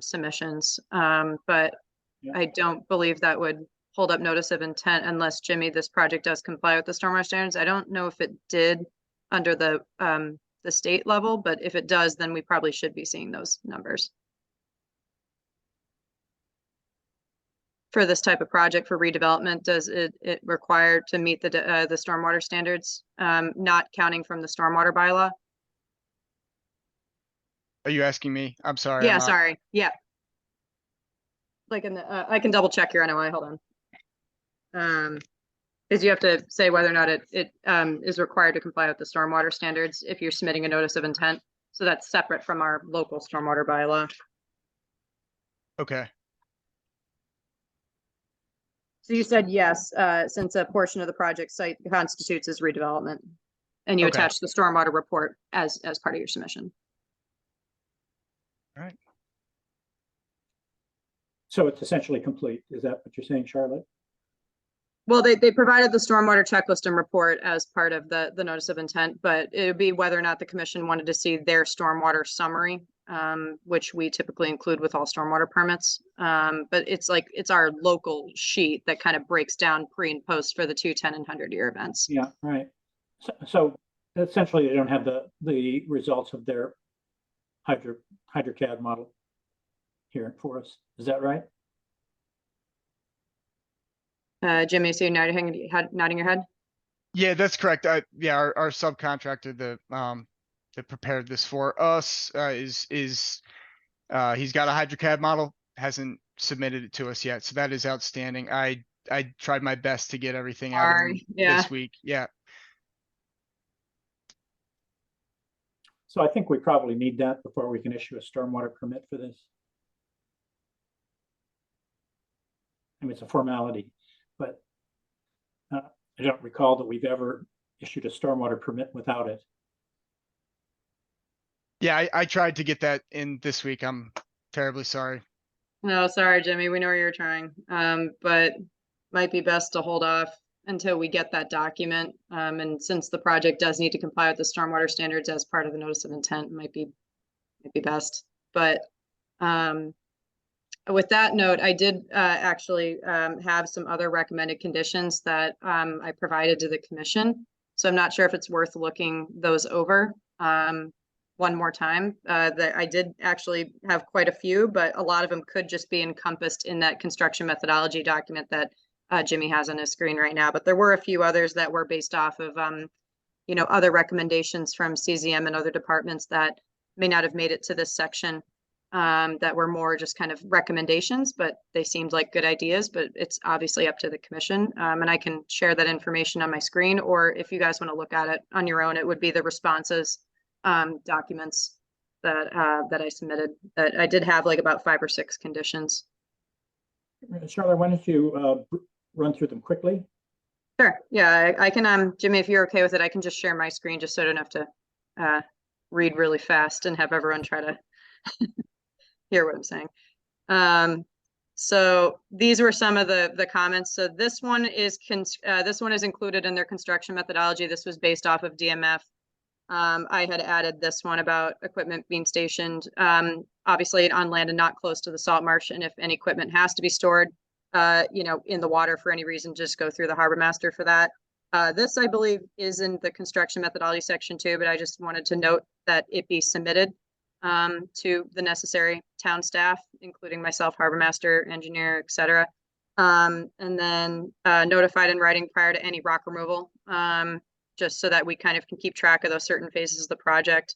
submissions. But Yeah. I don't believe that would hold up notice of intent unless, Jimmy, this project does comply with the stormwater standards. I don't know if it did under the state level, but if it does, then we probably should be seeing those numbers. For this type of project for redevelopment, does it require to meet the stormwater standards, not counting from the stormwater bylaw? Are you asking me? I'm sorry. Yeah, I'm not- sorry. Yeah. Like in the, I can double check your NOI. Hold on. Because you have to say whether or not it is required to comply with the stormwater standards if you're submitting a notice of intent. So that's separate from our local stormwater bylaw. Okay. So you said yes, since a portion of the project site constitutes as redevelopment. And you Okay. attach the stormwater report as part of your submission. All right. So it's essentially complete. Is that what you're saying, Charlotte? Well, they provided the stormwater checklist and report as part of the notice of intent, but it would be whether or not the commission wanted to see their stormwater summary, which we typically include with all stormwater permits. But it's our local sheet that kind of breaks down pre and post for the 2, 10, and 100-year events. Yeah, right. So essentially they don't have the results of their HydroCAD model here for us. Is that right? Jimmy, so you're nodding your head? Yeah, that's correct. Yeah, our subcontractor that prepared this for us is he's got a HydroCAD model, hasn't submitted it to us yet, so that is outstanding. I tried my best to get everything out of him this week. Yeah. So I think we probably need that before we can issue a stormwater permit for this. I mean, it's a formality, but I don't recall that we've ever issued a stormwater permit without it. Yeah, I tried to get that in this week. I'm terribly sorry. No, sorry, Jimmy. We know you're trying, but might be best to hold off until we get that document. And since the project does need to comply with the stormwater standards as part of the notice of intent, might be best. But with that note, I did actually have some other recommended conditions that I provided to the commission. So I'm not sure if it's worth looking those over one more time. That I did actually have quite a few, but a lot of them could just be encompassed in that construction methodology document that Jimmy has on his screen right now. But there were a few others that were based off of other recommendations from CZM and other departments that may not have made it to this section, that were more just kind of recommendations, but they seemed like good ideas, but it's obviously up to the commission. And I can share that information on my screen, or if you guys want to look at it on your own, it would be the responses documents that I submitted. That I did have like about 5 or 6 conditions. Charlotte, why don't you run through them quickly? Sure. Yeah, I can, Jimmy, if you're okay with it, I can just share my screen just so I don't have to read really fast and have everyone try to hear what I'm saying. So these were some of the comments. So this one is included in their construction methodology. This was based off of DMF. I had added this one about equipment being stationed, obviously on land and not close to the salt marsh. And if any equipment has to be stored, in the water for any reason, just go through the harbor master for that. This, I believe, is in the construction methodology section too, but I just wanted to note that it be submitted to the necessary town staff, including myself, harbor master, engineer, etc. And then notified in writing prior to any rock removal, just so that we kind of can keep track of those certain phases of the project.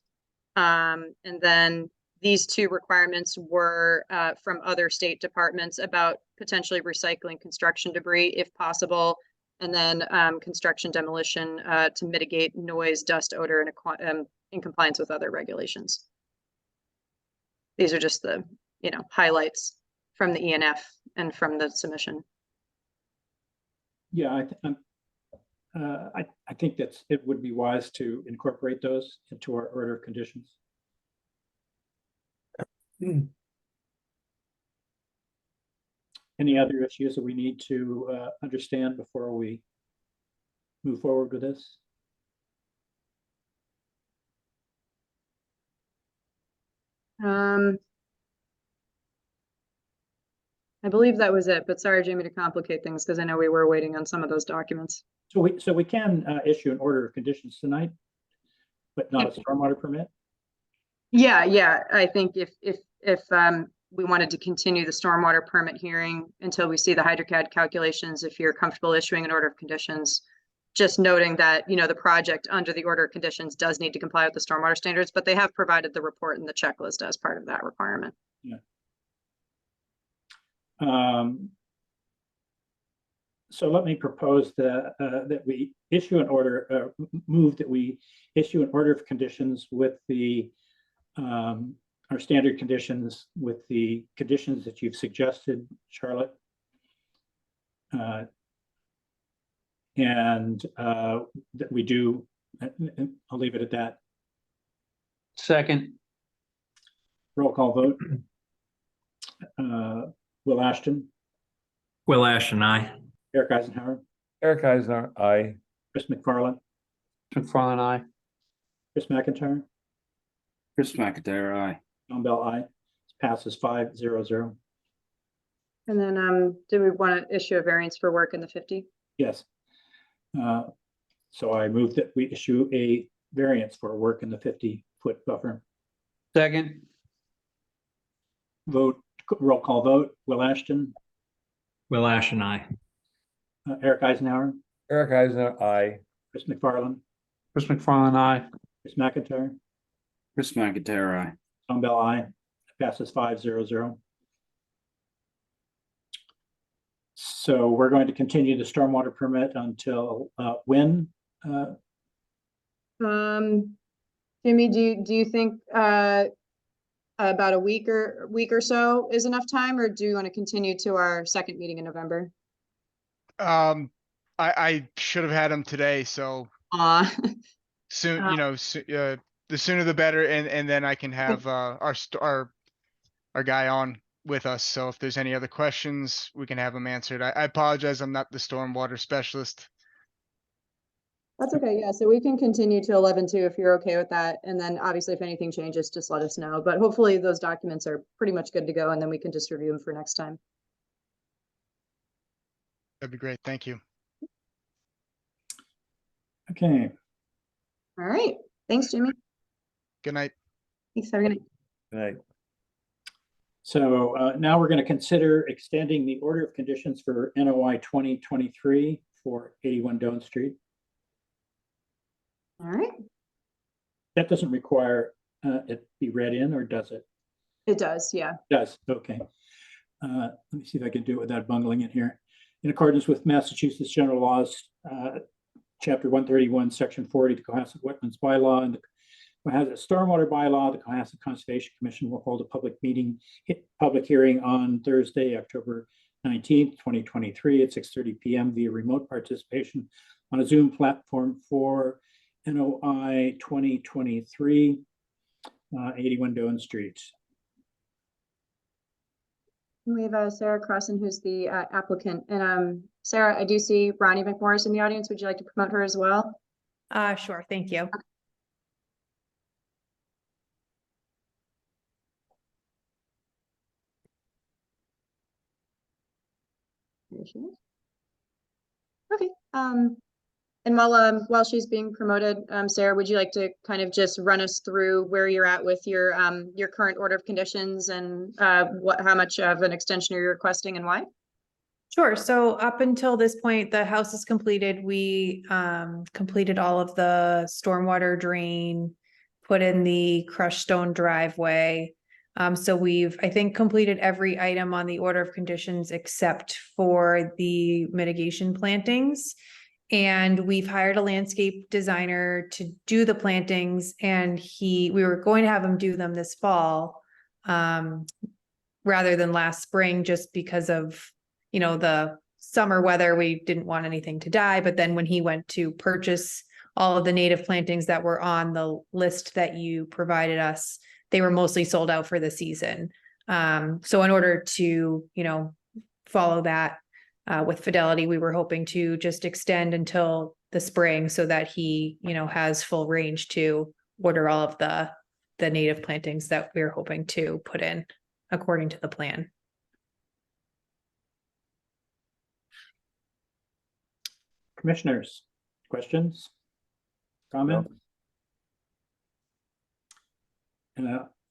And then these 2 requirements were from other state departments about potentially recycling construction debris if possible, and then construction demolition to mitigate noise, dust, odor, and in compliance with other regulations. These are just the highlights from the ENF and from the submission. Yeah, I think it would be wise to incorporate those into our order of conditions. Any other issues that we need to understand before we move forward with this? I believe that was it, but sorry, Jamie, to complicate things, because I know we were waiting on some of those documents. So we can issue an order of conditions tonight, but not a stormwater permit? Yeah. I think if we wanted to continue the stormwater permit hearing until we see the HydroCAD calculations, if you're comfortable issuing an order of conditions, just noting that, the project under the order of conditions does need to comply with the stormwater standards, but they have provided the report and the checklist as part of that requirement. Yeah. So let me propose that we issue an order, move that we issue an order of conditions with the our standard conditions, with the conditions that you've suggested, Charlotte. And that we do, I'll leave it at that. Second. Roll call vote. Will Ashton, Will Ashton, aye. Eric Eisenhower, Eric Eisner, aye. Chris McFarland, McFarland, aye. Chris McIntyre, Chris McIntyre, aye. John Bell, aye. Passes 5-0-0. And then, do we want to issue a variance for work in the 50? Yes. So I move that we issue a variance for work in the 50-foot buffer. Second. Vote, roll call vote. Will Ashton, Will Ashton, aye. Eric Eisenhower, Eric Eisner, aye. Chris McFarland, Chris McFarland, aye. Chris McIntyre, Chris McIntyre, aye. John Bell, aye. Passes 5-0-0. So we're going to continue the stormwater permit until when? Jimmy, do you think about a week or so is enough time, or do you want to continue to our second meeting in November? I should have had him today, so soon, the sooner the better, and then I can have our guy on with us. So if there's any other questions, we can have them answered. I apologize, I'm not the stormwater specialist. That's okay, yeah, so we can continue to 11-2 if you're okay with that, and then obviously if anything changes, just let us know, but hopefully those documents are pretty much good to go, and then we can just review them for next time. That'd be great. Thank you. Okay, All right, thanks, Jimmy. Good night. Thanks, have a good night. Good night. so now we're going to consider extending the order of conditions for NOI 2023 for 81 Doan Street. All right, That doesn't require it be read in, or does it? it does, yeah. Does, okay. Let me see if I can do it without bungling it here. In accordance with Massachusetts General Laws, Chapter 131, Section 40, the Cohasset Wetlands Bylaw, and the Cohasset Stormwater Bylaw, the Cohasset Conservation Commission will hold a public hearing on Thursday, October 19th, 2023 at 6:30 p.m. via remote participation on a Zoom platform for NOI 2023, 81 Doan Street. We have Sarah Crossan, who's the applicant, and Sarah, I do see Ronnie McMorris in the audience. Would you like to promote her as well? Sure, thank you. There she is. Okay, and while she's being promoted, Sarah, would you like to kind of just run us through where you're at with your current order of conditions and how much of an extension you're requesting and why? Sure. So up until this point, the house is completed. We completed all of the stormwater drain, put in the crushed stone driveway. So we've, I think, completed every item on the order of conditions except for the mitigation plantings. And we've hired a landscape designer to do the plantings, and we were going to have him do them this fall rather than last spring, just because of, you know, the summer weather. We didn't want anything to die. But then when he went to purchase all of the native plantings that were on the list that you provided us, they were mostly sold out for the season. So in order to, you know, follow that with fidelity, we were hoping to just extend until the spring so that he, you know, has full range to order all of the native plantings that we're hoping to put in according to the plan. Commissioners, questions, comments?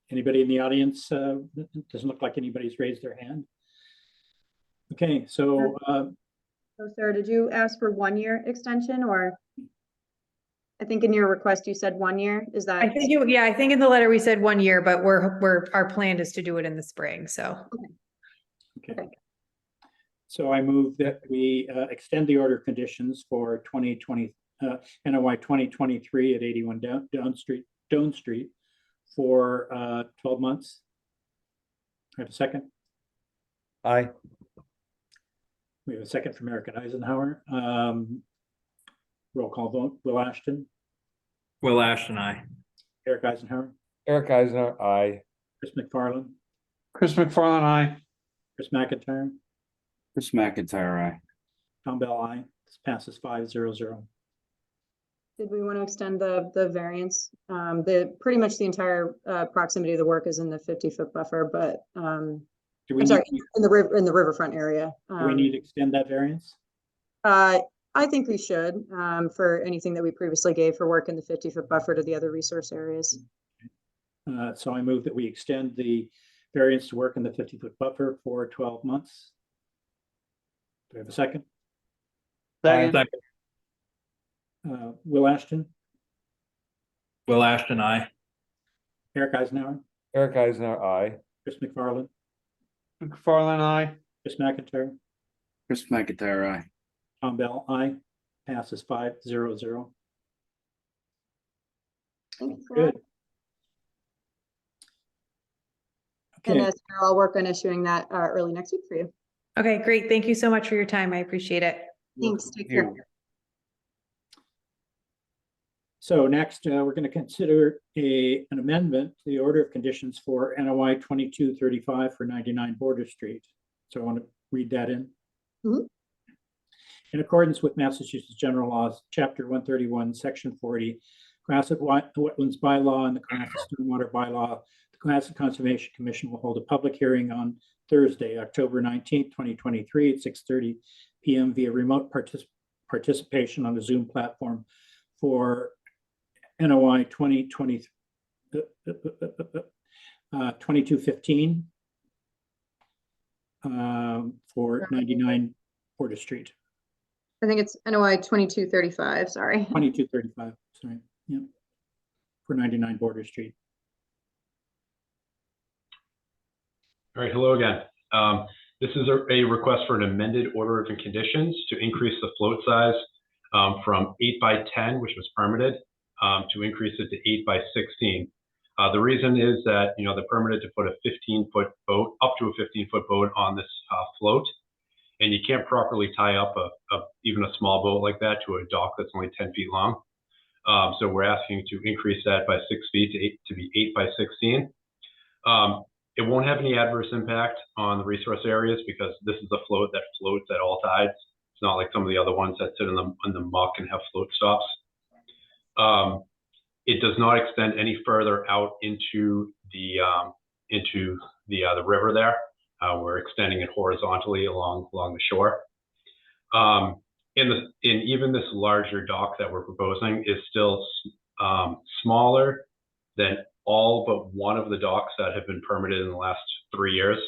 Anybody in the audience? It doesn't look like anybody's raised their hand. Okay, so So Sarah, did you ask for 1-year extension, or I think in your request you said 1 year? Is that? I think yeah, I think in the letter we said 1 year, but our plan is to do it in the spring. So. okay. So I move that we extend the order of conditions for 2020 NOI 2023 at 81 Doan Street for 12 months. I have a second. Aye. We have a second from Eric Eisenhower. Roll call vote. Will Ashton, Will Ashton, aye. Eric Eisenhower, Eric Eisner, aye. Chris McFarland, Chris McFarland, aye. Chris McIntyre, Chris McIntyre, aye. Tom Bell, aye. This passes 5-0-0. Did we want to extend the variance? Pretty much the entire proximity of the work is in the 50-foot buffer, but I'm sorry, in the riverfront area. Do we need to extend that variance? I think we should, for anything that we previously gave for work in the 50-foot buffer to the other resource areas. So I move that we extend the variance to work in the 50-foot buffer for 12 months. Do we have a second? Second. Will Ashton, Will Ashton, aye. Eric Eisenhower, Eric Eisner, aye. Chris McFarland, McFarland, aye. Chris McIntyre, Chris McIntyre, aye. Tom Bell, aye. Passes 5-0-0. Thanks, Good. And Okay, I'll work on issuing that early next week for you. Okay, great. Thank you so much for your time. I appreciate it. Thanks. Take care. so next we're going to consider an amendment to the order of conditions for NOI 2235 for 99 Border Street. So I want to read that in. Mhm. In accordance with Massachusetts General Laws, Chapter 131, Section 40, Cohasset Wetlands Bylaw and the Cohasset Stormwater Bylaw, the Cohasset Conservation Commission will hold a public hearing on Thursday, October 19th, 2023 at 6:30 p.m. via remote participation on the Zoom platform for NOI 2215 for 99 Border Street. I think it's NOI 2235, sorry. 2235, sorry, yeah, for 99 Border Street. All right, hello again. This is a request for an amended order of conditions to increase the float size from 8 by 10, which was permitted, to increase it to 8 by 16. The reason is that, you know, they're permitted to put a 15-foot boat, up to a 15-foot boat on this float. And you can't properly tie up even a small boat like that to a dock that's only 10 feet long. So we're asking to increase that by 6 feet to be 8 by 16. It won't have any adverse impact on the resource areas because this is a float that floats at all tides. It's not like some of the other ones that sit in the muck and have float stops. It does not extend any further out into the river there. We're extending it horizontally along the shore. In even this larger dock that we're proposing is still smaller than all but one of the docks that have been permitted in the last 3 years.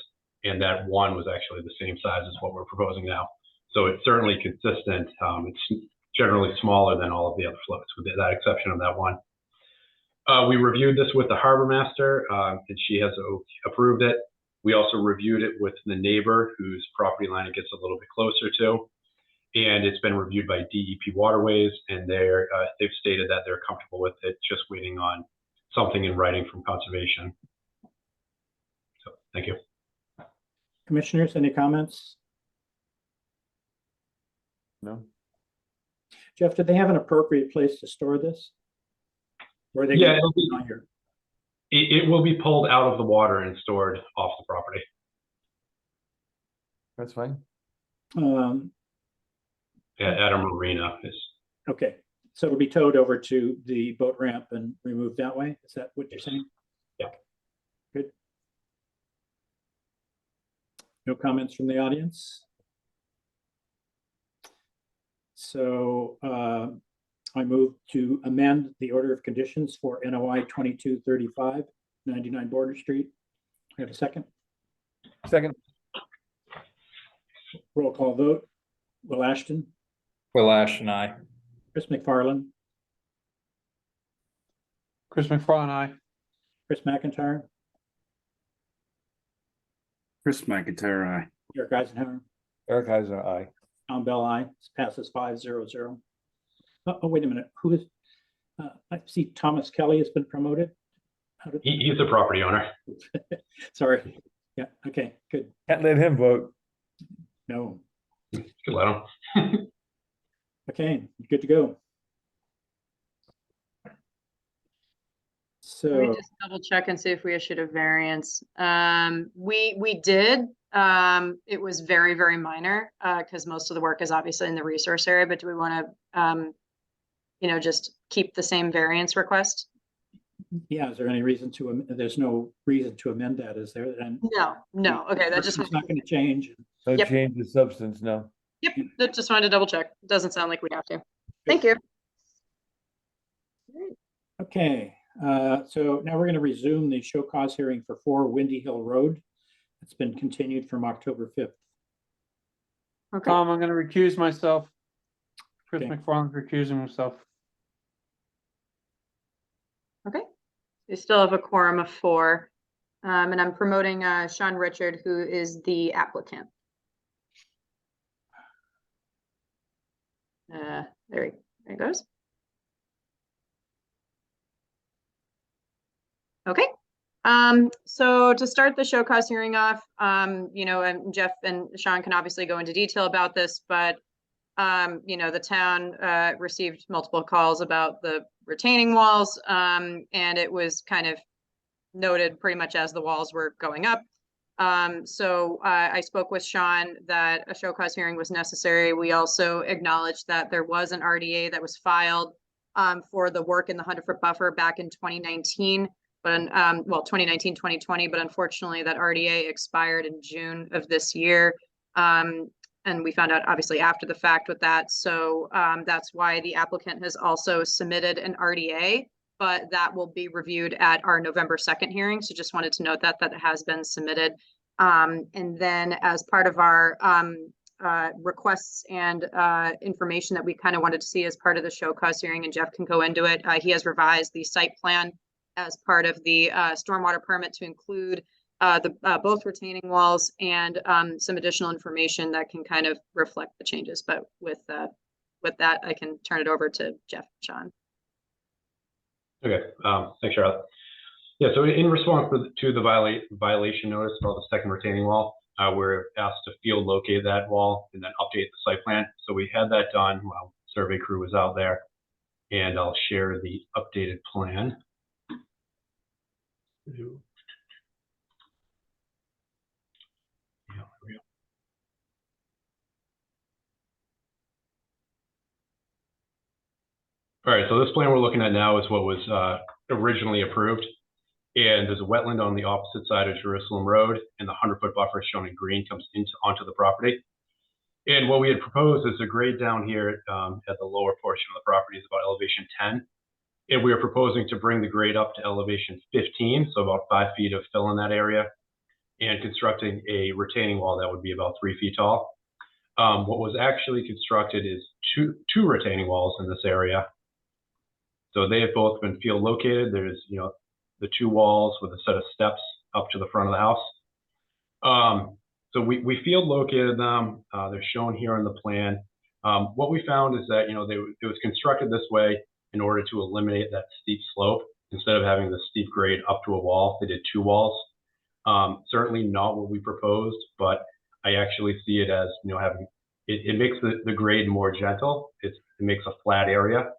And that one was actually the same size as what we're proposing now. So it's certainly consistent. It's generally smaller than all of the other floats with that exception of that one. We reviewed this with the harbor master and she has approved it. We also reviewed it with the neighbor whose property line it gets a little bit closer to. And it's been reviewed by DEP Waterways and they've stated that they're comfortable with it, just waiting on something in writing from conservation. So, thank you. Commissioners, any comments? No. Jeff, did they have an appropriate place to store this? Or are they Yeah, on here? It will be pulled out of the water and stored off the property. That's fine. At a marina. Okay, so it'll be towed over to the boat ramp and removed that way? Is that what you're saying? Yeah. Good. No comments from the audience? So I move to amend the order of conditions for NOI 2235, 99 Border Street. I have a second. Second. Roll call vote. Will Ashton, Will Ashton, aye. Chris McFarland, Chris McFarland, aye. Chris McIntyre, Chris McIntyre, aye. Eric Eisenhower, Eric Heiser, aye. Tom Bell, aye. This passes 5-0-0. Oh, wait a minute. Who is, I see Thomas Kelly has been promoted. He's the property owner. Sorry. Yeah, okay, good. Can't let him vote. No, You can let him. okay, good to go. Let me So, just double check and see if we issued a variance. We did. It was very, very minor, because most of the work is obviously in the resource area, but do we want to, just keep the same variance request? yeah, is there any reason to, there's no reason to amend that, is there? And No, okay, that just, it's not going to change. No Yep. change the substance, no. yep, that just wanted to double check. Doesn't sound like we have to. Thank you. Okay, so now we're going to resume the show cause hearing for 4 Windy Hill Road. It's been continued from October 5th. Okay, Tom, I'm gonna recuse myself. Chris Okay. McFarland's recusing himself. okay. We still have a quorum of 4. And I'm promoting Sean Richard, who is the applicant. There it goes. Okay, so to start the show cause hearing off, and Jeff and Sean can obviously go into detail about this, but the town received multiple calls about the retaining walls, and it was kind of noted pretty much as the walls were going up So I spoke with Sean that a show cause hearing was necessary. We also acknowledged that there was an RDA that was filed for the work in the 100-foot buffer back in 2019, but well, 2019, 2020, but unfortunately that RDA expired in June of this year. And we found out obviously after the fact with that. So that's why the applicant has also submitted an RDA, but that will be reviewed at our November 2nd hearing. So just wanted to note that it has been submitted. And then as part of our requests and information that we kind of wanted to see as part of the show cause hearing, and Jeff can go into it, he has revised the site plan as part of the stormwater permit to include both retaining walls and some additional information that can kind of reflect the changes. But with that, I can turn it over to Jeff and Sean. Okay, thanks, Charlotte. Yeah, so in response to the violation notice about the second retaining wall, we're asked to field locate that wall and then update the site plan. So we had that done while survey crew was out there, and I'll share the updated plan. All right, so this plan we're looking at now is what was originally approved. And there's a wetland on the opposite side of Jerusalem Road, and the 100-foot buffer shown in green comes onto the property. And what we had proposed is a grade down here at the lower portion of the property is about elevation 10. And we are proposing to bring the grade up to elevation 15, so about 5 feet of fill in that area, and constructing a retaining wall that would be about 3 feet tall. What was actually constructed is two retaining walls in this area. So they have both been field located. There's, the two walls with a set of steps up to the front of the house. So we field located them. They're shown here on the plan. What we found is that, it was constructed this way in order to eliminate that steep slope. Instead of having the steep grade up to a wall, they did two walls. Certainly not what we proposed, but I actually see it as, having, it makes the grade more gentle. It makes a flat area.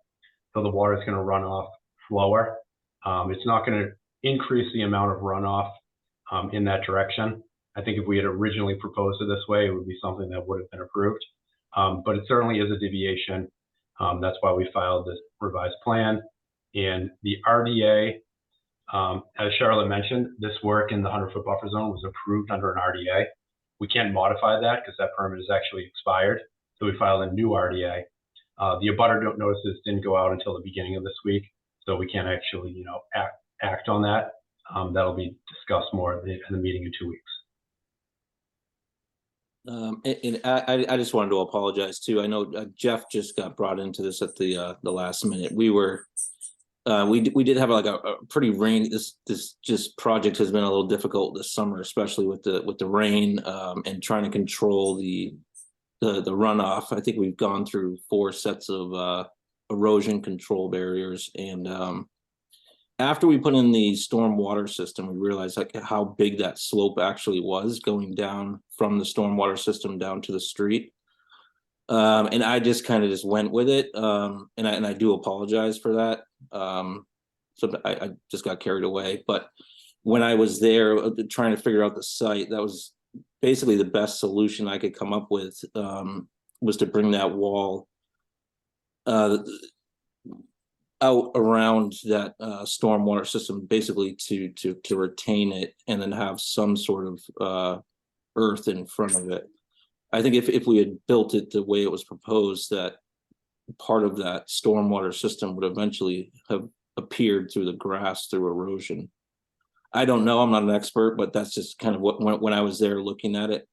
So the water is going to run off slower. It's not going to increase the amount of runoff in that direction. I think if we had originally proposed it this way, it would be something that would have been approved. But it certainly is a deviation. That's why we filed this revised plan. And the RDA, as Charlotte mentioned, this work in the 100-foot buffer zone was approved under an RDA. We can't modify that because that permit is actually expired. So we filed a new RDA. The abutter notices didn't go out until the beginning of this week, so we can't actually, act on that. That'll be discussed more in the meeting in 2 weeks. And I just wanted to apologize too. I know Jeff just got brought into this at the last minute. We did have like a pretty rainy. This project has been a little difficult this summer, especially with the rain and trying to control the runoff. I think we've gone through 4 sets of erosion control barriers, and after we put in the storm water system, we realized like how big that slope actually was going down from the storm water system down to the street. And I just kind of just went with it, and I do apologize for that. So I just got carried away. But when I was there trying to figure out the site, that was basically the best solution I could come up with, was to bring that wall out around that stormwater system, basically to retain it, and then have some sort of earth in front of it. I think if we had built it the way it was proposed, that part of that stormwater system would eventually have appeared through the grass through erosion. I don't know, I'm not an expert, but that's just kind of what, when I was there looking at it,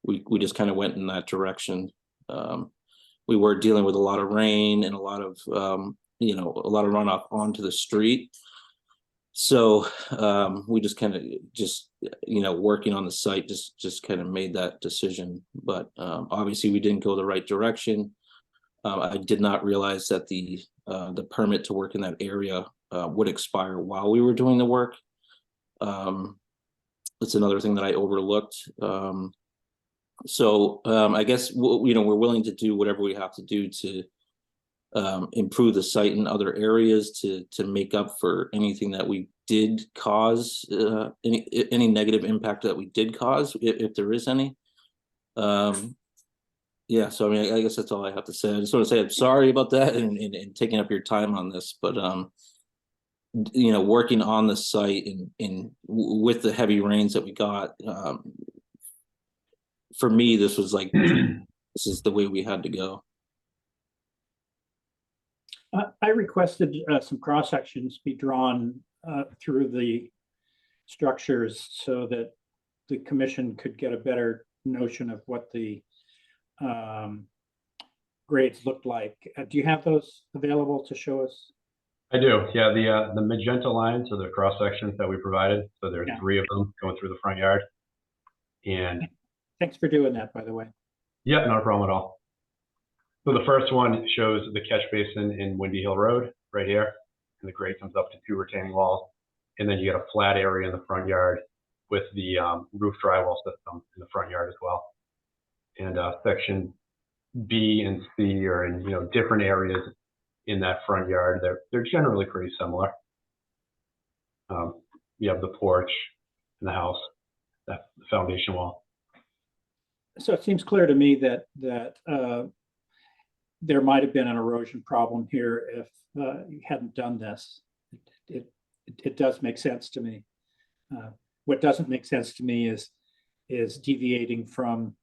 we just kind of went in that direction. We were dealing with a lot of rain and a lot of, a lot of runoff onto the street. So we just kind of working on the site, just kind of made that decision. But obviously we didn't go the right direction. I did not realize that the permit to work in that area would expire while we were doing the work. That's another thing that I overlooked. So I guess we're willing to do whatever we have to do to improve the site in other areas to make up for anything that we did cause any negative impact that we did cause, if there is any. Yeah, so I mean, I guess that's all I have to say. I just want to say I'm sorry about that and taking up your time on this, but you know, working on the site and with the heavy rains that we got, for me, this was like this is the way we had to go. I requested some cross sections be drawn through the structures so that the commission could get a better notion of what the grades looked like. Do you have those available to show us? I do. Yeah, the magenta lines are the cross sections that we provided. So there are Yeah. 3 of them going through the front yard. And Thanks for doing that, by the way. yeah, not a problem at all. So the first one shows the catch basin in Windy Hill Road right here, and the grade comes up to 2 retaining walls, and then you get a flat area in the front yard with the roof drywall system in the front yard as well. And section B and C are in different areas in that front yard. They're generally pretty similar. You have the porch and the house, that the foundation wall. So it seems clear to me that there might have been an erosion problem here if you hadn't done this. It does make sense to me. What doesn't make sense to me is deviating from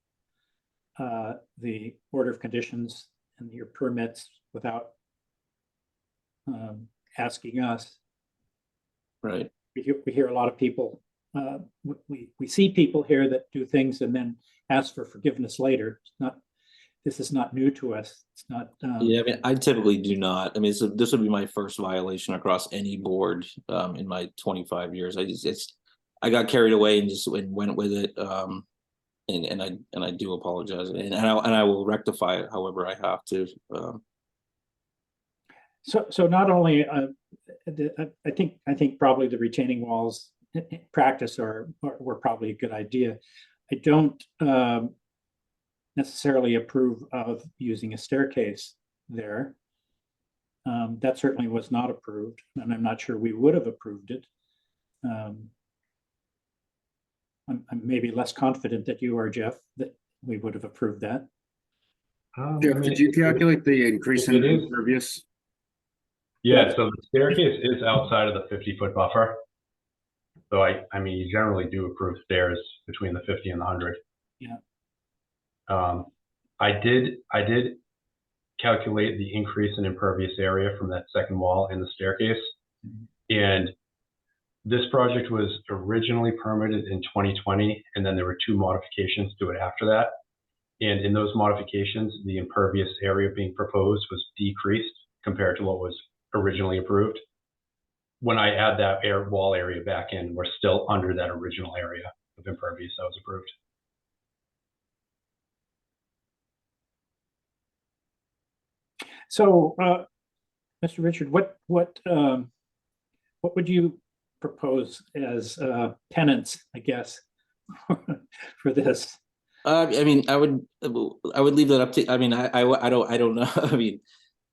the order of conditions and your permits without asking us. Right. We hear a lot of people. We see people here that do things and then ask for forgiveness later. This is not new to us. It's not. Yeah, I mean, I typically do not. I mean, so this would be my first violation across any board in my 25 years. I got carried away and just went with it. And I do apologize, and I will rectify it however I have to. So not only I think probably the retaining walls practice were probably a good idea. I don't necessarily approve of using a staircase there. That certainly was not approved, and I'm not sure we would have approved it. I'm maybe less confident that you are, Jeff, that we would have approved that. Jeff, did you calculate the increase in impervious? Yeah, so the staircase is outside of the 50-foot buffer. So I mean, you generally do approve stairs between the 50 and the 100. Yeah. I did calculate the increase in impervious area from that second wall in the staircase. And this project was originally permitted in 2020, and then there were 2 modifications to it after that. And in those modifications, the impervious area being proposed was decreased compared to what was originally approved. When I add that wall area back in, we're still under that original area of impervious that was approved. So, Mr. Richard, what would you propose as tenants, I guess, for this? I mean, I would leave that up to. I mean, I don't know. I mean,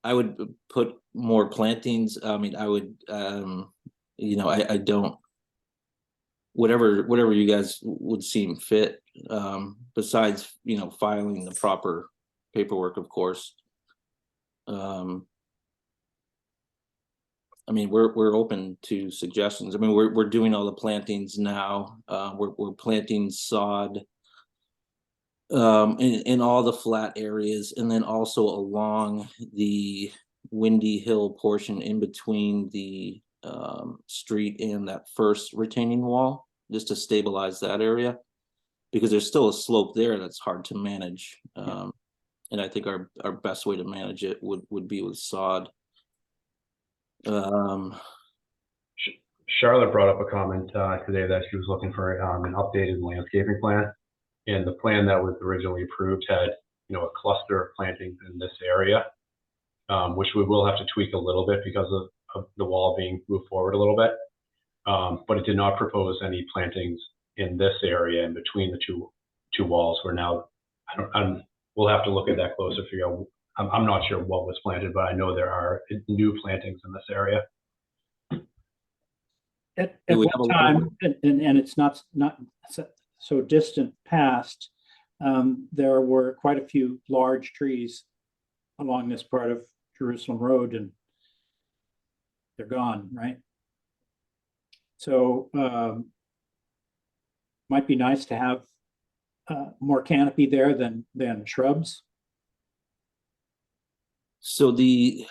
I would put more plantings. I mean, I would. I don't. Whatever you guys would seem fit. Besides, filing the proper paperwork, of course. I mean, we're open to suggestions. I mean, we're doing all the plantings now. We're planting sod in all the flat areas, and then also along the Windy Hill portion in between the street and that first retaining wall, just to stabilize that area, because there's still a slope there that's hard to manage. And I think our best way to manage it would be with sod. Charlotte brought up a comment today that she was looking for an updated landscaping plan, and the plan that was originally approved had a cluster of plantings in this area, which we will have to tweak a little bit because of the wall being moved forward a little bit, but it did not propose any plantings in this area in between the two walls. We're now we'll have to look at that closer for you. I'm not sure what was planted, but I know there are new plantings in this area. At Do we one have a lot time, and it's not so distant past, there were quite a few large trees along this part of Jerusalem Road, and they're gone, right? So might be nice to have more canopy there than shrubs. So the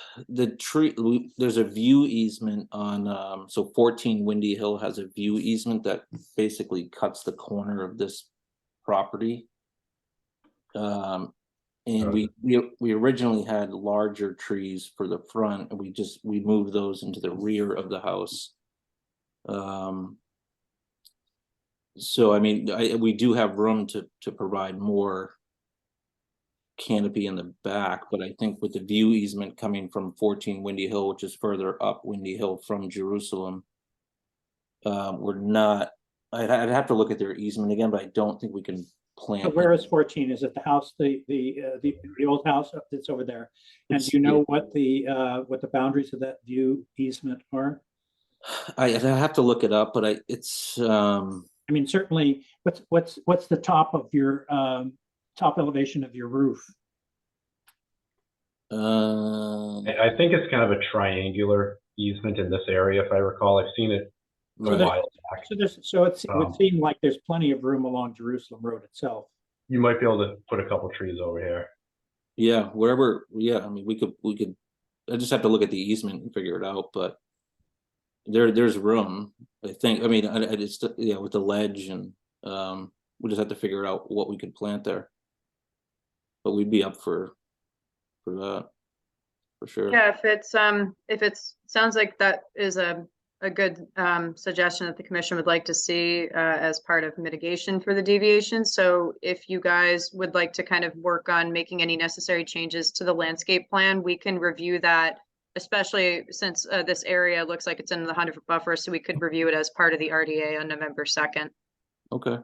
tree, there's a view easement on, so 14 Windy Hill has a view easement that basically cuts the corner of this property. And we originally had larger trees for the front, and we moved those into the rear of the house. So I mean, we do have room to provide more canopy in the back, but I think with the view easement coming from 14 Windy Hill, which is further up Windy Hill from Jerusalem, we're not. I'd have to look at their easement again, but I don't think we can plant. So where is 14? Is it the house, the old house that's over there? And do you know what the boundaries of that view easement are? I have to look it up, but it's. I mean, certainly, what's the top of your top elevation of your roof? I think it's kind of a triangular easement in this area, if I recall. I've seen it a while back. So it would seem like there's plenty of room along Jerusalem Road itself. You might be able to put a couple trees over here. Yeah, wherever. Yeah, I mean, we could. I just have to look at the easement and figure it out, but there's room. I think. I mean, I just with the ledge, and we just have to figure out what we could plant there. But we'd be up for that for sure. Yeah, if it's sounds like that is a good suggestion that the commission would like to see as part of mitigation for the deviation. So if you guys would like to kind of work on making any necessary changes to the landscape plan, we can review that, especially since this area looks like it's in the 100-foot buffer, so we could review it as part of the RDA on November 2nd. Okay.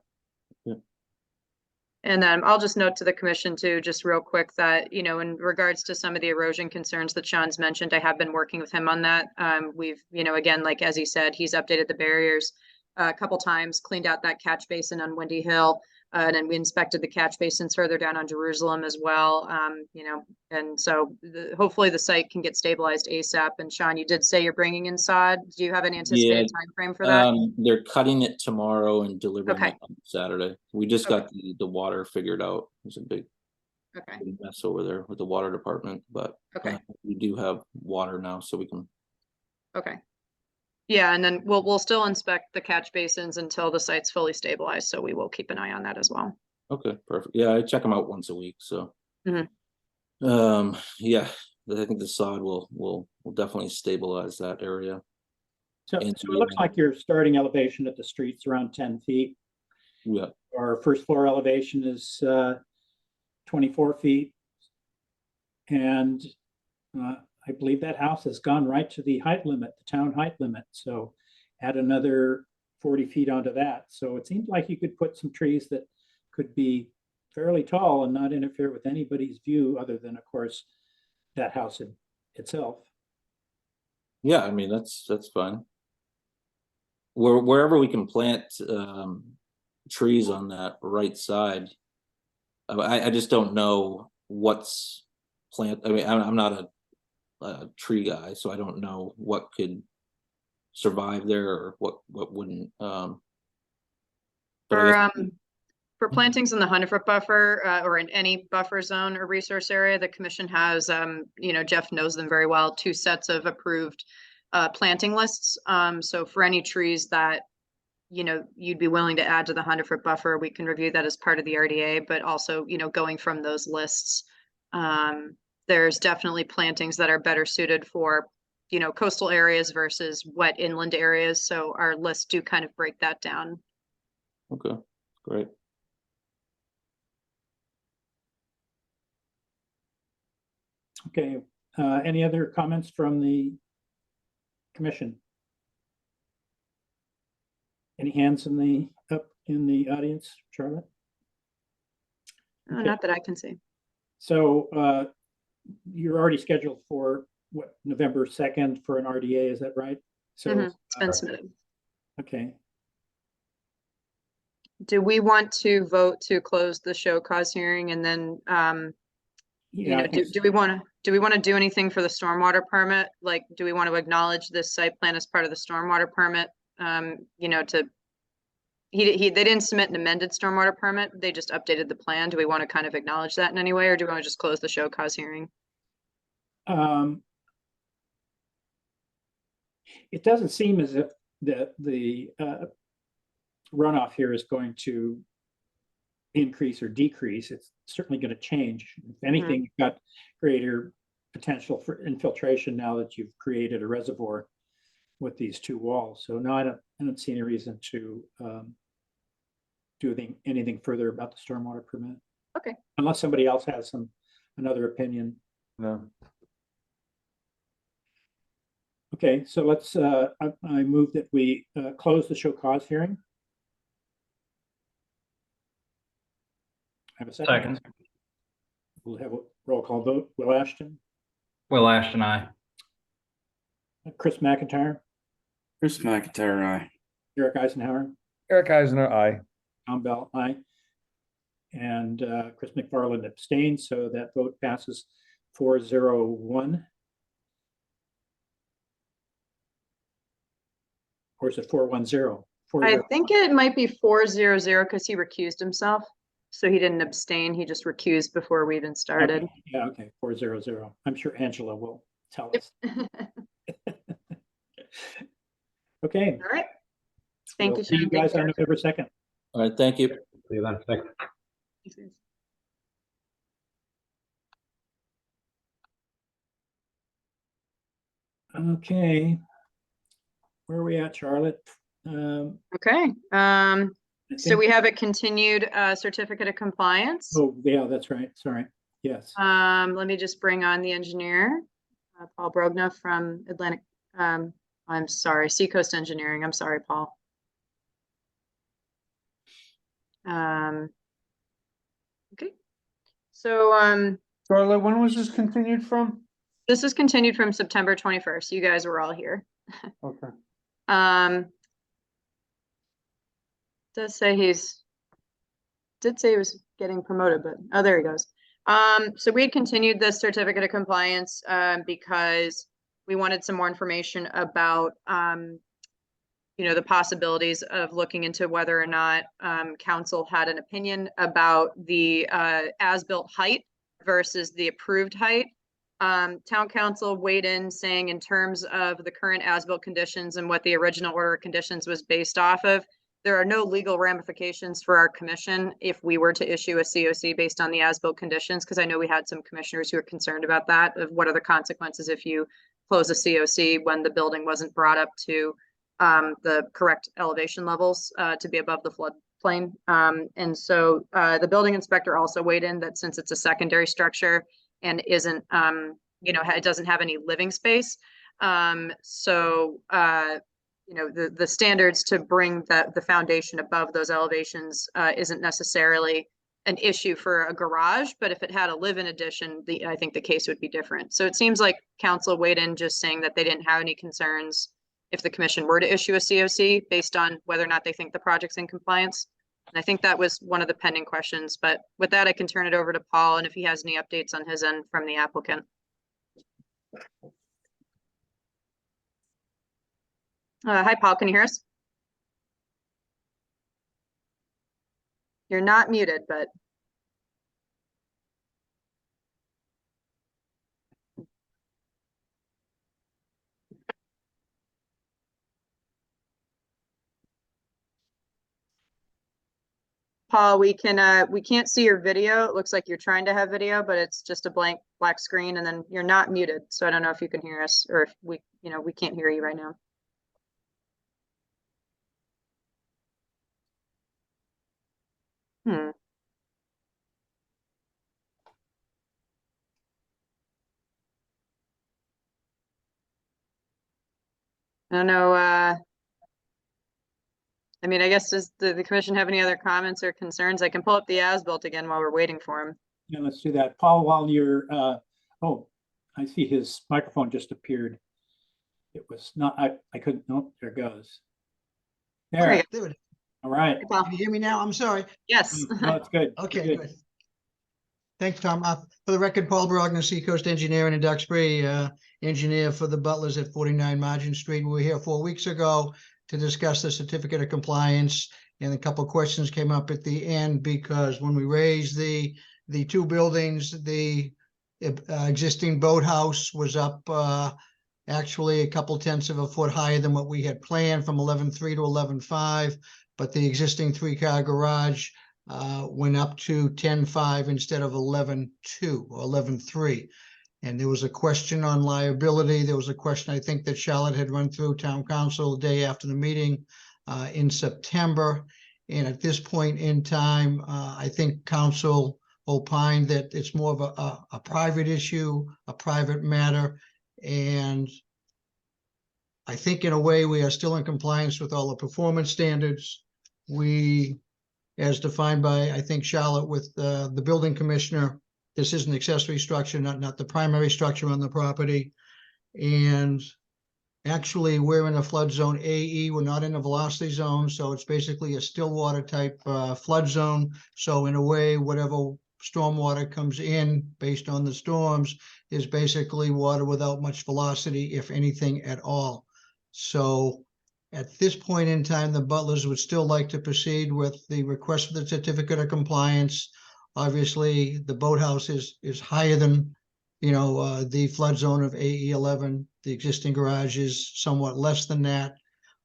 And then I'll just note to the commission too, just real quick, that, you know, in regards to some of the erosion concerns that Sean's mentioned, I have been working with him on that. We've, you know, again, like, as he said, he's updated the barriers a couple times, cleaned out that catch basin on Windy Hill. And then we inspected the catch basins further down on Jerusalem as well. You know, and so hopefully the site can get stabilized ASAP. And Sean, you did say you're bringing in sod. Do you have an anticipated time frame for that? They're cutting it tomorrow and delivering Okay. it on Saturday. We just got the water figured out. There's a big mess over there with the water department, but we do have water now, so we can. Okay. Yeah, and then we'll still inspect the catch basins until the site's fully stabilized, so we will keep an eye on that as well. Okay, perfect. Yeah, I check them out once a week, so. Mhm. Yeah, I think the sod will definitely stabilize that area. So it looks like your starting elevation at the street's around 10 feet. Yeah. Our first floor elevation is 24 feet. And I believe that house has gone right to the height limit, the town height limit. So add another 40 feet onto that. So it seems like you could put some trees that could be fairly tall and not interfere with anybody's view other than, of course, that house itself. Yeah, I mean, that's fine. Wherever we can plant trees on that right side, I just don't know what's plant. I mean, I'm not a tree guy, so I don't know what could survive there or what wouldn't. For plantings in the 100-foot buffer or in any buffer zone or resource area, the commission has, you know, Jeff knows them very well, 2 sets of approved planting lists. So for any trees that, you know, you'd be willing to add to the 100-foot buffer, we can review that as part of the RDA, but also, you know, going from those lists, there's definitely plantings that are better suited for, you know, coastal areas versus wet inland areas. So our lists do kind of break that down. Okay, great. Okay, any other comments from the commission? Any hands up in the audience, Charlotte? Okay. Not that I can see. So you're already scheduled for what, November 2nd for an RDA, is that right? So it's been submitted. Okay, Do we want to vote to close the show cause hearing and then, you yeah, know, I think do we want to do anything for the stormwater permit? Like, do we want to acknowledge this site plan as part of the stormwater permit? You know, they didn't submit an amended stormwater permit. They just updated the plan. Do we want to kind of acknowledge that in any way, or do we want to just close the show cause hearing? It doesn't seem as if the runoff here is going to increase or decrease. It's certainly going to change. If anything, you've got greater potential for infiltration now that you've created a reservoir with these two walls. So no, I don't see any reason to do anything further about the stormwater permit. Okay. Unless somebody else has another opinion. No. Okay, so let's, I move that we close the show cause hearing. Have a second. Second. We'll have a roll call vote. Will Ashton, Will Ashton, aye. Chris McIntyre, Chris McIntyre, aye. Eric Eisenhower, Eric Eisner, aye. Tom Bell, aye. And Chris McFarland abstained, so that vote passes 4-0-1. Or is it 4-1-0? I think it might be 4-0-0 because he recused himself. So he didn't abstain. He just recused before we even started. Okay. Yeah, okay, 4-0-0. I'm sure Angela will tell us. Okay. All right. Thank We'll you, see you Sean. guys Thank on you. November 2nd. All right, thank you. See you then. Thanks. Okay. Where are we at, Charlotte? Okay. I So think- we have a continued certificate of compliance. Oh, yeah, that's right. Sorry. Yes. Let me just bring on the engineer, Paul Brogna from Atlantic. I'm sorry, Seacoast Engineering. I'm sorry, Paul. Okay. So Charlotte, when was this continued from? this is continued from September 21st. You guys were all here. Okay. Does say did say he was getting promoted, but oh, there he goes. So we had continued this certificate of compliance because we wanted some more information about you know, the possibilities of looking into whether or not council had an opinion about the as-built height versus the approved height. Town council weighed in saying in terms of the current as-built conditions and what the original order of conditions was based off of, there are no legal ramifications for our commission if we were to issue a COC based on the as-built conditions, because I know we had some commissioners who are concerned about that, of what are the consequences if you close a COC when the building wasn't brought up to the correct elevation levels to be above the floodplain. And so the building inspector also weighed in that since it's a secondary structure and isn't, you know, it doesn't have any living space. You know, the standards to bring the foundation above those elevations isn't necessarily an issue for a garage, but if it had a live-in addition, I think the case would be different. So it seems like council weighed in just saying that they didn't have any concerns if the commission were to issue a COC based on whether or not they think the project's in compliance. And I think that was one of the pending questions, but with that, I can turn it over to Paul, and if he has any updates on his end from the applicant. Hi, Paul, can you hear us? You're not muted, but. Paul, we can't see your video. It looks like you're trying to have video, but it's just a blank black screen, and then you're not muted. So I don't know if you can hear us or if we can't hear you right now. I don't know. I mean, I guess does the commission have any other comments or concerns? I can pull up the as-built again while we're waiting for him. Yeah, let's do that. Paul, while you're, oh, I see his microphone just appeared. It was not, I couldn't, nope, there it goes. Eric, There it is. all right. Can you hear me now? I'm sorry. Yes. No, it's good. Okay, Good. good. Thanks, Tom. For the record, Paul Brogna, Seacoast Engineering in Duxbury, engineer for the Butlers at 49 Margin Street. We were here 4 weeks ago to discuss the certificate of compliance, and a couple of questions came up at the end because when we raised the two buildings, the existing boathouse was up actually a couple tenths of a foot higher than what we had planned from 11.3 to 11.5, but the existing 3-car garage went up to 10.5 instead of 11.2 or 11.3. And there was a question on liability. There was a question, I think, that Charlotte had run through town council the day after the meeting in September. And at this point in time, I think council opined that it's more of a private issue, a private matter. And I think in a way we are still in compliance with all the performance standards. We, as defined by, I think, Charlotte with the building commissioner, this is an accessory structure, not the primary structure on the property. And actually, we're in a flood zone AE. We're not in a velocity zone, so it's basically a still water type flood zone. So in a way, whatever stormwater comes in based on the storms is basically water without much velocity, if anything at all. So at this point in time, the Butlers would still like to proceed with the request for the certificate of compliance. Obviously, the boathouse is higher than, the flood zone of AE 11. The existing garage is somewhat less than that,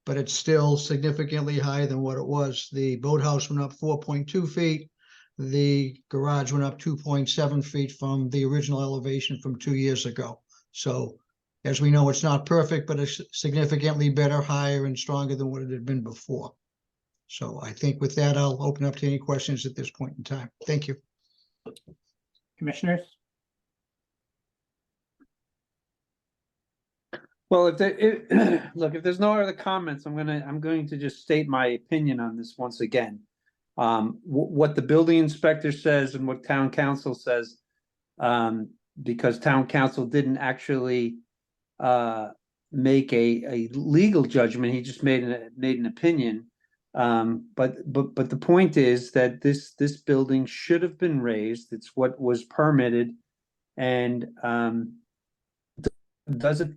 but it's still significantly higher than what it was. The boathouse went up 4.2 feet. The garage went up 2.7 feet from the original elevation from 2 years ago. So as we know, it's not perfect, but it's significantly better, higher, and stronger than what it had been before. So I think with that, I'll open up to any questions at this point in time. Thank you. Commissioners? Well, look, if there's no other comments, I'm going to just state my opinion on this once again. What the building inspector says and what town council says, because town council didn't actually make a legal judgment, he just made an opinion. But the point is that this building should have been raised. It's what was permitted, and does it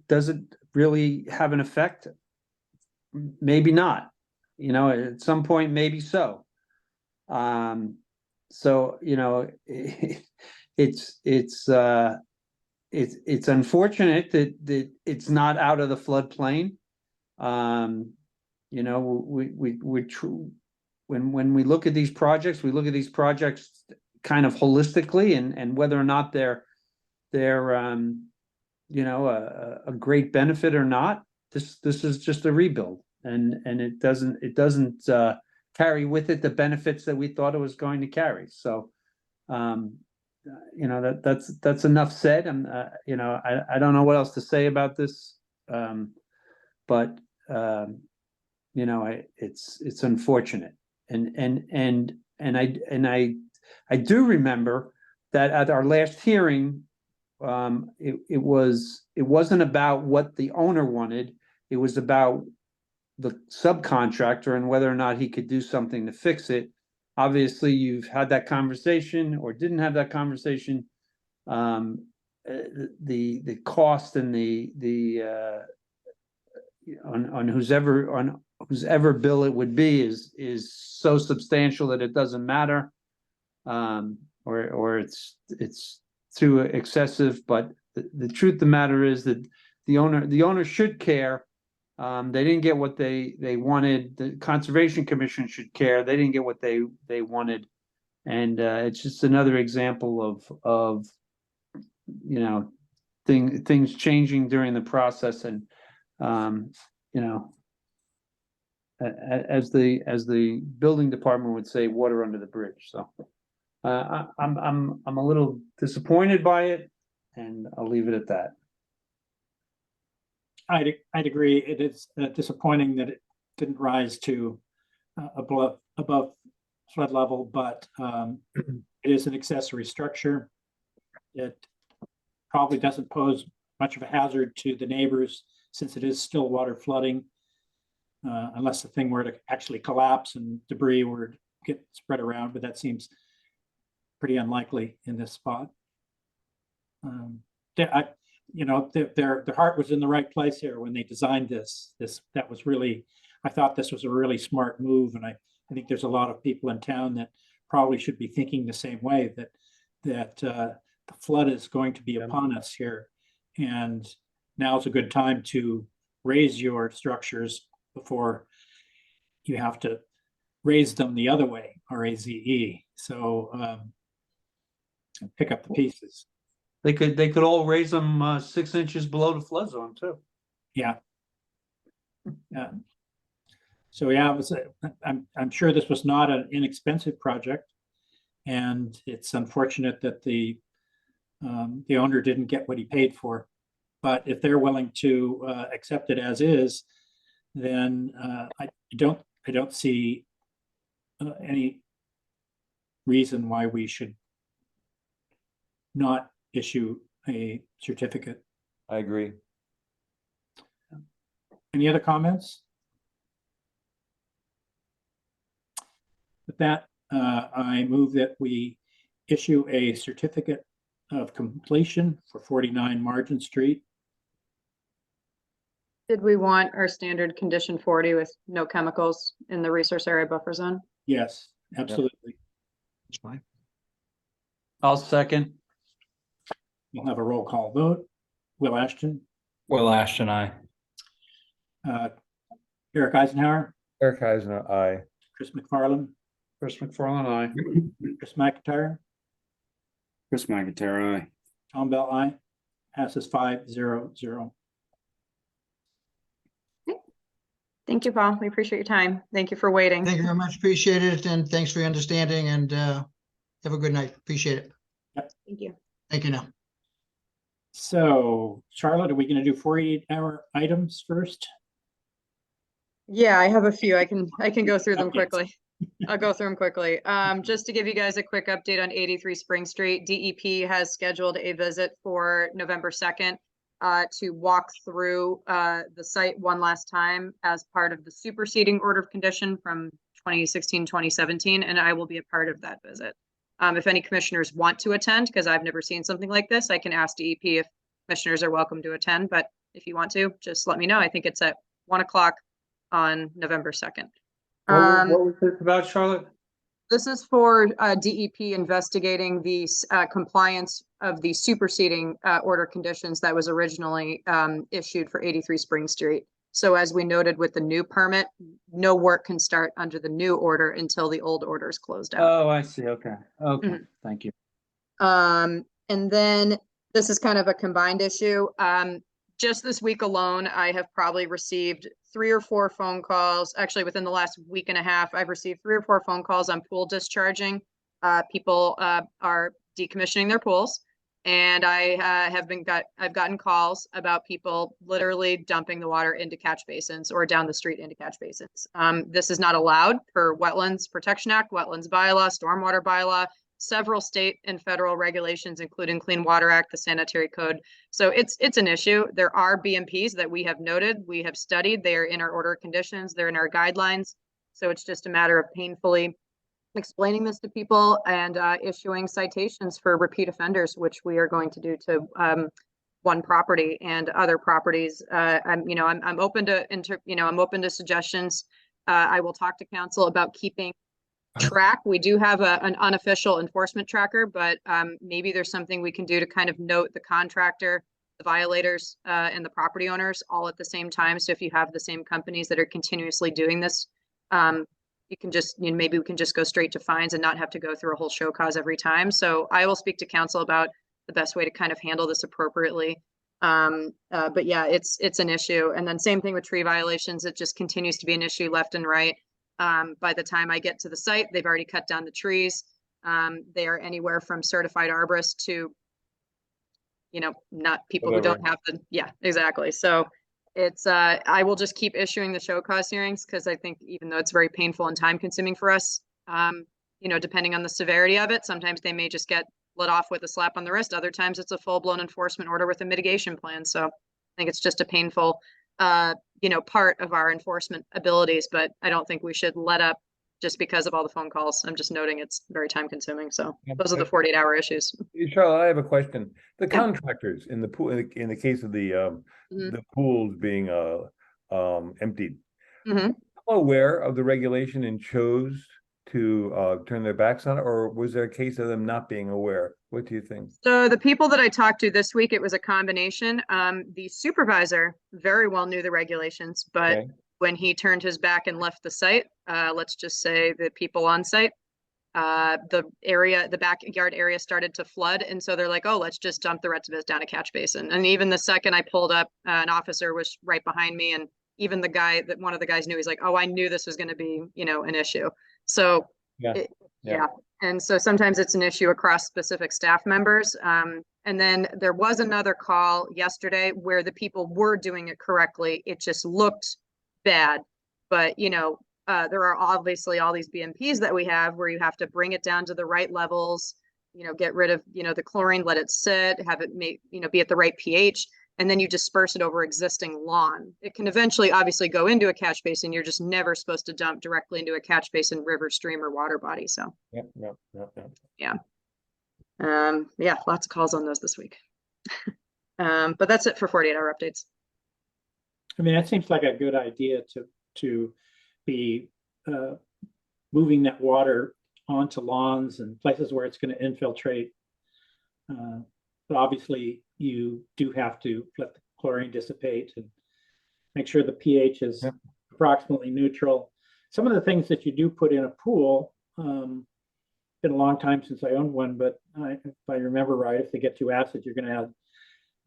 really have an effect? Maybe not. At some point, maybe so. So it's unfortunate that it's not out of the floodplain. When we look at these projects, we look at these projects kind of holistically, and whether or not they're a great benefit or not. This is just a rebuild, and it doesn't carry with it the benefits that we thought it was going to carry. So, that's enough said. I don't know what else to say about this, but it's unfortunate, and I do remember that at our last hearing, it wasn't about what the owner wanted. It was about the subcontractor and whether or not he could do something to fix it. Obviously, you've had that conversation or didn't have that conversation. The cost and on whosever bill it would be is so substantial that it doesn't matter, or it's too excessive. But the truth of the matter is that the owner should care. They didn't get what they wanted. The Conservation Commission should care. They didn't get what they wanted, and it's just another example of things changing during the process, and as the building department would say, water under the bridge. So I'm a little disappointed by it, and I'll leave it at that. I'd agree. It is disappointing that it didn't rise to above flood level, but it is an accessory structure. It probably doesn't pose much of a hazard to the neighbors since it is still water flooding. unless the thing were to actually collapse and debris were to get spread around, but that seems pretty unlikely in this spot. Their heart was in the right place here when they designed this. That was really, I thought this was a really smart move, and I think there's a lot of people in town that probably should be thinking the same way, that the flood is going to be upon us here, and now's a good time to raise your structures before you have to raise them the other way, RAZE. So pick up the pieces. They could all raise them 6 inches below the flood zone too. Yeah. Yeah. So yeah, I'm sure this was not an inexpensive project, and it's unfortunate that the owner didn't get what he paid for. But if they're willing to accept it as is, then I don't see any reason why we should not issue a certificate. I agree. Any other comments? With that, I move that we issue a certificate of completion for 49 Margin Street. Did we want our standard condition 40 with no chemicals in the resource area buffer zone? Yes, absolutely. That's fine. I'll second. We'll have a roll call vote. Will Ashton, Will Ashton, aye. Eric Eisenhower, Eric Eisner, aye. Chris McFarland, Chris McFarland, aye. Chris McIntyre, Chris McIntyre, aye. Tom Bell, aye. Passes 5-0-0. Thank you, Paul. We appreciate your time. Thank you for waiting. Thank you very much. Appreciate it. And thanks for your understanding and have a good night. Appreciate it. Thank you. Thank you now. So Charlotte, are we going to do 48-hour items first? Yeah, I have a few. I can go through them Okay. quickly. I'll go through them quickly. Just to give you guys a quick update on 83 Spring Street, DEP has scheduled a visit for November 2nd to walk through the site one last time as part of the superseding order of condition from 2016, 2017, and I will be a part of that visit. If any commissioners want to attend, because I've never seen something like this, I can ask DEP if commissioners are welcome to attend, but if you want to, just let me know. I think it's at 1 o'clock on November 2nd. What was it about, Charlotte? This is for DEP investigating the compliance of the superseding order conditions that was originally issued for 83 Spring Street. So as we noted with the new permit, no work can start under the new order until the old order is closed out. Oh, I see. Okay. Okay. Thank you. And then this is kind of a combined issue. Just this week alone, I have probably received 3 or 4 phone calls. Actually, within the last week and a half, I've received 3 or 4 phone calls on pool discharging. People are decommissioning their pools. And I've gotten calls about people literally dumping the water into catch basins or down the street into catch basins. This is not allowed per Wetlands Protection Act, Wetlands Bylaw, Stormwater Bylaw, several state and federal regulations, including Clean Water Act, the Sanitary Code. So it's an issue. There are BMPs that we have noted, we have studied. They are in our order of conditions, they're in our guidelines. So it's just a matter of painfully explaining this to people and issuing citations for repeat offenders, which we are going to do to one property and other properties. I'm open to I'm open to suggestions. I will talk to council about keeping track. We do have an unofficial enforcement tracker, but maybe there's something we can do to kind of note the contractor, the violators, and the property owners all at the same time. So if you have the same companies that are continuously doing this, you can just, maybe we can just go straight to fines and not have to go through a whole show cause every time. So I will speak to council about the best way to kind of handle this appropriately. But yeah, it's an issue. And then same thing with tree violations. It just continues to be an issue left and right. By the time I get to the site, they've already cut down the trees. They are anywhere from certified arborists to, not people who don't have the, yeah, exactly. So it's, I will just keep issuing the show cause hearings because I think even though it's very painful and time consuming for us, depending on the severity of it, sometimes they may just get let off with a slap on the wrist. Other times it's a full blown enforcement order with a mitigation plan. So I think it's just a painful you know, part of our enforcement abilities, but I don't think we should let up just because of all the phone calls. I'm just noting it's very time consuming. So those are the 48-hour issues. Charlotte, I have a question. The Yeah. contractors in the pool, in the case of the pools being emptied, Mhm. aware of the regulation and chose to turn their backs on it, or was there a case of them not being aware? What do you think? So the people that I talked to this week, it was a combination. The supervisor very well knew the regulations, but Okay. when he turned his back and left the site, let's just say the people on site, the backyard area started to flood. And so they're like, oh, let's just dump the rest of it down a catch basin. And even the second I pulled up, an officer was right behind me. And even the guy that one of the guys knew, he's like, oh, I knew this was going to be, you know, an issue. So Yeah. yeah. And so sometimes it's an issue across specific staff members. And then there was another call yesterday where the people were doing it correctly. It just looked bad. But, you know, there are obviously all these BMPs that we have where you have to bring it down to the right levels, you know, get rid of, you know, the chlorine, let it sit, have it be at the right pH, and then you disperse it over existing lawn. It can eventually obviously go into a catch basin. You're just never supposed to dump directly into a catch basin, river, stream, or water body. So yeah. Yeah, lots of calls on those this week. But that's it for 48-hour updates. I mean, that seems like a good idea to be moving that water onto lawns and places where it's going to infiltrate. But obviously, you do have to let the chlorine dissipate and make sure the pH is approximately neutral. Some of the things that you do put in a pool, been a long time since I owned one, but if I remember right, if they get too acid, you're going to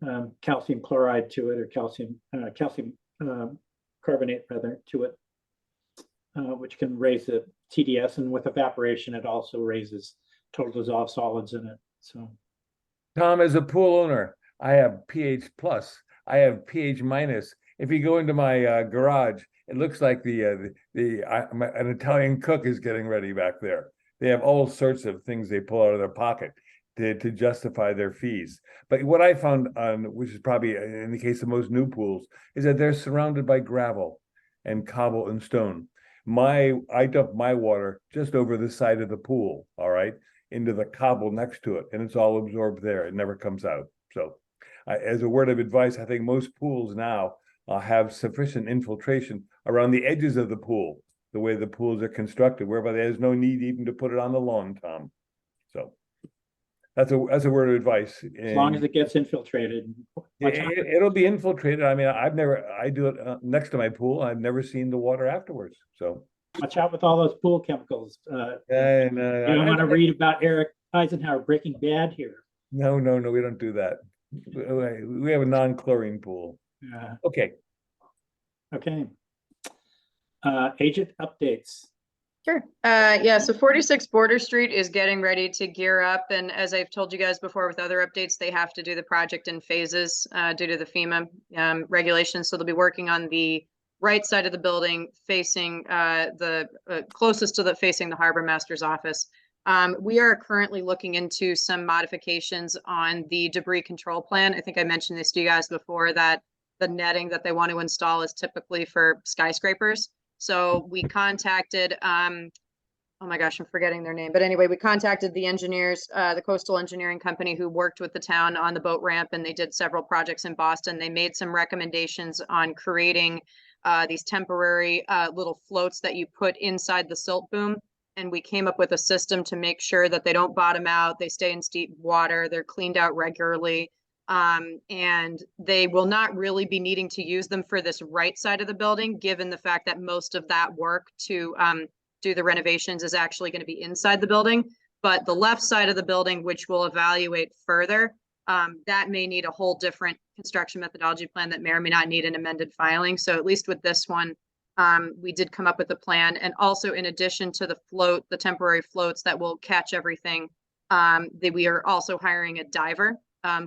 add calcium chloride to it, or calcium carbonate rather to it, which can raise the TDS, and with evaporation, it also raises total dissolved solids in it. So, Tom, as a pool owner, I have pH plus, I have pH minus. If you go into my garage, it looks like an Italian cook is getting ready back there. They have all sorts of things they pull out of their pocket to justify their fees. But what I found which is probably in the case of most new pools, is that they're surrounded by gravel and cobble and stone. I dump my water just over the side of the pool, all right, into the cobble next to it, and it's all absorbed there. It never comes out. So as a word of advice, I think most pools now have sufficient infiltration around the edges of the pool, the way the pools are constructed, whereby there's no need even to put it on the lawn, Tom. So that's a word of advice. as long as it gets infiltrated. It'll be infiltrated. I mean, I do it next to my pool. I've never seen the water afterwards. So Watch out with all those pool chemicals. You and don't want to read about Eric Eisenhower Breaking Bad here. No, we don't do that. We have a non-chlorine pool. Okay. Okay. Agent updates. Sure. Yeah, so 46 Border Street is getting ready to gear up. And as I've told you guys before with other updates, they have to do the project in phases due to the FEMA regulations. So they'll be working on the right side of the building facing the closest to facing the harbor master's office. We are currently looking into some modifications on the debris control plan. I think I mentioned this to you guys before, that the netting that they want to install is typically for skyscrapers. So we contacted, oh my gosh, I'm forgetting their name. But anyway, we contacted the engineers, the coastal engineering company who worked with the town on the boat ramp, and they did several projects in Boston. They made some recommendations on creating these temporary little floats that you put inside the silt boom. And we came up with a system to make sure that they don't bottom out, they stay in deep water, they're cleaned out regularly. And they will not really be needing to use them for this right side of the building, given the fact that most of that work to do the renovations is actually going to be inside the building. But the left side of the building, which we'll evaluate further, that may need a whole different construction methodology plan that may or may not need an amended filing. So at least with this one, we did come up with a plan. And also, in addition to the float, the temporary floats that will catch everything, we are also hiring a diver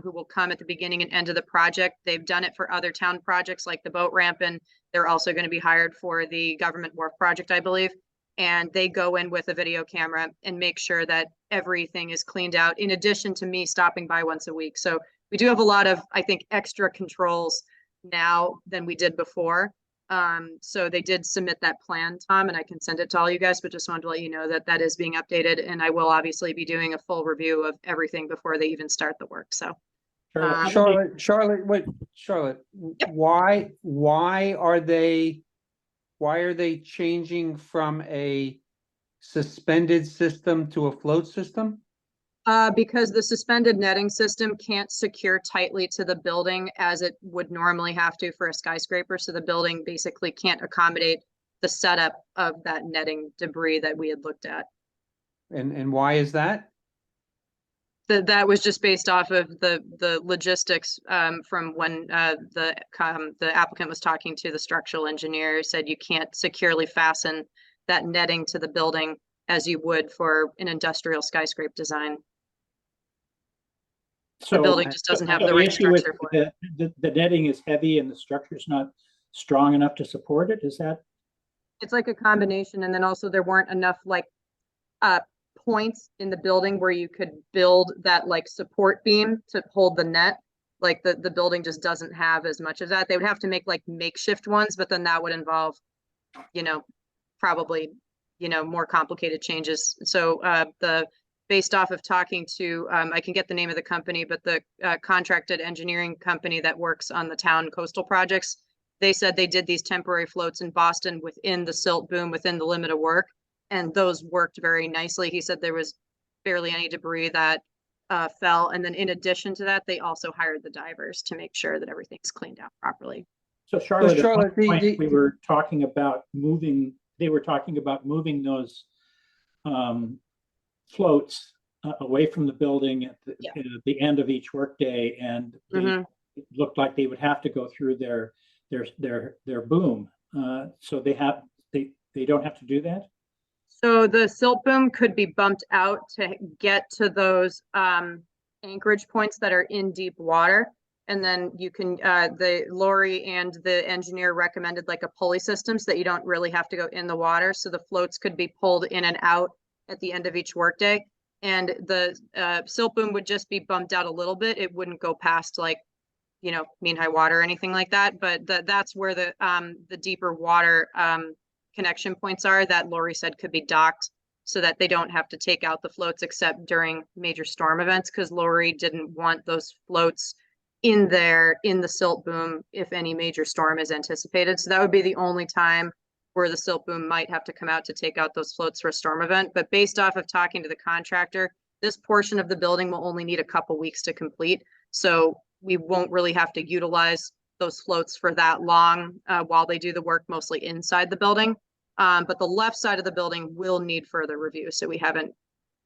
who will come at the beginning and end of the project. They've done it for other town projects like the boat ramp, and they're also going to be hired for the government wharf project, I believe. And they go in with a video camera and make sure that everything is cleaned out, in addition to me stopping by once a week. So we do have a lot of, I think, extra controls now than we did before. So they did submit that plan, Tom, and I can send it to all you guys, but just wanted to let you know that that is being updated, and I will obviously be doing a full review of everything before they even start the work, so. Charlotte, why are they changing from a suspended system to a float system? Because the suspended netting system can't secure tightly to the building as it would normally have to for a skyscraper. So the building basically can't accommodate the setup of that netting debris that we had looked at. And why is that? That was just based off of the logistics from when the applicant was talking to the structural engineer, said you can't securely fasten that netting to the building as you would for an industrial skyscraper design. The building just doesn't have the right structure for it. The netting is heavy and the structure is not strong enough to support it, is that? It's like a combination, and then also there weren't enough like points in the building where you could build that like support beam to hold the net. Like the building just doesn't have as much of that. They would have to make like makeshift ones, but then that would involve, you know, probably, you know, more complicated changes. So based off of talking to, I can get the name of the company, but the contracted engineering company that works on the town coastal projects, they said they did these temporary floats in Boston within the silt boom, within the limit of work, and those worked very nicely. He said there was barely any debris that fell. And then in addition to that, they also hired the divers to make sure that everything's cleaned out properly. So Charlotte, at one point we were talking about moving, they were talking about moving those floats away from the building at the end of each workday, and it looked like they would have to go through their boom. So they don't have to do that? So the silt boom could be bumped out to get to those anchorage points that are in deep water. And then you can, the Lori and the engineer recommended like a pulley system so that you don't really have to go in the water. So the floats could be pulled in and out at the end of each workday. And the silt boom would just be bumped out a little bit. It wouldn't go past like, you know, mean high water or anything like that. But that's where the deeper water connection points are that Lori said could be docked so that they don't have to take out the floats except during major storm events, because Lori didn't want those floats in the silt boom if any major storm is anticipated. So that would be the only time where the silt boom might have to come out to take out those floats for a storm event. But based off of talking to the contractor, this portion of the building will only need a couple weeks to complete. So we won't really have to utilize those floats for that long while they do the work mostly inside the building. But the left side of the building will need further review. So we haven't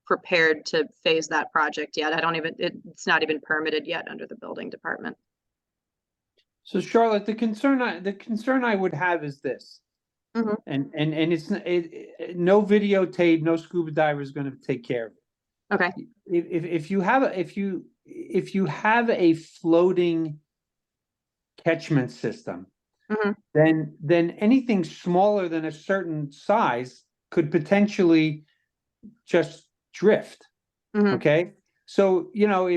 prepared to phase that project yet. It's not even permitted yet under the building department. So Charlotte, the concern I would have is this. And it's no videotape, no scuba diver is going to take care of it. Okay. If you have a floating catchment system, then anything smaller than a certain size could potentially just drift. Okay. So, you know,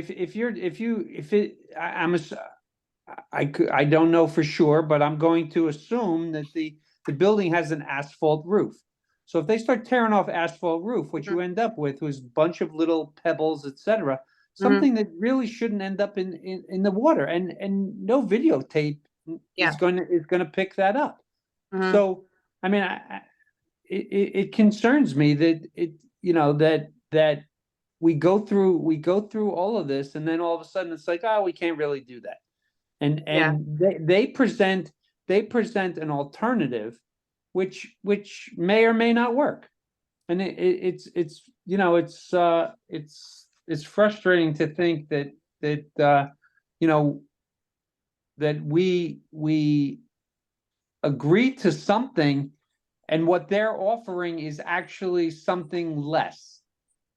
I don't know for sure, but I'm going to assume that the building has an asphalt roof. So if they start tearing off asphalt roof, what you end up with was a bunch of little pebbles, etc., something that really shouldn't end up in the water, and no videotape is going to pick that up. So, I mean, it concerns me that that we go through all of this, and then all of a sudden it's like, oh, we can't really do that. And they present an alternative, which may or may not work. And it's frustrating to think that we agree to something, and what they're offering is actually something less.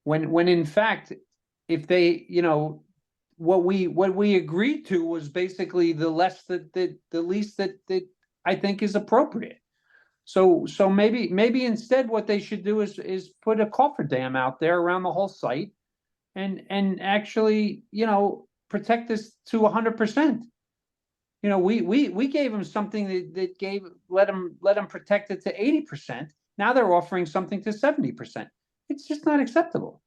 When in fact, if they, what we agreed to was basically the least that I think is appropriate. So maybe instead what they should do is put a cofferdam out there around the whole site and actually, protect this to 100%. You know, we gave them something that let them protect it to 80%. Now they're offering something to 70%. It's just not acceptable.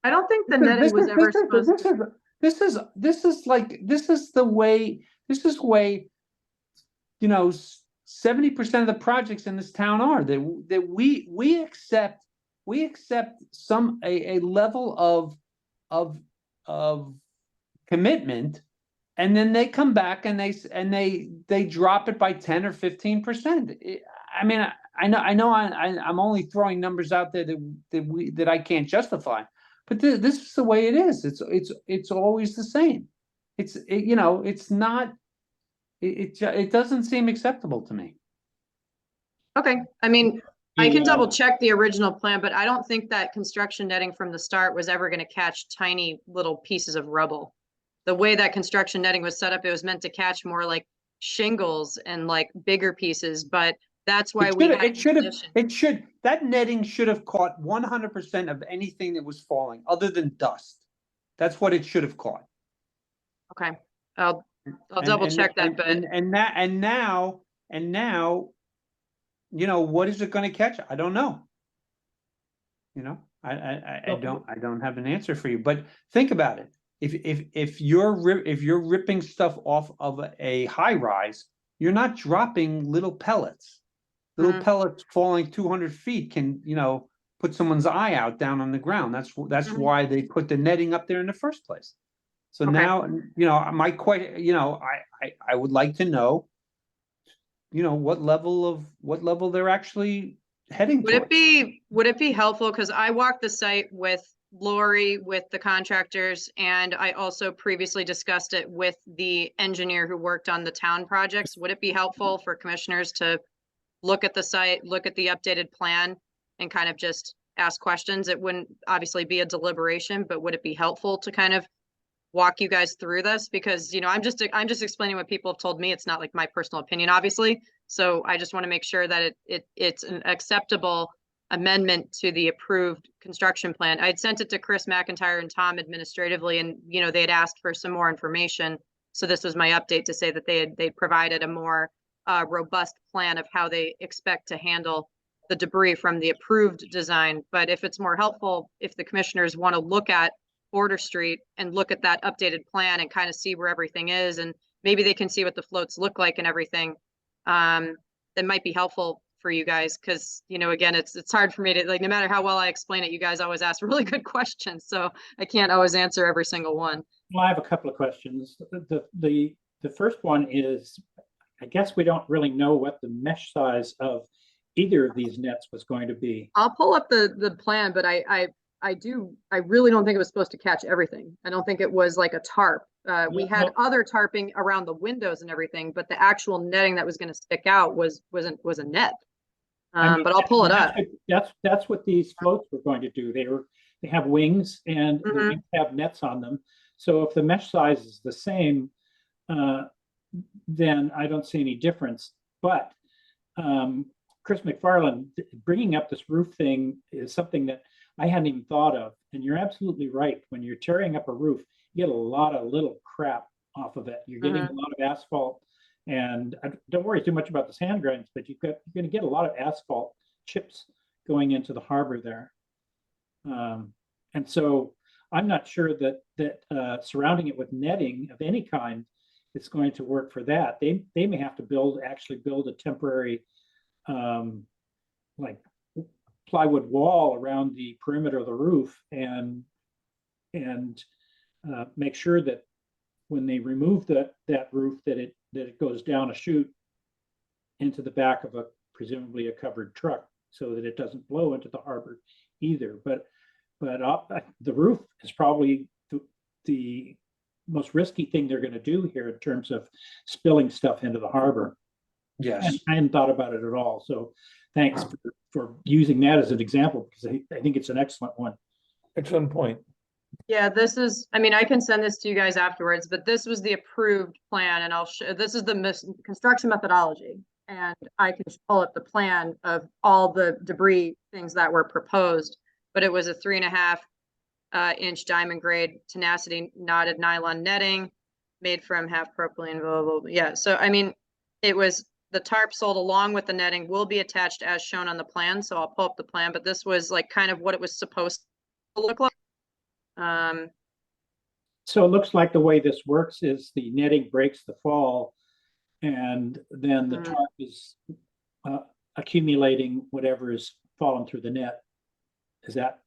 I don't think the netting was ever supposed to. This is the way, you know, 70% of the projects in this town are that we accept a level of commitment, and then they come back and they drop it by 10 or 15%. I mean, I know I'm only throwing numbers out there that I can't justify, but this is the way it is. It's always the same. You know, it's not. It doesn't seem acceptable to me. Okay, I mean, I can Yeah. double check the original plan, but I don't think that construction netting from the start was ever gonna catch tiny little pieces of rubble. The way that construction netting was set up, it was meant to catch more like shingles and like bigger pieces, but that's why That netting should have caught 100% of anything that was falling, other than dust. That's what it should have caught. Okay, I'll double check that, but. And now, you know, what is it gonna catch? I don't know. You know, I don't have an answer for you, but think about it. If you're ripping stuff off of a high rise, you're not dropping little pellets. Little pellets falling 200 feet can, you know, put someone's eye out down on the ground. That's why they put the netting up there in the first place. So now, you know, I would like to know, you know, what level they're actually heading Would it be helpful? Because I walked the site with Lori, with the contractors, and I also previously discussed it with the engineer who worked on the town projects. Would it be helpful for commissioners to look at the site, look at the updated plan, and kind of just ask questions? It wouldn't obviously be a deliberation, but would it be helpful to kind of walk you guys through this? Because, you know, I'm just explaining what people have told me. It's not like my personal opinion, obviously. So I just want to make sure that it's an acceptable amendment to the approved construction plan. I'd sent it to Chris McIntyre and Tom administratively, and, you know, they had asked for some more information. So this was my update to say that they provided a more robust plan of how they expect to handle the debris from the approved design. But if it's more helpful, if the commissioners want to look at Border Street and look at that updated plan and kind of see where everything is, and maybe they can see what the floats look like and everything, that might be helpful for you guys. Because, you know, again, it's hard for me to, like, no matter how well I explain it, you guys always ask really good questions, so I can't always answer every single one. Well, I have a couple of questions. The first one is, I guess we don't really know what the mesh size of either of these nets was going to be. I'll pull up the plan, but I really don't think it was supposed to catch everything. I don't think it was like a tarp. We had other tarping around the windows and everything, but the actual netting that was going to stick out was a net. I mean, but I'll pull it up. That's what these floats were going to do. They have wings, and the wings have nets on them. So if the mesh size is the same, then I don't see any difference. But Chris McFarland bringing up this roof thing is something that I hadn't even thought of. And you're absolutely right. When you're tearing up a roof, you get a lot of little crap off of it. You're getting a lot of asphalt. And don't worry too much about the sand grains, but you're going to get a lot of asphalt chips going into the harbor there. And so I'm not sure that surrounding it with netting of any kind is going to work for that. They may have to actually build a temporary like plywood wall around the perimeter of the roof, and make sure that when they remove that roof, that it goes down a chute into the back of presumably a covered truck, so that it doesn't blow into the harbor either. But the roof is probably the most risky thing they're going to do here in terms of spilling stuff into the harbor. Yes, and I hadn't thought about it at all. So thanks for using that as an example, because I think it's an excellent one. Excellent point. Yeah, I mean, I can send this to you guys afterwards, but this was the approved plan, and I'll show, this is the construction methodology. And I can pull up the plan of all the debris things that were proposed, but it was a 3.5 inch diamond grade tenacity knotted nylon netting. made from half propylene, blah, blah, blah. Yeah, so I mean, it was, the tarp sold along with the netting will be attached as shown on the plan, so I'll pull up the plan, but this was like kind of what it was supposed to look like. So it looks like the way this works is the netting breaks the fall, and then the tarp is accumulating whatever is falling through the net. Is that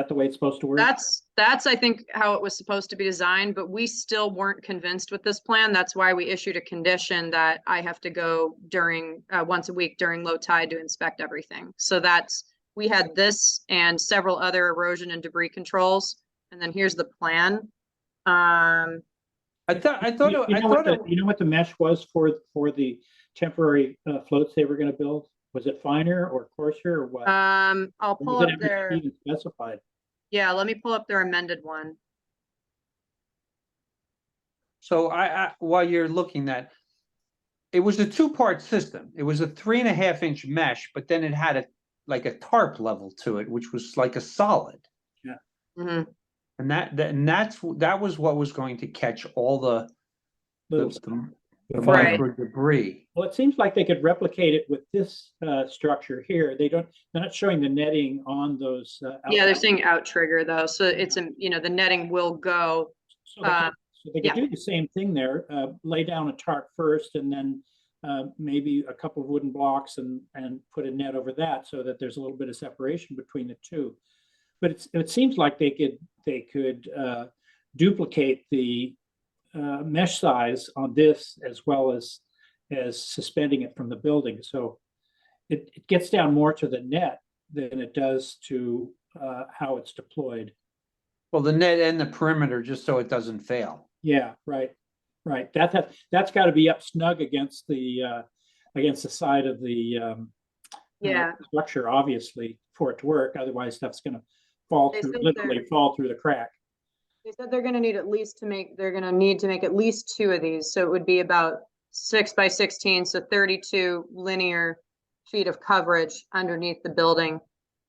the way it's supposed to work? That's I think how it was supposed to be designed, but we still weren't convinced with this plan. That's why we issued a condition that I have to go during once a week during low tide to inspect everything. So we had this and several other erosion and debris controls, and then here's the plan. I thought You know what the mesh was for the temporary floats they were going to build? Was it finer or coarser or what? I'll Or pull was up it ever their, even specified? yeah, let me pull up their amended one. So while you're looking at, it was a two-part system. It was a 3.5-inch mesh, but then it had like a tarp level to it, which was like a solid. Yeah. Mhm. And that was what was going to catch all the Right. micro debris. Well, it seems like they could replicate it with this structure here. They're not showing the netting on those. Yeah, they're outlets. saying out trigger though, so it's the netting will go. So they could do the same thing there, lay down a tarp first and then maybe a couple of wooden blocks and put a net over that so that there's a little bit of separation between the two. But it seems like they could duplicate the mesh size on this as well as suspending it from the building. So it gets down more to the net than it does to how it's deployed. Well, the net and the perimeter, just so it doesn't fail. Yeah, right. That's got to be up snug against the side of the Yeah. structure, obviously, for it to work. Otherwise, stuff's going to fall They through, said literally fall through the crack. They said they're gonna need at least at least 2 of these, so it would be about 6 by 16, so 32 linear feet of coverage underneath the building.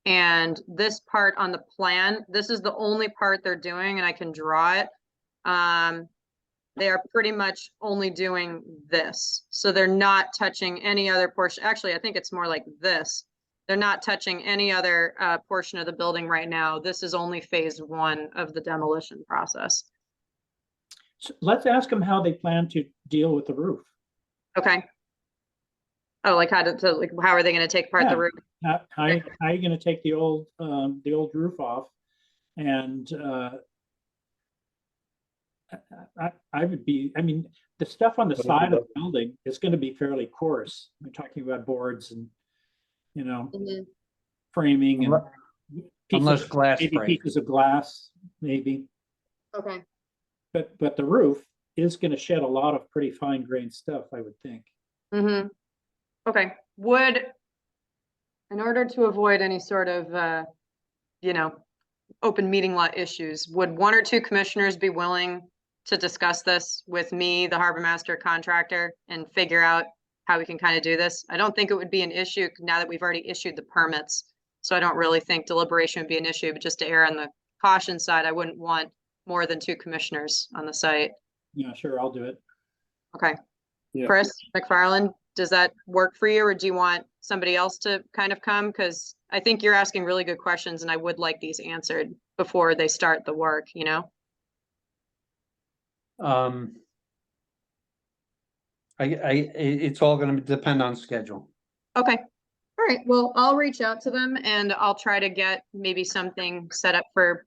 And this part on the plan, this is the only part they're doing, and I can draw it. They are pretty much only doing this, so they're not touching any other portion. Actually, I think it's more like this. They're not touching any other portion of the building right now. This is only phase 1 of the demolition process. So let's ask them how they plan to deal with the roof. Okay. Oh, like how are they going to take apart the roof? How are you going to take the old roof off? And I mean, the stuff on the side of the building is going to be fairly coarse. We're talking about boards and framing and Unless glass maybe break. pieces of glass, maybe. Okay. But the roof is going to shed a lot of pretty fine grained stuff, I would think. Mm-hmm. Okay. In order to avoid any sort of, open meeting law issues, would 1 or 2 commissioners be willing to discuss this with me, the harbor master contractor, and figure out how we can kind of do this? I don't think it would be an issue now that we've already issued the permits. So I don't really think deliberation would be an issue, but just to err on the caution side, I wouldn't want more than 2 commissioners on the site. Yeah, sure, I'll do it. Okay. Yeah. Chris McFarland, does that work for you, or do you want somebody else to kind of come? Because I think you're asking really good questions and I would like these answered before they start the work, It's all going to depend on schedule. Okay. All right. Well, I'll reach out to them and I'll try to get maybe something set up for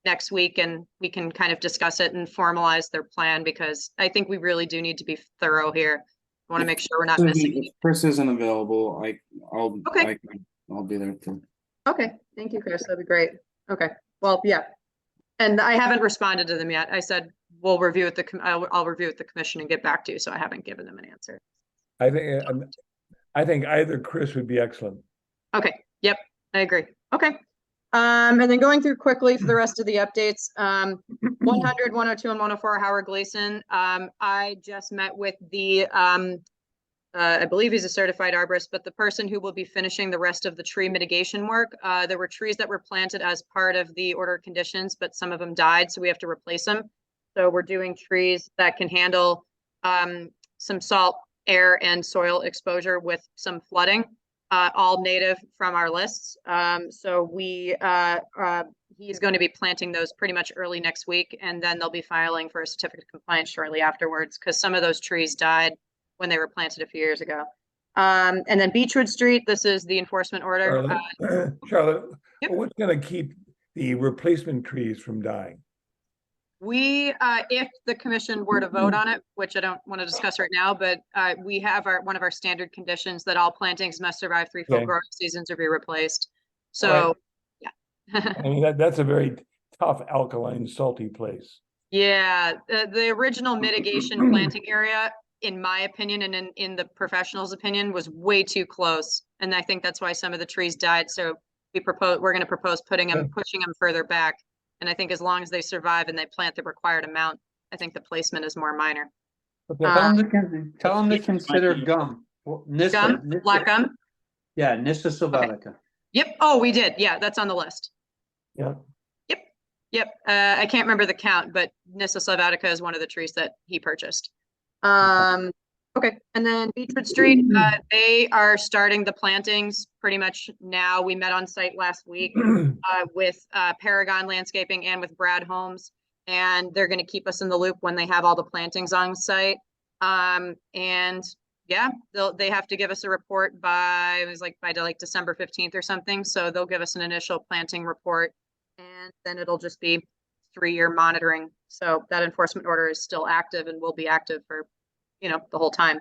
next week, and we can kind of discuss it and formalize their plan, because I think we really do need to be thorough here. I want to make sure we're not missing. If Chris isn't available, I'll be there too. Okay. Thank you, Chris. That'd be great. Okay. Well, yeah. And I haven't responded to them yet. I said, we'll review with I'll review with the commission and get back to you. So I haven't given them an answer. I think either Chris would be excellent. Okay. Yep. I agree. Okay. And then going through quickly for the rest of the updates, 100, 102, and 104 Howard Gleason. I just met with the, I believe he's a certified arborist, but the person who will be finishing the rest of the tree mitigation work. There were trees that were planted as part of the order of conditions, but some of them died, so we have to replace them. So we're doing trees that can handle some salt, air, and soil exposure with some flooding, all native from our lists. So he's going to be planting those pretty much early next week, and then they'll be filing for a certificate of compliance shortly afterwards, because some of those trees died when they were planted a few years ago. And then Beechwood Street, this is the enforcement order. Charlotte, Yep. what's gonna keep the replacement trees from dying? We, if the commission were to vote on it, which I don't want to discuss right now, but we have one of our standard conditions that all plantings must survive 3 full Okay. growing seasons or be replaced. All right. So, I mean, that's a very tough alkaline salty place. yeah, the original mitigation planting area, in my opinion, and in the professional's opinion, was way too close. And I think that's why some of the trees died. So we're going to propose pushing them further back. And I think as long as they survive and they plant the required amount, I think the placement is more minor. Tell them to consider gum. Nissa, Gum, black gum. Yeah, Nissa sylvatica. Yep. Oh, we did. Yeah, that's on the list. Yeah. Yep. I can't remember the count, but Nissa sylvatica is one of the trees that he purchased. Okay. And then Beechwood Street, they are starting the plantings pretty much now. We met on site last week with Paragon Landscaping and with Brad Holmes, and they're going to keep us in the loop when they have all the plantings on site. And yeah, they have to give us a report by December 15th or something. So they'll give us an initial planting report, and then it'll just be 3-year monitoring. So that enforcement order is still active and will be active for, the whole time.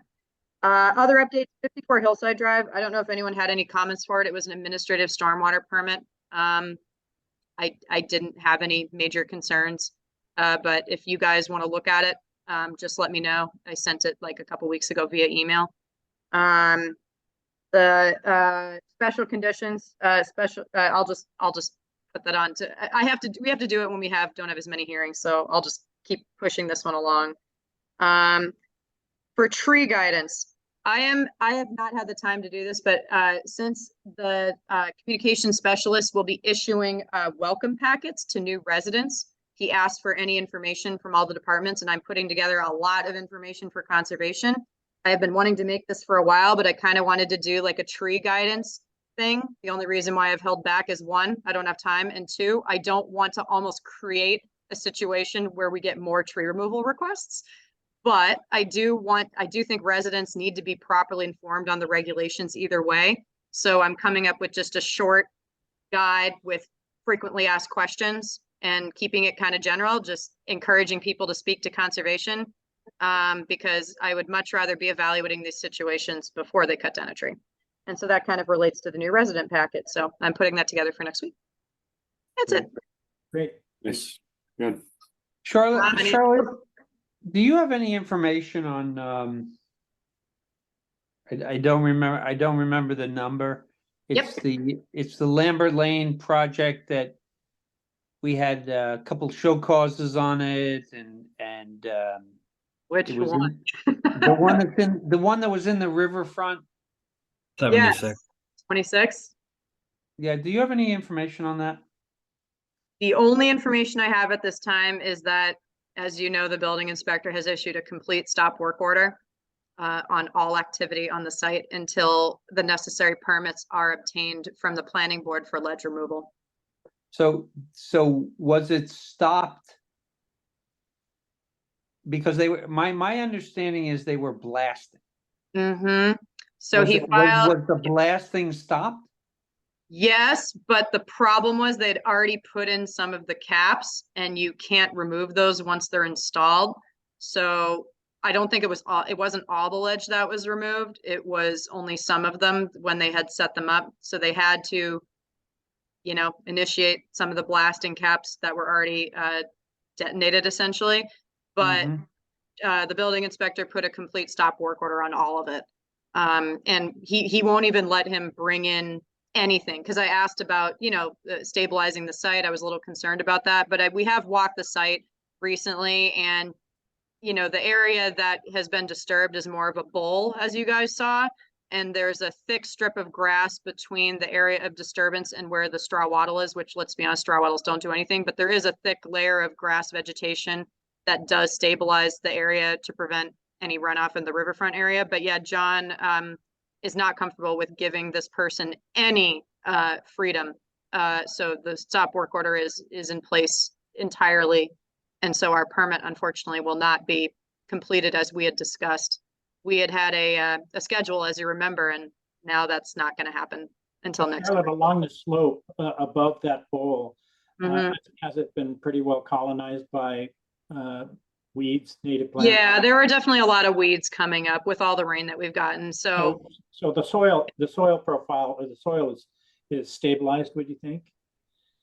Other updates, 54 Hillside Drive. I don't know if anyone had any comments for it. It was an administrative stormwater permit. I didn't have any major concerns, but if you guys want to look at it, just let me know. I sent it like a couple weeks ago via email. The special conditions, I'll just put that on to, we have to do it when we don't have as many hearings. So I'll just keep pushing this one along. For tree guidance, I have not had the time to do this, but since the communication specialist will be issuing welcome packets to new residents, he asked for any information from all the departments, and I'm putting together a lot of information for conservation. I have been wanting to make this for a while, but I kind of wanted to do like a tree guidance thing. The only reason why I've held back is 1, I don't have time, and 2, I don't want to almost create a situation where we get more tree removal requests. But I do think residents need to be properly informed on the regulations either way. So I'm coming up with just a short guide with frequently asked questions and keeping it kind of general, just encouraging people to speak to conservation, because I would much rather be evaluating these situations before they cut down a tree. And so that kind of relates to the new resident packet. So I'm putting that together for next week. That's it. Great. Yes, good. Charlotte, do you have any information on, I don't remember the number. It's the Lambert Lane project that we had a couple show causes on it, and which one? the one that was in the riverfront. 76. Yes. 26. Yeah, do you have any information on that? The only information I have at this time is that, as you know, the building inspector has issued a complete stop work order on all activity on the site until the necessary permits are obtained from the planning board for ledge removal. So was it stopped? Because they were, my understanding is they were blasting. Mm-hmm. So Was he filed. Was the blasting stopped? Yes, but the problem was they'd already put in some of the caps, and you can't remove those once they're installed. So I don't think it wasn't all the ledge that was removed. It was only some of them when they had set them up. So they had to, initiate some of the blasting caps that were already detonated essentially. But the building inspector put a complete stop work order on all of it. And he won't even let him bring in anything, because I asked about stabilizing the site. I was a little concerned about that, but we have walked the site recently, and the area that has been disturbed is more of a bowl, as you guys saw, and there's a thick strip of grass between the area of disturbance and where the straw wattle is, which, let's be honest, straw wattles don't do anything, but there is a thick layer of grass vegetation that does stabilize the area to prevent any runoff in the riverfront area. But yeah, John is not comfortable with giving this person any freedom. So the stop work order is in place entirely. And so our permit unfortunately will not be completed as we had discussed. We had a schedule, as you remember, and now that's not going to happen until next Kind of year. along the slope above that bowl, Mhm. has it been pretty well colonized by weeds, native plants? Yeah, there are definitely a lot of weeds coming up with all the rain that we've gotten. So So the soil profile or the soil is stabilized, would you think?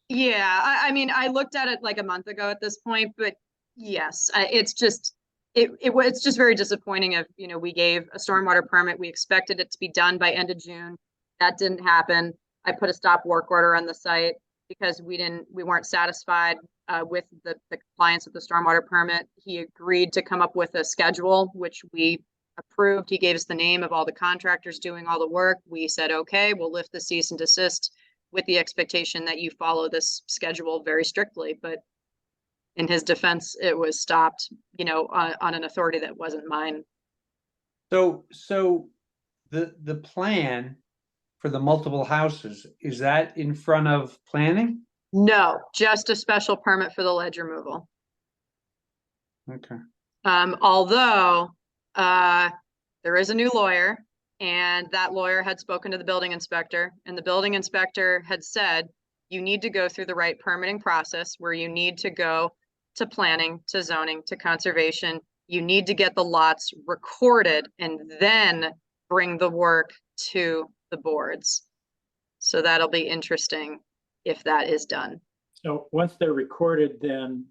yeah, I mean, I looked at it like a month ago at this point, but yes, it's just it's just very disappointing. If we gave a stormwater permit, we expected it to be done by end of June. That didn't happen. I put a stop work order on the site because we weren't satisfied with the compliance with the stormwater permit. He agreed to come up with a schedule, which we approved. He gave us the name of all the contractors doing all the work. We said, okay, we'll lift the cease and desist with the expectation that you follow this schedule very strictly. But in his defense, it was stopped, on an authority that wasn't mine. So the plan for the multiple houses, is that in front of planning? No, just a special permit for the ledge removal. Okay. Although there is a new lawyer, and that lawyer had spoken to the building inspector, and the building inspector had said, you need to go through the right permitting process where you need to go to planning, to zoning, to conservation. You need to get the lots recorded and then bring the work to the boards. So that'll be interesting if that is done. So once they're recorded, then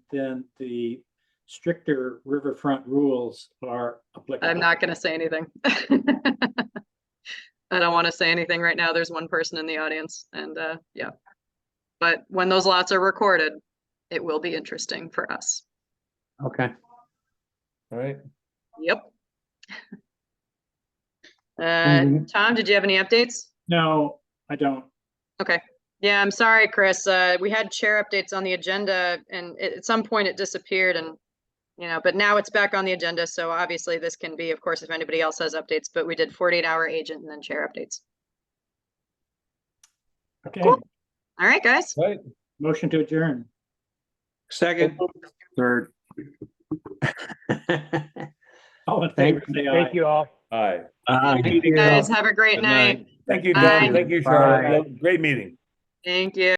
the stricter riverfront rules are applicable. I'm not going to say anything. I don't want to say anything right now. There's one person in the audience, and yeah. But when those lots are recorded, it will be interesting for us. Okay. All right. Yep. Anything- Tom, did you have any updates? No, I don't. Okay. Yeah, I'm sorry, Chris. We had chair updates on the agenda, and at some point it disappeared, and but now it's back on the agenda. So obviously this can be, of course, if anybody else has updates, but we did 48-hour agent and then chair updates. Okay. Cool. All right, guys. Right. Motion to adjourn. Second. Third. All in favor, say aye. Thank you all. Aye. Guys, have a great Good night. night. Thank you, Bye. Tom. Thank you, Charlotte. Great meeting. Thank you.